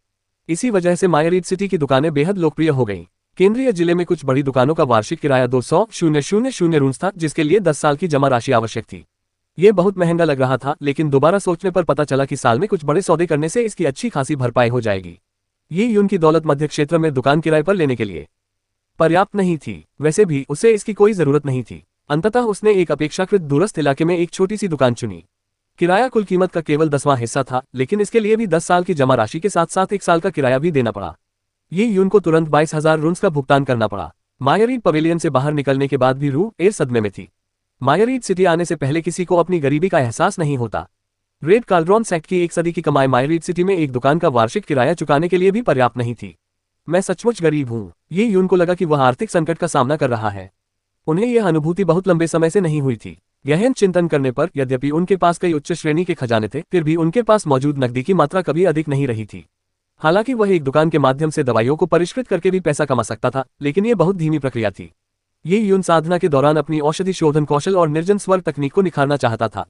इसी वजह से मायरीड सिटी की दुकानें बेहद लोकप्रिय हो गईं। केंद्रीय जिले में कुछ बड़ी दुकानों का वार्षिक किराया 200,000 रून्स था, जिसके लिए 10 साल की जमा राशि आवश्यक थी। ये बहुत महंगा लग रहा था, लेकिन दोबारा सोचने पर पता चला कि साल में कुछ बड़े सौदे करने से इसकी अच्छी खासी भरपाई हो जाएगी। ये यून की दौलत मध्य क्षेत्र में दुकान किराए पर लेने के लिए पर्याप्त नहीं थी। वैसे भी उसे इसकी कोई जरूरत नहीं थी। अंततः उसने एक अपेक्षाकृत दूरस्थ इलाके में एक छोटी सी दुकान चुनी। किराया कुल कीमत का केवल 10वां हिस्सा था, लेकिन इसके लिए भी 10 साल की जमा राशि के साथ साथ 1 साल का किराया भी देना पड़ा। ये यून को तुरंत 22,000 रुन्स का भुगतान करना पड़ा। मायरीड पवेलियन से बाहर निकलने के बाद भी रू एयर सदमे में थी। मायरीड सिटी आने से पहले किसी को अपनी गरीबी का एहसास नहीं होता। रेड कार्लरॉन सेक्ट की 1 सदी की कमाई मायरीड सिटी में एक दुकान का वार्षिक किराया चुकाने के लिए भी पर्याप्त नहीं थी। मैं सचमुच गरीब हूँ। ये यून को लगा कि वह आर्थिक संकट का सामना कर रहा है। उन्हें यह अनुभूति बहुत लंबे समय से नहीं हुई थी। गहन चिंतन करने पर यद्यपि उनके पास कई उच्च श्रेणी के खजाने थे, फिर भी उनके पास मौजूद नकदी की मात्रा कभी अधिक नहीं रही थी। हालांकि वह एक दुकान के माध्यम से दवाइयों को परिष्कृत करके भी पैसा कमा सकता था, लेकिन यह बहुत धीमी प्रक्रिया थी। ये यून साधना के दौरान अपनी औषधि शोधन कौशल और निर्जन स्वर तकनीक को निखारना चाहता था।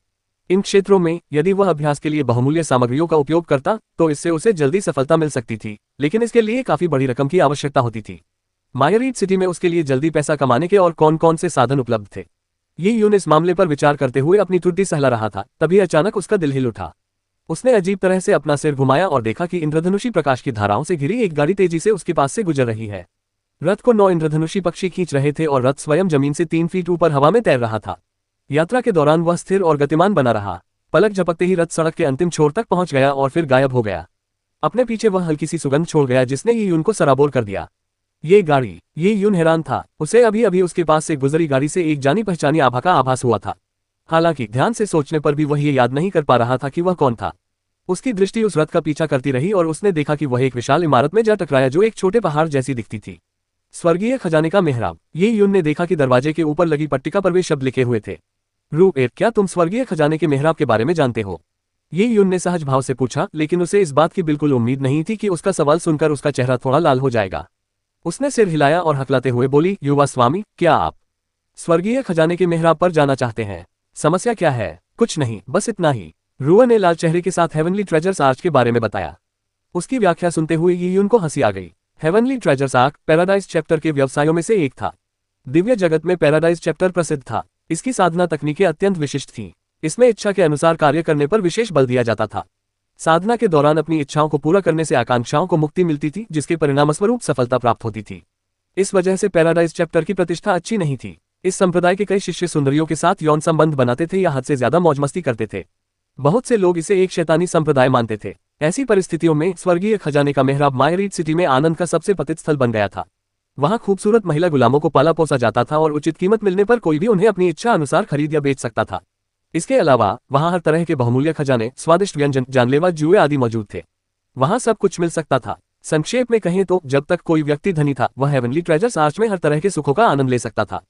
इन क्षेत्रों में यदि वह अभ्यास के लिए बहुमूल्य सामग्रियों का उपयोग करता तो इससे उसे जल्दी सफलता मिल सकती थी, लेकिन इसके लिए काफी बड़ी रकम की आवश्यकता होती थी। मायरीड सिटी में उसके लिए जल्दी पैसा कमाने के और कौन कौन से साधन उपलब्ध थे, ये यून इस मामले पर विचार करते हुए अपनी टुड्डी सहला रहा था। तभी अचानक उसका दिल हिल उठा। उसने अजीब तरह से अपना सिर घुमाया और देखा कि इंद्रधनुषी प्रकाश की धाराओं से घिरी एक गाड़ी तेजी से उसके पास से गुजर रही है। रथ को 9 इंद्रधनुषी पक्षी खींच रहे थे और रथ स्वयं जमीन से 3 फीट ऊपर हवा में तैर रहा था। यात्रा के दौरान वह स्थिर और गतिमान बना रहा। पलक झपकते ही रथ सड़क के अंतिम छोर तक पहुंच गया और फिर गायब हो गया। अपने पीछे वह हल्की सी सुगंध छोड़ गया जिसने ये यून को सराबोर कर दिया। ये गाड़ी, ये यून हैरान था। उसे अभी अभी उसके पास से गुजरी गाड़ी से एक जानी पहचानी आभा का आभास हुआ था। हालांकि ध्यान से सोचने पर भी वह ये याद नहीं कर पा रहा था कि वह कौन था। उसकी दृष्टि उस रथ का पीछा करती रही और उसने देखा कि वह एक विशाल इमारत में जा टकराया जो एक छोटे पहाड़ जैसी दिखती थी। स्वर्गीय खजाने का मेहराब। ये यून ने देखा कि दरवाजे के ऊपर लगी पट्टिका पर वे शब्द लिखे हुए थे, रू-एट, क्या तुम स्वर्गीय खजाने के मेहराब के बारे में जानते हो? ये यून ने सहज भाव से पूछा, लेकिन उसे इस बात की बिल्कुल उम्मीद नहीं थी कि उसका सवाल सुनकर उसका चेहरा थोड़ा लाल हो जाएगा। उसने सिर हिलाया और हकलाते हुए बोली, युवा स्वामी, क्या आप स्वर्गीय खजाने के मेहराब पर जाना चाहते हैं? समस्या क्या है? कुछ नहीं, बस इतना ही। रूआ ने लाल चेहरे के साथ हेवनली ट्रेजर्स आर्च के बारे में बताया। उसकी व्याख्या सुनते हुए ये यून को हंसी आ गई। Heavenly treasures arch paradise chapter के व्यवसायों में से एक था। दिव्य जगत में पैराडाइज चैप्टर प्रसिद्ध था। इसकी साधना तकनीकें अत्यंत विशिष्ट थीं। इसमें इच्छा के अनुसार कार्य करने पर विशेष बल दिया जाता था। साधना के दौरान अपनी इच्छाओं को पूरा करने से आकांक्षाओं को मुक्ति मिलती थी, जिसके परिणामस्वरूप सफलता प्राप्त होती थी। इस वजह से पैराडाइज चैप्टर की प्रतिष्ठा अच्छी नहीं थी। इस संप्रदाय के कई शिष्य सुंदरियों के साथ यौन संबंध बनाते थे या हद से ज्यादा मौजमस्ती करते थे। बहुत से लोग इसे एक शैतानी संप्रदाय मानते थे। ऐसी परिस्थितियों में स्वर्गीय खजाने का मेहराब मायरीड सिटी में आनंद का सबसे पतित स्थल बन गया था। वहां खूबसूरत महिला गुलामों को पाला पोसा जाता था और उचित कीमत मिलने पर कोई भी उन्हें अपनी इच्छा अनुसार खरीद या बेच सकता था। इसके अलावा वहां हर तरह के बहुमूल्य खजाने, स्वादिष्ट व्यंजन, जानलेवा जुए आदि मौजूद थे। वहां सब कुछ मिल सकता था। संक्षेप में कहें तो जब तक कोई व्यक्ति धनी था, वह हेवनली ट्रेजर्स आर्च में हर तरह के सुखों का आनंद ले सकता था।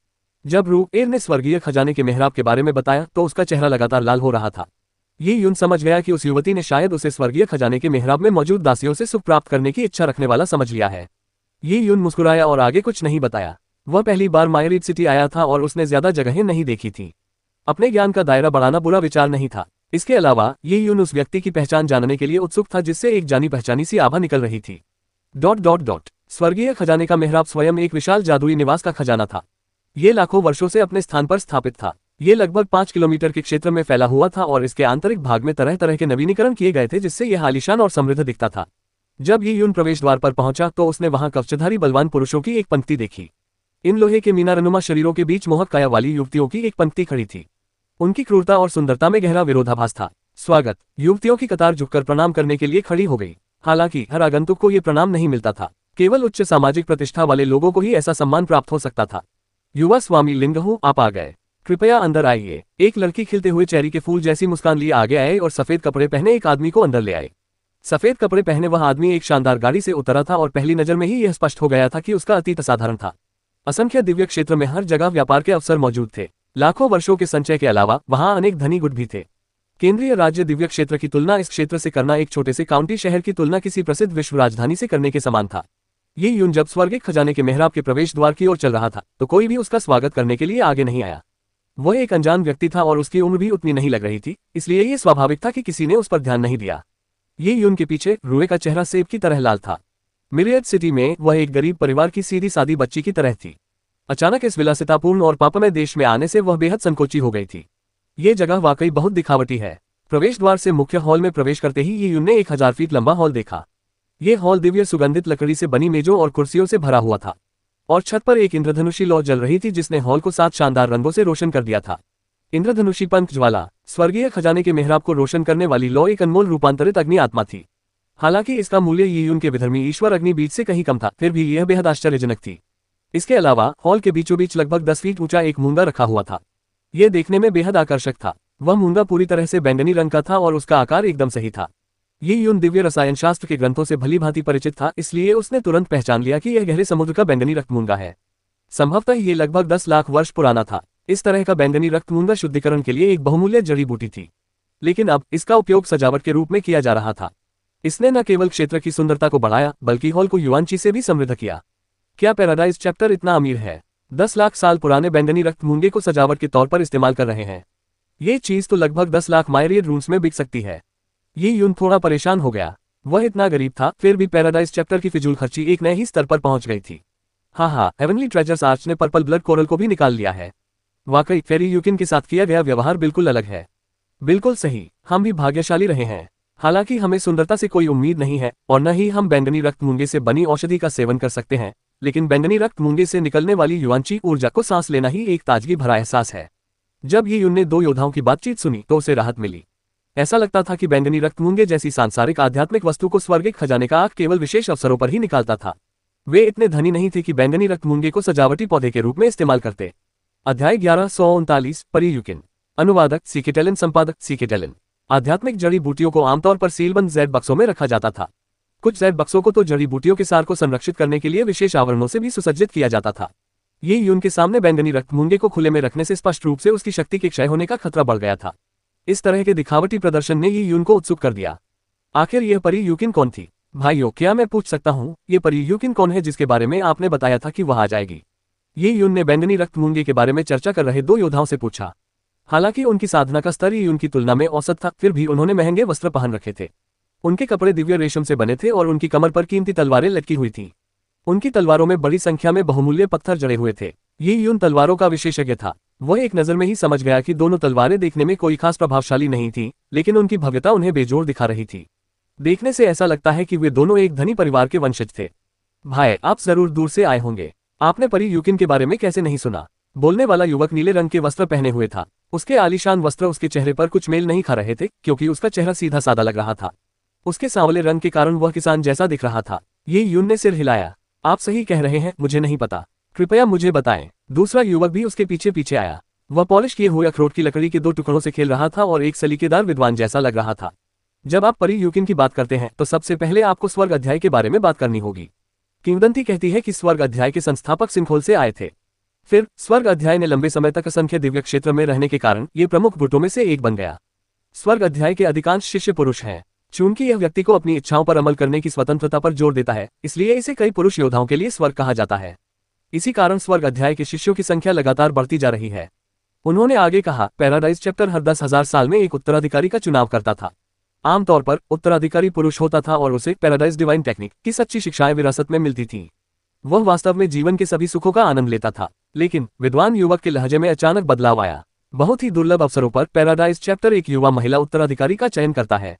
जब रू-एर ने स्वर्गीय खजाने के मेहराब के बारे में बताया तो उसका चेहरा लगातार लाल हो रहा था। ये यून समझ गया कि उस युवती ने शायद उसे स्वर्गीय खजाने के मेहराब में मौजूद दासियों से सुख प्राप्त करने की इच्छा रखने वाला समझ लिया है। ये यून मुस्कुराया और आगे कुछ नहीं बताया। वह पहली बार मायरीड सिटी आया था और उसने ज्यादा जगहें नहीं देखी थी। अपने ज्ञान का दायरा बढ़ाना बुरा विचार नहीं था। इसके अलावा ये यून उस व्यक्ति की पहचान जानने के लिए उत्सुक था जिससे एक जानी पहचानी सी आभा निकल रही थी। ... स्वर्गीय खजाने का मेहराब स्वयं एक विशाल जादुई निवास का खजाना था। ये लाखों वर्षों से अपने स्थान पर स्थापित था। ये लगभग 5 किलोमीटर के क्षेत्र में फैला हुआ था और इसके आंतरिक भाग में तरह तरह के नवीनीकरण किए गए थे जिससे यह आलीशान और समृद्ध दिखता था। जब ये यून प्रवेश द्वार पर पहुंचा तो उसने वहां कवचधारी बलवान पुरुषों की एक पंक्ति देखी। इन लोहे के मीनारनुमा शरीरों के बीच मोहक काया वाली युवतियों की एक पंक्ति खड़ी थी। उनकी क्रूरता और सुंदरता में गहरा विरोधाभास था। स्वागत। युवतियों की कतार झुककर प्रणाम करने के लिए खड़ी हो गई। हालांकि हर आगंतुक को ये प्रणाम नहीं मिलता था। केवल उच्च सामाजिक प्रतिष्ठा वाले लोगों को ही ऐसा सम्मान प्राप्त हो सकता था। युवा स्वामी लिंगहू, आप आ गए, कृपया अंदर आइए। एक लड़की खिलते हुए चेरी के फूल जैसी मुस्कान लिए आगे आए और सफेद कपड़े पहने एक आदमी को अंदर ले आए। सफेद कपड़े पहने वह आदमी एक शानदार गाड़ी से उतरा था और पहली नजर में ही यह स्पष्ट हो गया था कि उसका अतीत असाधारण था। असंख्य दिव्य क्षेत्र में हर जगह व्यापार के अवसर मौजूद थे। लाखों वर्षों के संचय के अलावा वहां अनेक धनी गुट भी थे। केंद्रीय राज्य दिव्य क्षेत्र की तुलना इस क्षेत्र से करना एक छोटे से काउंटी शहर की तुलना किसी प्रसिद्ध विश्व राजधानी से करने के समान था। ये यून जब स्वर्गीय खजाने के मेहराब के प्रवेश द्वार की ओर चल रहा था तो कोई भी उसका स्वागत करने के लिए आगे नहीं आया। वह एक अनजान व्यक्ति था और उसकी उम्र भी उतनी नहीं लग रही थी, इसलिए ये स्वाभाविक था कि किसी ने उस पर ध्यान नहीं दिया। ये यून के पीछे रूए का चेहरा सेब की तरह लाल था। मिरियड सिटी में वह एक गरीब परिवार की सीधी सादी बच्ची की तरह थी। अचानक इस विलासितापूर्ण और पापमय देश में आने से वह बेहद संकोची हो गई थी। ये जगह वाकई बहुत दिखावटी है। प्रवेश द्वार से मुख्य हॉल में प्रवेश करते ही ये यून ने 1000 फीट लंबा हॉल देखा। ये हॉल दिव्य सुगंधित लकड़ी से बनी मेजों और कुर्सियों से भरा हुआ था और छत पर एक इंद्रधनुषी लौ जल रही थी जिसने हॉल को 7 शानदार रंगों से रोशन कर दिया था। इंद्रधनुषी पंख ज्वाला, स्वर्गीय खजाने के मेहराब को रोशन करने वाली लौ एक अनमोल रूपांतरित अग्नि आत्मा थी। हालांकि इसका मूल्य यीयुन के विधर्मी ईश्वर अग्नि बीज से कहीं कम था, फिर भी यह बेहद आश्चर्यजनक थी। इसके अलावा हॉल के बीचों बीच लगभग 10 फीट ऊंचा एक मूंगा रखा हुआ था। यह देखने में बेहद आकर्षक था। वह मूंगा पूरी तरह से बैंगनी रंग का था और उसका आकार एकदम सही था। यीयुन दिव्य रसायन शास्त्र के ग्रंथों से भली भांति परिचित था, इसलिए उसने तुरंत पहचान लिया कि यह गहरे समुद्र का बैंगनी रक्त मूंगा है। संभवतः ये लगभग 10 लाख वर्ष पुराना था। इस तरह का बैंगनी रक्त मूंगा शुद्धिकरण के लिए एक बहुमूल्य जड़ी बूटी थी, लेकिन अब इसका उपयोग सजावट के रूप में किया जा रहा था। इसने न केवल क्षेत्र की सुंदरता को बढ़ाया बल्कि हॉल को युआनची से भी समृद्ध किया। क्या पैराडाइज चैप्टर इतना अमीर है? 10 लाख साल पुराने बैंगनी रक्त मूंगे को सजावट के तौर पर इस्तेमाल कर रहे हैं। ये चीज तो लगभग 10 लाख मायरियड रूम्स में बिक सकती है। यीयुन थोड़ा परेशान हो गया। वह इतना गरीब था, फिर भी पैराडाइज चैप्टर की फिजूल खर्ची एक नए ही स्तर पर पहुंच गई थी। हाँ, हेवनली ट्रेजर्स आर्च ने पर्पल ब्लड कोरल को भी निकाल लिया है। वाकई फेरी यूकिन के साथ किया गया व्यवहार बिल्कुल अलग है। बिल्कुल सही, हम भी भाग्यशाली रहे हैं। हालांकि हमें सुंदरता से कोई उम्मीद नहीं है और न ही हम बैंगनी रक्त मूंगे से बनी औषधि का सेवन कर सकते हैं, लेकिन बैंगनी रक्त मूंगे से निकलने वाली युआनची ऊर्जा को सांस लेना ही एक ताजगी भरा एहसास है। जब यीयुन ने 2 योद्धाओं की बातचीत सुनी तो उसे राहत मिली। ऐसा लगता था कि बैंगनी रक्त मूंगे जैसी सांसारिक आध्यात्मिक वस्तु को स्वर्गिक खजाने का आग केवल विशेष अवसरों पर ही निकालता था। वे इतने धनी नहीं थे कि बैंगनी रक्त मूंगे को सजावटी पौधे के रूप में इस्तेमाल करते। अध्याय 1139 परी यूकिन। अनुवादक सीकेटेलन, संपादक सीकेटेलन। आध्यात्मिक जड़ी बूटियों को आमतौर पर सीलबंद जेड बक्सों में रखा जाता था। कुछ जेड बक्सों को तो जड़ी बूटियों के सार को संरक्षित करने के लिए विशेष आवरणों से भी सुसज्जित किया जाता था। यीयुन के सामने बैंगनी रक्त मूंगे को खुले में रखने से स्पष्ट रूप से उसकी शक्ति के क्षय होने का खतरा बढ़ गया था। इस तरह के दिखावटी प्रदर्शन ने यीयुन को उत्सुक कर दिया। आखिर यह परी यूकिन कौन थी? भाइयों, क्या मैं पूछ सकता हूँ, ये परी यूकिन कौन है जिसके बारे में आपने बताया था कि वह आ जाएगी? यीयुन ने बैंगनी रक्त मूंगे के बारे में चर्चा कर रहे 2 योद्धाओं से पूछा। हालांकि उनकी साधना का स्तर यीयुन की तुलना में औसत था, फिर भी उन्होंने महंगे वस्त्र पहन रखे थे। उनके कपड़े दिव्य रेशम से बने थे और उनकी कमर पर कीमती तलवारें लटकी हुई थीं। उनकी तलवारों में बड़ी संख्या में बहुमूल्य पत्थर जड़े हुए थे। यीयुन तलवारों का विशेषज्ञ था। वह एक नजर में ही समझ गया कि दोनों तलवारें देखने में कोई खास प्रभावशाली नहीं थीं, लेकिन उनकी भव्यता उन्हें बेजोड़ दिखा रही थी। देखने से ऐसा लगता है कि वे दोनों एक धनी परिवार के वंशज थे। भाई, आप जरूर दूर से आए होंगे। आपने परी यूकिन के बारे में कैसे नहीं सुना? बोलने वाला युवक नीले रंग के वस्त्र पहने हुए था। उसके आलीशान वस्त्र उसके चेहरे पर कुछ मेल नहीं खा रहे थे, क्योंकि उसका चेहरा सीधा सादा लग रहा था। उसके सांवले रंग के कारण वह किसान जैसा दिख रहा था। यीयुन ने सिर हिलाया। आप सही कह रहे हैं, मुझे नहीं पता। कृपया मुझे बताएं। दूसरा युवक भी उसके पीछे पीछे आया। वह पॉलिश किए हुए अखरोट की लकड़ी के 2 टुकड़ों से खेल रहा था और एक सलीकेदार विद्वान जैसा लग रहा था। जब आप परी यूकिन की बात करते हैं तो सबसे पहले आपको स्वर्ग अध्याय के बारे में बात करनी होगी। किंवदंती कहती है कि स्वर्ग अध्याय के संस्थापक सिंखोल से आए थे। फिर स्वर्ग अध्याय ने लंबे समय तक असंख्य दिव्य क्षेत्र में रहने के कारण ये प्रमुख गुटों में से एक बन गया। स्वर्ग अध्याय के अधिकांश शिष्य पुरुष हैं। चूंकि यह व्यक्ति को अपनी इच्छाओं पर अमल करने की स्वतंत्रता पर जोर देता है, इसलिए इसे कई पुरुष योद्धाओं के लिए स्वर्ग कहा जाता है। इसी कारण स्वर्ग अध्याय के शिष्यों की संख्या लगातार बढ़ती जा रही है। उन्होंने आगे कहा, पैराडाइज चैप्टर हर 10,000 साल में एक उत्तराधिकारी का चुनाव करता था। आमतौर पर उत्तराधिकारी पुरुष होता था और उसे पैराडाइज डिवाइन टेक्निक की सच्ची शिक्षाएं विरासत में मिलती थीं। वह वास्तव में जीवन के सभी सुखों का आनंद लेता था। लेकिन विद्वान युवक के लहजे में अचानक बदलाव आया। बहुत ही दुर्लभ अवसरों पर पैराडाइज चैप्टर एक युवा महिला उत्तराधिकारी का चयन करता है।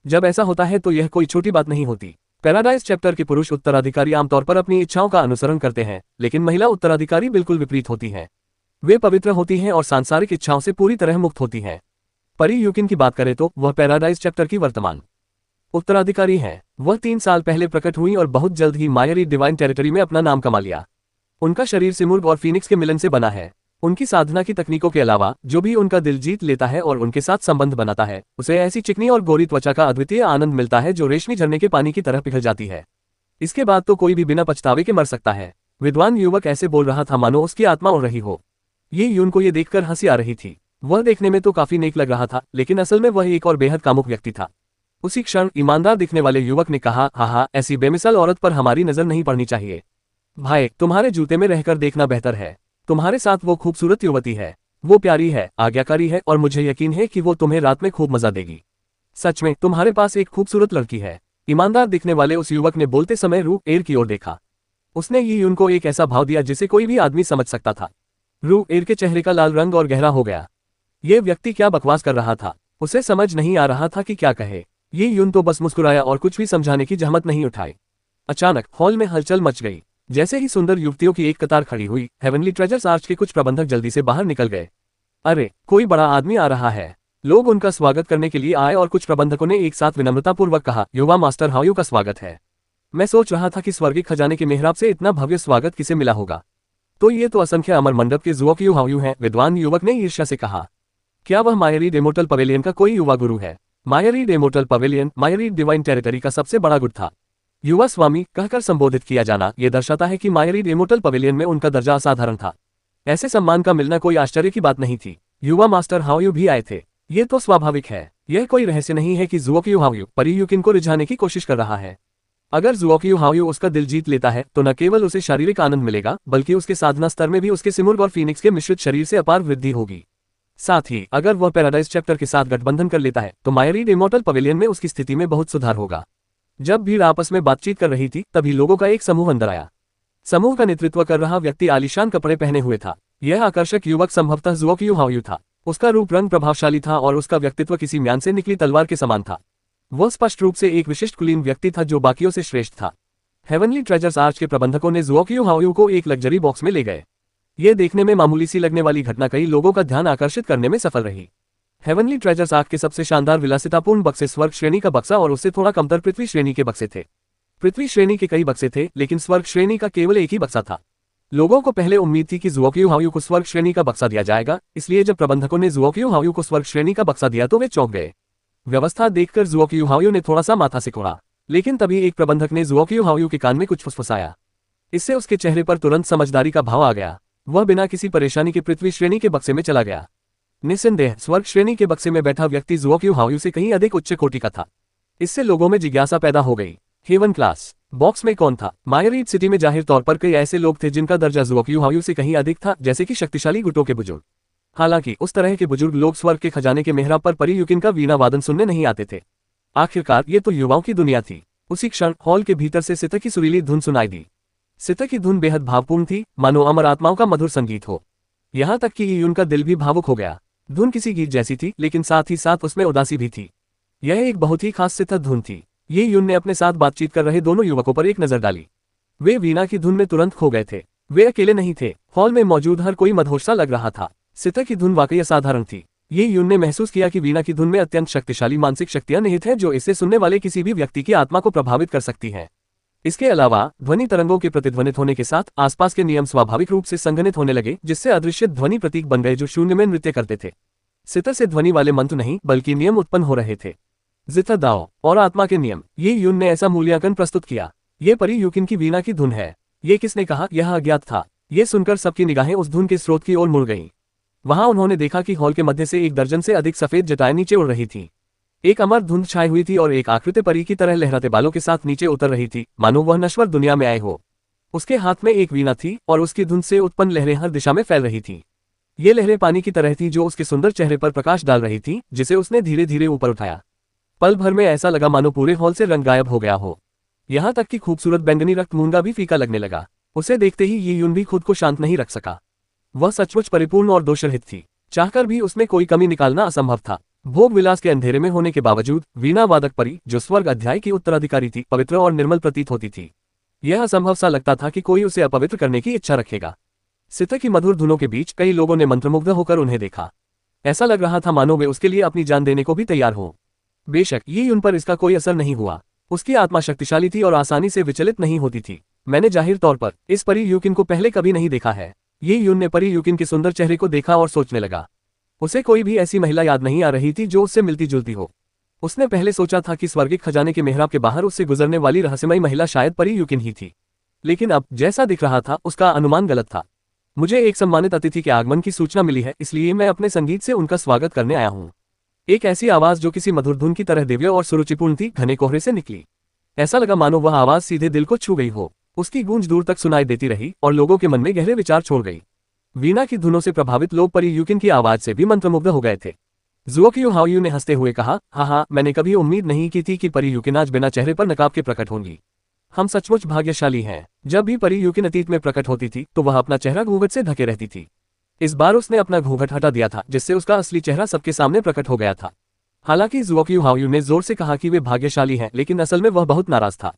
जब ऐसा होता है तो यह कोई छोटी बात नहीं होती। पैराडाइज चैप्टर के पुरुष उत्तराधिकारी आमतौर पर अपनी इच्छाओं का अनुसरण करते हैं, लेकिन महिला उत्तराधिकारी बिल्कुल विपरीत होती हैं। वे पवित्र होती हैं और सांसारिक इच्छाओं से पूरी तरह मुक्त होती हैं। परी यूकिन की बात करें तो वह पैराडाइज चैप्टर की वर्तमान उत्तराधिकारी हैं। वह 3 साल पहले प्रकट हुई और बहुत जल्द ही मायरी डिवाइन टेरिटरी में अपना नाम कमा लिया। उनका शरीर सिमुर्ग और फीनिक्स के मिलन से बना है। उनकी साधना की तकनीकों के अलावा जो भी उनका दिल जीत लेता है और उनके साथ संबंध बनाता है, उसे ऐसी चिकनी और गोरी त्वचा का अद्वितीय आनंद मिलता है जो रेशमी झरने के पानी की तरह पिघल जाती है। इसके बाद तो कोई भी बिना पछतावे के मर सकता है। विद्वान युवक ऐसे बोल रहा था मानो उसकी आत्मा उड़ रही हो। यीयुन को ये देखकर हंसी आ रही थी। वह देखने में तो काफी नेक लग रहा था, लेकिन असल में वह एक और बेहद कामुक व्यक्ति था। उसी क्षण ईमानदार दिखने वाले युवक ने कहा, हाँ, ऐसी बेमिसाल औरत पर हमारी नजर नहीं पड़नी चाहिए। भाई, तुम्हारे जूते में रहकर देखना बेहतर है। तुम्हारे साथ वो खूबसूरत युवती है। वो प्यारी है, आज्ञाकारी है और मुझे यकीन है कि वो तुम्हें रात में खूब मजा देगी। सच में तुम्हारे पास एक खूबसूरत लड़की है। ईमानदार दिखने वाले उस युवक ने बोलते समय रू एर की ओर देखा। उसने यीयुन को एक ऐसा भाव दिया जिसे कोई भी आदमी समझ सकता था। रू एर के चेहरे का लाल रंग और गहरा हो गया। ये व्यक्ति क्या बकवास कर रहा था? उसे समझ नहीं आ रहा था कि क्या कहे। ये यून तो बस मुस्कुराया और कुछ भी समझाने की जहमत नहीं उठाई। अचानक हॉल में हलचल मच गई। जैसे ही सुंदर युवतियों की एक कतार खड़ी हुई, हेवनली ट्रेजर्स आर्च के कुछ प्रबंधक जल्दी से बाहर निकल गए। अरे, कोई बड़ा आदमी आ रहा है। लोग उनका स्वागत करने के लिए आए और कुछ प्रबंधकों ने एक साथ विनम्रतापूर्वक कहा, युवा मास्टर हाओयू का स्वागत है। मैं सोच रहा था कि स्वर्गीय खजाने के मेहराब से इतना भव्य स्वागत किसे मिला होगा। तो ये तो असंख्य अमर मंडप के जुओक्यू हाओयू हैं, विद्वान युवक ने ईर्ष्या से कहा। क्या वह मायरी डेमोटल पवेलियन का कोई युवा गुरु है? मायरी डेमोटल पवेलियन मायरी डिवाइन टेरिटरी का सबसे बड़ा गुट था। युवा स्वामी कहकर संबोधित किया जाना यह दर्शाता है कि मायरी डेमोटल पवेलियन में उनका दर्जा असाधारण था। ऐसे सम्मान का मिलना कोई आश्चर्य की बात नहीं थी। युवा मास्टर हाओयू भी आए थे। ये तो स्वाभाविक है। यह कोई रहस्य नहीं है कि जुओक्यू हाओयू परीयुकिन को रिझाने की कोशिश कर रहा है। अगर जुओक्यू हाओयू उसका दिल जीत लेता है तो न केवल उसे शारीरिक आनंद मिलेगा, बल्कि उसके साधना स्तर में भी उसके सिमुर्ग और फीनिक्स के मिश्रित शरीर से अपार वृद्धि होगी। साथ ही अगर वह पैराडाइज चैप्टर के साथ गठबंधन कर लेता है तो मायरी डेमोटल पवेलियन में उसकी स्थिति में बहुत सुधार होगा। जब भीड़ आपस में बातचीत कर रही थी तभी लोगों का एक समूह अंदर आया। समूह का नेतृत्व कर रहा व्यक्ति आलीशान कपड़े पहने हुए था। यह आकर्षक युवक संभवतः जुओक्यू हाओयू था। उसका रूप रंग प्रभावशाली था और उसका व्यक्तित्व किसी म्यान से निकली तलवार के समान था। वह स्पष्ट रूप से एक विशिष्ट कुलीन व्यक्ति था जो बाकियों से श्रेष्ठ था। हेवनली ट्रेजर्स आर्च के प्रबंधकों ने जुओक्यू हाओयू को एक लग्जरी बॉक्स में ले गए। यह देखने में मामूली सी लगने वाली घटना कई लोगों का ध्यान आकर्षित करने में सफल रही। हेवनली ट्रेजर्स आर्च के सबसे शानदार विलासितापूर्ण बक्से स्वर्ग श्रेणी का बक्सा और उससे थोड़ा कमतर पृथ्वी श्रेणी के बक्से थे। पृथ्वी श्रेणी के कई बक्से थे, लेकिन स्वर्ग श्रेणी का केवल एक ही बक्सा था। लोगों को पहले उम्मीद थी कि जुओक्यू हाओयू को स्वर्ग श्रेणी का बक्सा दिया जाएगा, इसलिए जब प्रबंधकों ने जुओक्यू हाओयू को स्वर्ग श्रेणी का बक्सा दिया तो वे चौंक गए। व्यवस्था देखकर जुओक्यू हाओयू ने थोड़ा सा माथा सिकोड़ा, लेकिन तभी एक प्रबंधक ने जुओक्यू हाओयू के कान में कुछ फुसफुसाया। इससे उसके चेहरे पर तुरंत समझदारी का भाव आ गया। वह बिना किसी परेशानी के पृथ्वी श्रेणी के बक्से में चला गया। निस्संदेह स्वर्ग श्रेणी के बक्से में बैठा व्यक्ति जुओक्यू हाओयू से कहीं अधिक उच्च कोटि का था। इससे लोगों में जिज्ञासा पैदा हो गई, हेवन क्लास बॉक्स में कौन था? मायरीड सिटी में जाहिर तौर पर कई ऐसे लोग थे जिनका दर्जा जुओक्यू हाओयू से कहीं अधिक था, जैसे कि शक्तिशाली गुटों के बुजुर्ग। हालांकि उस तरह के बुजुर्ग लोग स्वर्ग के खजाने के मेहराब पर परीयुकिन का वीणा वादन सुनने नहीं आते थे। आखिरकार ये तो युवाओं की दुनिया थी। उसी क्षण हॉल के भीतर से सितार की सुरीली धुन सुनाई दी। सितार की धुन बेहद भावपूर्ण थी, मानो अमर आत्माओं का मधुर संगीत हो। यहाँ तक कि यून का दिल भी भावुक हो गया। धुन किसी गीत जैसी थी, लेकिन साथ ही साथ उसमें उदासी भी थी। यह एक बहुत ही खास सितार धुन थी। ये यून ने अपने साथ बातचीत कर रहे दोनों युवकों पर एक नजर डाली। वे वीणा की धुन में तुरंत खो गए थे। वे अकेले नहीं थे, हॉल में मौजूद हर कोई मदहोश सा लग रहा था। सितार की धुन वाकई असाधारण थी। ये यून ने महसूस किया कि वीणा की धुन में अत्यंत शक्तिशाली मानसिक शक्तियां निहित हैं जो इसे सुनने वाले किसी भी व्यक्ति की आत्मा को प्रभावित कर सकती हैं। इसके अलावा ध्वनि तरंगों के प्रतिध्वनित होने के साथ आसपास के नियम स्वाभाविक रूप से संघनित होने लगे, जिससे अदृश्य ध्वनि प्रतीक बन गए जो शून्य में नृत्य करते थे। सितार से ध्वनि वाले मंत्र नहीं बल्कि नियम उत्पन्न हो रहे थे। जिता दाओ और आत्मा के नियम। ये यून ने ऐसा मूल्यांकन प्रस्तुत किया। ये परीयुकिन की वीणा की धुन है। ये किसने कहा? यह अज्ञात था। ये सुनकर सबकी निगाहें उस धुन के स्रोत की ओर मुड़ गईं। वहां उन्होंने देखा कि हॉल के मध्य से एक दर्जन से अधिक सफेद जटाएं नीचे उड़ रही थी। एक अमर धुंध छाई हुई थी और एक आकृति परी की तरह लहराते बालों के साथ नीचे उतर रही थी, मानो वह नश्वर दुनिया में आए हो। उसके हाथ में एक वीणा थी और उसकी धुन से उत्पन्न लहरें हर दिशा में फैल रही थीं। ये लहरें पानी की तरह थीं जो उसके सुंदर चेहरे पर प्रकाश डाल रही थी, जिसे उसने धीरे धीरे ऊपर उठाया। पल भर में ऐसा लगा मानो पूरे हॉल से रंग गायब हो गया हो। यहाँ तक कि खूबसूरत बैंगनी रक्त मूंगा भी फीका लगने लगा। उसे देखते ही ये यून भी खुद को शांत नहीं रख सका। वह सचमुच परिपूर्ण और दोषरहित थी। चाहकर भी उसमें कोई कमी निकालना असंभव था। भोग विलास के अंधेरे में होने के बावजूद वीणा वादक परी, जो स्वर्ग अध्याय की उत्तराधिकारी थी, पवित्र और निर्मल प्रतीत होती थी। यह असंभव सा लगता था कि कोई उसे अपवित्र करने की इच्छा रखेगा। सितार की मधुर धुनों के बीच कई लोगों ने मंत्रमुग्ध होकर उन्हें देखा। ऐसा लग रहा था मानो वे उसके लिए अपनी जान देने को भी तैयार हों। बेशक ये उन पर इसका कोई असर नहीं हुआ। उसकी आत्मा शक्तिशाली थी और आसानी से विचलित नहीं होती थी। मैंने जाहिर तौर पर इस परीयुकिन को पहले कभी नहीं देखा है। ये यून ने परीयुकिन के सुंदर चेहरे को देखा और सोचने लगा। उसे कोई भी ऐसी महिला याद नहीं आ रही थी जो उससे मिलती जुलती हो। उसने पहले सोचा था कि स्वर्गिक खजाने के मेहराब के बाहर उससे गुजरने वाली रहस्यमयी महिला शायद परीयुकिन ही थी, लेकिन अब जैसा दिख रहा था उसका अनुमान गलत था। मुझे एक सम्मानित अतिथि के आगमन की सूचना मिली है, इसलिए मैं अपने संगीत से उनका स्वागत करने आया हूँ। एक ऐसी आवाज जो किसी मधुर धुन की तरह दिव्य और सुरुचिपूर्ण थी, घने कोहरे से निकली। ऐसा लगा मानो वह आवाज सीधे दिल को छू गई हो। उसकी गूंज दूर तक सुनाई देती रही और लोगों के मन में गहरे विचार छोड़ गई। वीणा की धुनों से प्रभावित लोग परीयुकिन की आवाज से भी मंत्रमुग्ध हो गए थे। जुओक्यू हाओयू ने हंसते हुए कहा, हाँ, मैंने कभी उम्मीद नहीं की थी कि परीयुकिन आज बिना चेहरे पर नकाब के प्रकट होंगी। हम सचमुच भाग्यशाली हैं। जब भी परीयुकिन अतीत में प्रकट होती थी तो वह अपना चेहरा घूंघट से ढके रहती थी। इस बार उसने अपना घूंघट हटा दिया था, जिससे उसका असली चेहरा सबके सामने प्रकट हो गया था। हालांकि जुओक्यू हाओयू ने जोर से कहा कि वे भाग्यशाली हैं, लेकिन असल में वह बहुत नाराज था।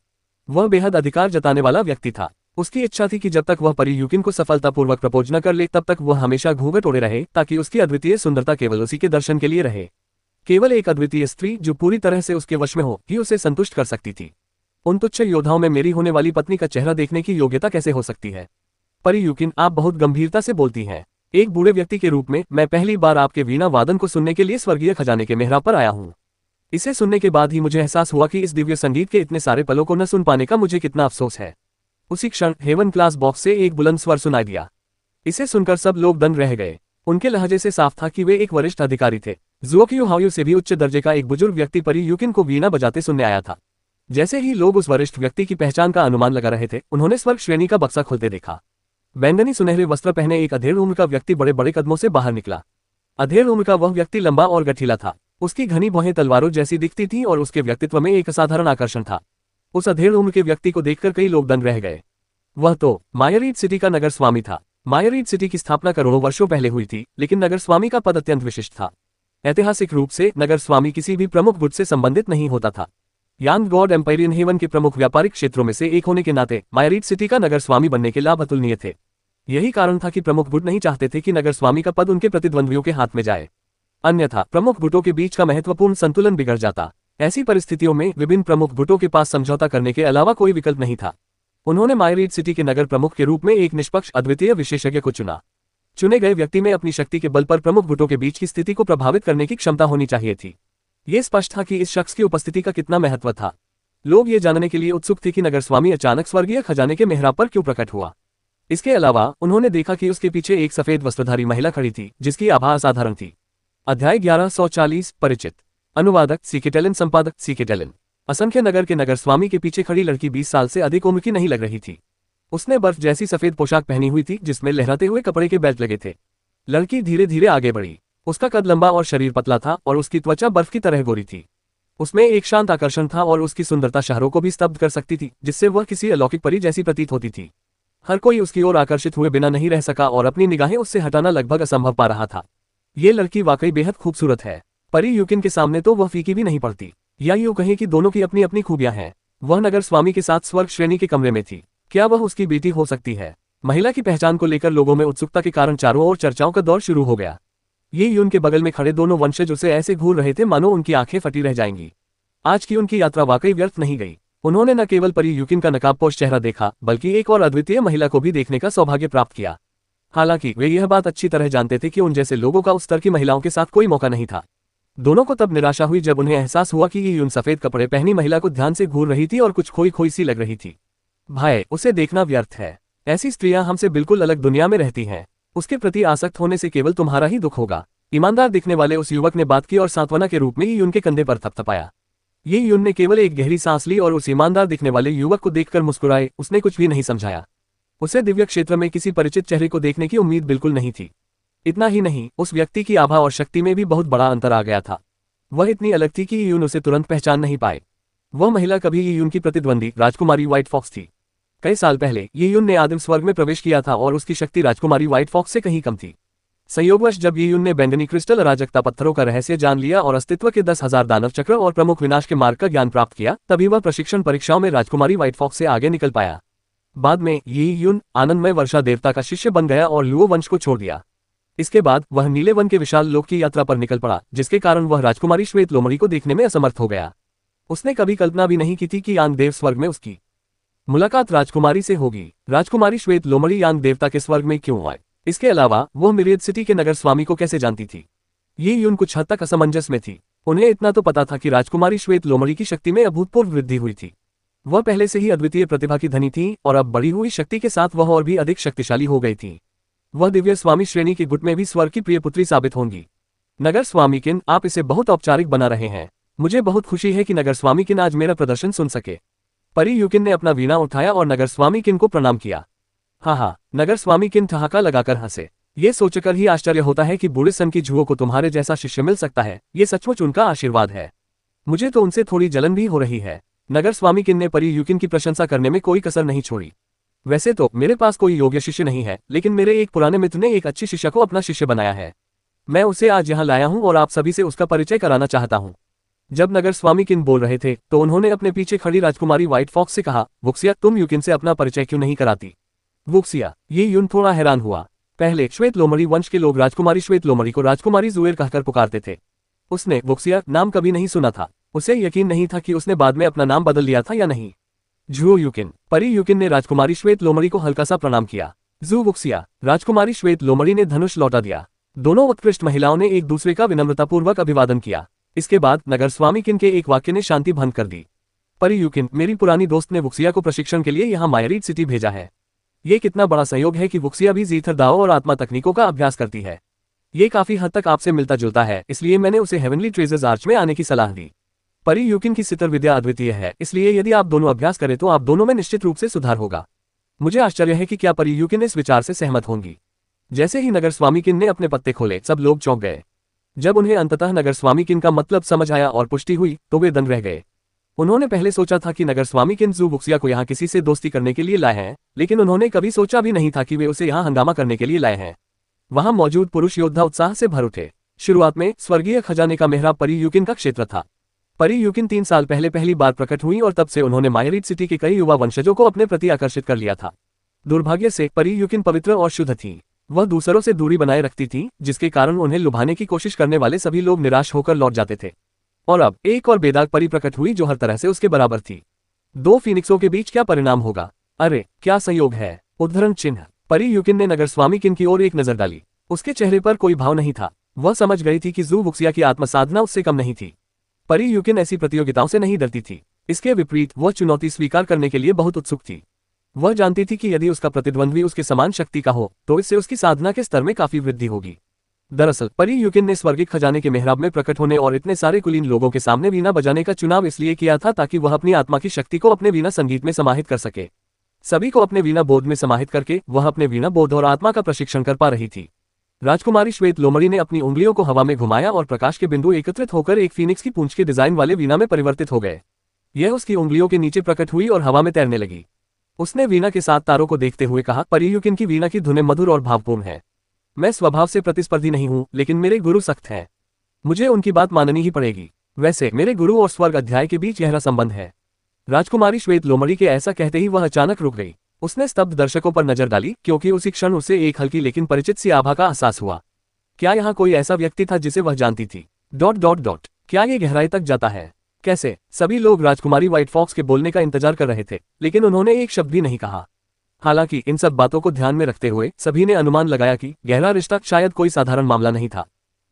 वह बेहद अधिकार जताने वाला व्यक्ति था। उसकी इच्छा थी कि जब तक वह परी यूकिन को सफलतापूर्वक प्रपोज न कर ले तब तक वह हमेशा घूंघट ओढ़े रहे, ताकि उसकी अद्वितीय सुंदरता केवल उसी के दर्शन के लिए रहे। केवल एक अद्वितीय स्त्री जो पूरी तरह से उसके वश में हो ही उसे संतुष्ट कर सकती थी। उन तुच्छ योद्धाओं में मेरी होने वाली पत्नी का चेहरा देखने की योग्यता कैसे हो सकती है? परी यूकिन, आप बहुत गंभीरता से बोलती हैं। एक बूढ़े व्यक्ति के रूप में मैं पहली बार आपके वीणा वादन को सुनने के लिए स्वर्गीय खजाने के मेहराब पर आया हूँ। इसे सुनने के बाद ही मुझे एहसास हुआ कि इस दिव्य संगीत के इतने सारे पलों को न सुन पाने का मुझे कितना अफसोस है। उसी क्षण हेवन क्लास बॉक्स से एक बुलंद स्वर सुनाई दिया। इसे सुनकर सब लोग दंग रह गए। उनके लहजे से साफ था कि वे एक वरिष्ठ अधिकारी थे। जुओक्यू हाओयू से भी उच्च दर्जे का एक बुजुर्ग व्यक्ति परी यूकिन को वीणा बजाते सुनने आया था। जैसे ही लोग उस वरिष्ठ व्यक्ति की पहचान का अनुमान लगा रहे थे, उन्होंने स्वर्ग श्रेणी का बक्सा खोलते देखा। बैंगनी सुनहरे वस्त्र पहने एक अधेड़ उम्र का व्यक्ति बड़े बड़े कदमों से बाहर निकला। अधेड़ उम्र का वह व्यक्ति लंबा और गठीला था। उसकी घनी भौहें तलवारों जैसी दिखती थीं और उसके व्यक्तित्व में एक असाधारण आकर्षण था। उस अधेड़ उम्र के व्यक्ति को देखकर कई लोग दंग रह गए। वह तो मायरीड सिटी का नगर स्वामी था। मायरीड सिटी की स्थापना करोड़ों वर्षों पहले हुई थी, लेकिन नगर स्वामी का पद अत्यंत विशिष्ट था। ऐतिहासिक रूप से नगर स्वामी किसी भी प्रमुख बुद्ध से संबंधित नहीं होता था। यांग गॉड एम्पायरियन हेवन के प्रमुख व्यापारिक क्षेत्रों में से एक होने के नाते मायरीड सिटी का नगर स्वामी बनने के लाभ अतुलनीय थे। यही कारण था कि प्रमुख बुद्ध नहीं चाहते थे कि नगर स्वामी का पद उनके प्रतिद्वंद्वियों के हाथ में जाए, अन्यथा प्रमुख बुटों के बीच का महत्वपूर्ण संतुलन बिगड़ जाता। ऐसी परिस्थितियों में विभिन्न प्रमुख बुटों के पास समझौता करने के अलावा कोई विकल्प नहीं था। उन्होंने मायरीड सिटी के नगर प्रमुख के रूप में एक निष्पक्ष अद्वितीय विशेषज्ञ को चुना। चुने गए व्यक्ति में अपनी शक्ति के बल पर प्रमुख बुटों के बीच की स्थिति को प्रभावित करने की क्षमता होनी चाहिए थी। ये स्पष्ट था कि इस शख्स की उपस्थिति का कितना महत्व था। लोग ये जानने के लिए उत्सुक थे कि नगर स्वामी अचानक स्वर्गीय खजाने के मेहराब पर क्यों प्रकट हुआ। इसके अलावा उन्होंने देखा कि उसके पीछे एक सफेद वस्त्रधारी महिला खड़ी थी, जिसकी आभा असाधारण थी। अध्याय 1140 परिचित। अनुवादक सीकेटेलन, संपादक सीकेटेलन। असंख्य नगर के नगर स्वामी के पीछे खड़ी लड़की 20 साल से अधिक उम्र की नहीं लग रही थी। उसने बर्फ जैसी सफेद पोशाक पहनी हुई थी, जिसमें लहराते हुए कपड़े के बेल्ट लगे थे। लड़की धीरे धीरे आगे बढ़ी। उसका कद लंबा और शरीर पतला था और उसकी त्वचा बर्फ की तरह गोरी थी। उसमें एक शांत आकर्षण था और उसकी सुंदरता शहरों को भी स्तब्ध कर सकती थी, जिससे वह किसी अलौकिक परी जैसी प्रतीत होती थी। हर कोई उसकी ओर आकर्षित हुए बिना नहीं रह सका और अपनी निगाहें उससे हटाना लगभग असंभव पा रहा था। ये लड़की वाकई बेहद खूबसूरत है। परी यूकिन के सामने तो वह फीकी भी नहीं पड़ती, या यूं कहें कि दोनों की अपनी अपनी खूबियां हैं। वह नगर स्वामी के साथ स्वर्ग श्रेणी के कमरे में थी। क्या वह उसकी बेटी हो सकती है? महिला की पहचान को लेकर लोगों में उत्सुकता के कारण चारों ओर चर्चाओं का दौर शुरू हो गया। ये यून के बगल में खड़े दोनों वंशज उसे ऐसे घूर रहे थे मानो उनकी आंखें फटी रह जाएंगी। आज की उनकी यात्रा वाकई व्यर्थ नहीं गई। उन्होंने न केवल परी यूकिन का नकाबपोश चेहरा देखा, बल्कि एक और अद्वितीय महिला को भी देखने का सौभाग्य प्राप्त किया। हालांकि वे यह बात अच्छी तरह जानते थे कि उन जैसे लोगों का उस स्तर की महिलाओं के साथ कोई मौका नहीं था। दोनों को तब निराशा हुई जब उन्हें एहसास हुआ कि ये यून सफेद कपड़े पहनी महिला को ध्यान से घूर रही थी और कुछ खोई खोई सी लग रही थी। भाई, उसे देखना व्यर्थ है। ऐसी स्त्रियां हमसे बिल्कुल अलग दुनिया में रहती हैं। उसके प्रति आसक्त होने से केवल तुम्हारा ही दुख होगा। ईमानदार दिखने वाले उस युवक ने बात की और सांत्वना के रूप में यून के कंधे पर थपथपाया। ये यून ने केवल एक गहरी सांस ली और उस ईमानदार दिखने वाले युवक को देखकर मुस्कुराए। उसने कुछ भी नहीं समझाया। उसे दिव्य क्षेत्र में किसी परिचित चेहरे को देखने की उम्मीद बिल्कुल नहीं थी। इतना ही नहीं, उस व्यक्ति की आभा और शक्ति में भी बहुत बड़ा अंतर आ गया था। वह इतनी अलग थी कि यून उसे तुरंत पहचान नहीं पाए। वह महिला कभी यून की प्रतिद्वंदी राजकुमारी व्हाइट फॉक्स थी। कई साल पहले यून ने आदिम स्वर्ग में प्रवेश किया था और उसकी शक्ति राजकुमारी व्हाइट फॉक्स से कहीं कम थी। संयोगवश जब यून ने बैंगनी क्रिस्टल अराजकता पत्थरों का रहस्य जान लिया और अस्तित्व के 10,000 दानव चक्र और प्रमुख विनाश के मार्ग का ज्ञान प्राप्त किया, तभी वह प्रशिक्षण परीक्षाओं में राजकुमारी व्हाइट फॉक्स से आगे निकल पाया। बाद में यून आनंदमय वर्षा देवता का शिष्य बन गया और लुओ वंश को छोड़ दिया। इसके बाद वह नीले वन के विशाल लोक की यात्रा पर निकल पड़ा, जिसके कारण वह राजकुमारी श्वेत लोमड़ी को देखने में असमर्थ हो गया। उसने कभी कल्पना भी नहीं की थी कि यांग देव स्वर्ग में उसकी मुलाकात राजकुमारी से होगी। राजकुमारी श्वेत लोमड़ी यांग देवता के स्वर्ग में क्यों आए? इसके अलावा वह मिरियड सिटी के नगर स्वामी को कैसे जानती थी? ये यून कुछ हद तक असमंजस में थी। उन्हें इतना तो पता था कि राजकुमारी श्वेत लोमड़ी की शक्ति में अभूतपूर्व वृद्धि हुई थी। वह पहले से ही अद्वितीय प्रतिभा की धनी थी और अब बढ़ी हुई शक्ति के साथ वह और भी अधिक शक्तिशाली हो गई थी। वह दिव्य स्वामी श्रेणी के गुट में भी स्वर्ग की प्रिय पुत्री साबित होंगी। नगर स्वामी किन, आप इसे बहुत औपचारिक बना रहे हैं। मुझे बहुत खुशी है कि नगर स्वामी किन आज मेरा प्रदर्शन सुन सके। परी यूकिन ने अपना वीणा उठाया और नगर स्वामी किन को प्रणाम किया। हाँ, नगर स्वामी किन ठहाका लगाकर हंसे। ये सोचकर ही आश्चर्य होता है कि बूढ़े सन की जुओं को तुम्हारे जैसा शिष्य मिल सकता है। ये सचमुच उनका आशीर्वाद है। मुझे तो उनसे थोड़ी जलन भी हो रही है। नगर स्वामी किन ने परी यूकिन की प्रशंसा करने में कोई कसर नहीं छोड़ी। वैसे तो मेरे पास कोई योग्य शिष्य नहीं है, लेकिन मेरे एक पुराने मित्र ने एक अच्छी शिष्य को अपना शिष्य बनाया है। मैं उसे आज यहाँ लाया हूँ और आप सभी से उसका परिचय कराना चाहता हूँ। जब नगर स्वामी किन बोल रहे थे तो उन्होंने अपने पीछे खड़ी राजकुमारी व्हाइट फॉक्स से कहा, वुक्सिया तुम यूकिन से अपना परिचय क्यों नहीं कराती? वुक्सिया, ये यून थोड़ा हैरान हुआ। पहले श्वेत लोमड़ी वंश के लोग राजकुमारी श्वेत लोमड़ी को राजकुमारी जुएर कहकर पुकारते थे। उसने वुक्सिया नाम कभी नहीं सुना था। उसे यकीन नहीं था कि उसने बाद में अपना नाम बदल लिया था या नहीं। झुओ यूकिन, परी यूकिन ने राजकुमारी श्वेत लोमड़ी को हल्का सा प्रणाम किया। जू वुक्सिया, राजकुमारी श्वेत लोमड़ी ने धनुष लौटा दिया। दोनों उत्कृष्ट महिलाओं ने एक दूसरे का विनम्रतापूर्वक अभिवादन किया। इसके बाद नगर स्वामी किन के एक वाक्य ने शांति भंग कर दी। परी यूकिन, मेरी पुरानी दोस्त ने वुक्सिया को प्रशिक्षण के लिए यहाँ मायरीड सिटी भेजा है। ये कितना बड़ा सहयोग है कि वुक्सिया भी जीथर दाओ और आत्मा तकनीकों का अभ्यास करती है। ये काफी हद तक आपसे मिलता जुलता है, इसलिए मैंने उसे हेवनली ट्रेजर्स आर्च में आने की सलाह दी। परी यूकिन की सितर विद्या अद्वितीय है, इसलिए यदि आप दोनों अभ्यास करें तो आप दोनों में निश्चित रूप से सुधार होगा। मुझे आश्चर्य है कि क्या परी यूकिन इस विचार से सहमत होंगी। जैसे ही नगर स्वामी किन ने अपने पत्ते खोले सब लोग चौंक गए। जब उन्हें अंततः नगर स्वामी किन का मतलब समझ आया और पुष्टि हुई तो वे दंग रह गए। उन्होंने पहले सोचा था कि नगर स्वामी किन जू वुक्सिया को यहाँ किसी से दोस्ती करने के लिए लाए हैं, लेकिन उन्होंने कभी सोचा भी नहीं था कि वे उसे यहाँ हंगामा करने के लिए लाए हैं। वहां मौजूद पुरुष योद्धा उत्साह से भर उठे। शुरुआत में स्वर्गीय खजाने का मेहराब परी यूकिन का क्षेत्र था। परी यूकिन 3 साल पहले पहली बार प्रकट हुई और तब से उन्होंने मायरीड सिटी के कई युवा वंशजों को अपने प्रति आकर्षित कर लिया था। दुर्भाग्य से परी यूकिन पवित्र और शुद्ध थी। वह दूसरों से दूरी बनाए रखती थी, जिसके कारण उन्हें लुभाने की कोशिश करने वाले सभी लोग निराश होकर लौट जाते थे। और अब एक और बेदाग परी प्रकट हुई जो हर तरह से उसके बराबर थी। 2 फीनिक्सों के बीच क्या परिणाम होगा? अरे क्या संयोग है! उद्धरण चिन्ह। परी यूकिन ने नगर स्वामी किन की ओर एक नजर डाली। उसके चेहरे पर कोई भाव नहीं था। वह समझ गई थी कि जू वुक्सिया की आत्मसाधना उससे कम नहीं थी। परी यूकिन ऐसी प्रतियोगिताओं से नहीं डरती थी। इसके विपरीत वह चुनौती स्वीकार करने के लिए बहुत उत्सुक थी। वह जानती थी कि यदि उसका प्रतिद्वंद्वी उसके समान शक्ति का हो तो इससे उसकी साधना के स्तर में काफी वृद्धि होगी। दरअसल परी यूकिन ने स्वर्गिक खजाने के मेहराब में प्रकट होने और इतने सारे कुलीन लोगों के सामने वीणा बजाने का चुनाव इसलिए किया था ताकि वह अपनी आत्मा की शक्ति को अपने वीणा संगीत में समाहित कर सके। सभी को अपने वीणा बोध में समाहित करके वह अपने वीणा बोध और आत्मा का प्रशिक्षण कर पा रही थी। राजकुमारी श्वेत लोमड़ी ने अपनी उंगलियों को हवा में घुमाया और प्रकाश के बिंदु एकत्रित होकर एक फीनिक्स की पूंछ के डिजाइन वाले वीणा में परिवर्तित हो गए। यह उसकी उंगलियों के नीचे प्रकट हुई और हवा में तैरने लगी। उसने वीणा के साथ तारों को देखते हुए कहा, परी यूकिन की वीणा की धुनें मधुर और भावपूर्ण है। मैं स्वभाव से प्रतिस्पर्धी नहीं हूं, लेकिन मेरे गुरु सख्त हैं। मुझे उनकी बात माननी ही पड़ेगी। वैसे मेरे गुरु और स्वर्ग अध्याय के बीच गहरा संबंध है। राजकुमारी श्वेत लोमड़ी के ऐसा कहते ही वह अचानक रुक गई। उसने स्तब्ध दर्शकों पर नजर डाली, क्योंकि उसी क्षण उसे एक हल्की लेकिन परिचित सी आभा का एहसास हुआ। क्या यहाँ कोई ऐसा व्यक्ति था जिसे वह जानती थी? ... क्या ये गहराई तक जाता है? कैसे? सभी लोग राजकुमारी व्हाइट फॉक्स के बोलने का इंतजार कर रहे थे, लेकिन उन्होंने एक शब्द भी नहीं कहा। हालांकि इन सब बातों को ध्यान में रखते हुए सभी ने अनुमान लगाया कि गहरा रिश्ता शायद कोई साधारण मामला नहीं था।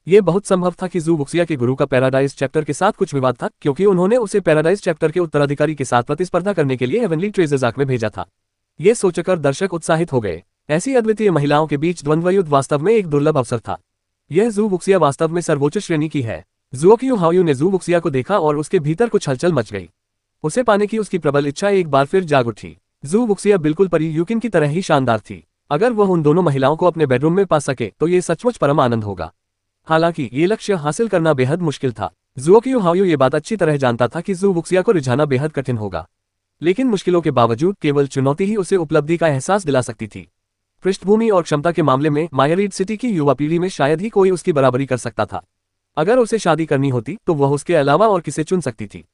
यह बहुत संभव था कि जू वुक्सिया के गुरु का पैराडाइज चैप्टर के साथ कुछ विवाद था, क्योंकि उन्होंने उसे पैराडाइज चैप्टर के उत्तराधिकारी के साथ प्रतिस्पर्धा करने के लिए हेवनली ट्रेजर्स आर्क में भेजा था। ये सोचकर दर्शक उत्साहित हो गए। ऐसी अद्वितीय महिलाओं के बीच द्वंद्व युद्ध वास्तव में एक दुर्लभ अवसर था। यह जू वुक्सिया वास्तव में सर्वोच्च श्रेणी की है। जुओक्यू हाओयू ने जू वुक्सिया को देखा और उसके भीतर कुछ हलचल मच गई। उसे पाने की उसकी प्रबल इच्छा एक बार फिर जाग उठी। जू वुक्सिया बिल्कुल परी यूकिन की तरह ही शानदार थी। अगर वह उन दोनों महिलाओं को अपने बेडरूम में पा सके तो ये सचमुच परम आनंद होगा। हालांकि ये लक्ष्य हासिल करना बेहद मुश्किल था। जुओक्यू हाओयू ये बात अच्छी तरह जानता था कि जू वुक्सिया को रिझाना बेहद कठिन होगा, लेकिन मुश्किलों के बावजूद केवल चुनौती ही उसे उपलब्धि का एहसास दिला सकती थी। पृष्ठभूमि और क्षमता के मामले में मायरीड सिटी की युवा पीढ़ी में शायद ही कोई उसकी बराबरी कर सकता था। अगर उसे शादी करनी होती तो वह उसके अलावा और किसे चुन सकती थी।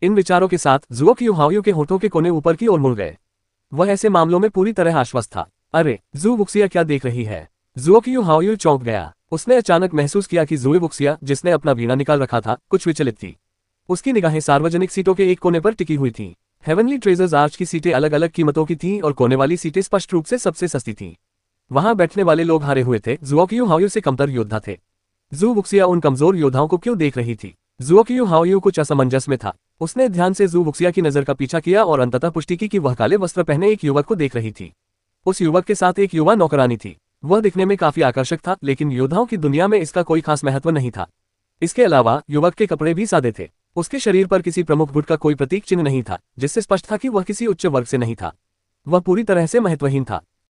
इन विचारों के साथ जुओक्यू हाओयू के होठों के कोने ऊपर की ओर मुड़ गए। वह ऐसे मामलों में पूरी तरह आश्वस्त था। अरे जू वुक्सिया क्या देख रही है? जुओक्यू हाओयू चौंक गया। उसने अचानक महसूस किया कि जूए वुक्सिया, जिसने अपना वीणा निकाल रखा था, कुछ विचलित थी। उसकी निगाहें सार्वजनिक सीटों के एक कोने पर टिकी हुई थीं। हेवनली ट्रेजर्स आर्च की सीटें अलग अलग कीमतों की थीं और कोने वाली सीटें स्पष्ट रूप से सबसे सस्ती थीं। वहां बैठने वाले लोग हारे हुए थे। जुओक्यू हाओयू से कमतर योद्धा थे। जू वुक्सिया उन कमजोर योद्धाओं को क्यों देख रही थी? जुओक्यू हाओयू कुछ असमंजस में था। उसने ध्यान से जू वुक्सिया की नजर का पीछा किया और अंततः पुष्टि की कि वह काले वस्त्र पहने एक युवक को देख रही थी। उस युवक के साथ एक युवा नौकरानी थी। वह दिखने में काफी आकर्षक था, लेकिन योद्धाओं की दुनिया में इसका कोई खास महत्व नहीं था। इसके अलावा युवक के कपड़े भी सादे थे। उसके शरीर पर किसी प्रमुख गुट का कोई प्रतीक चिन्ह नहीं था, जिससे स्पष्ट था कि वह किसी उच्च वर्ग से नहीं था। वह पूरी तरह से महत्वहीन था।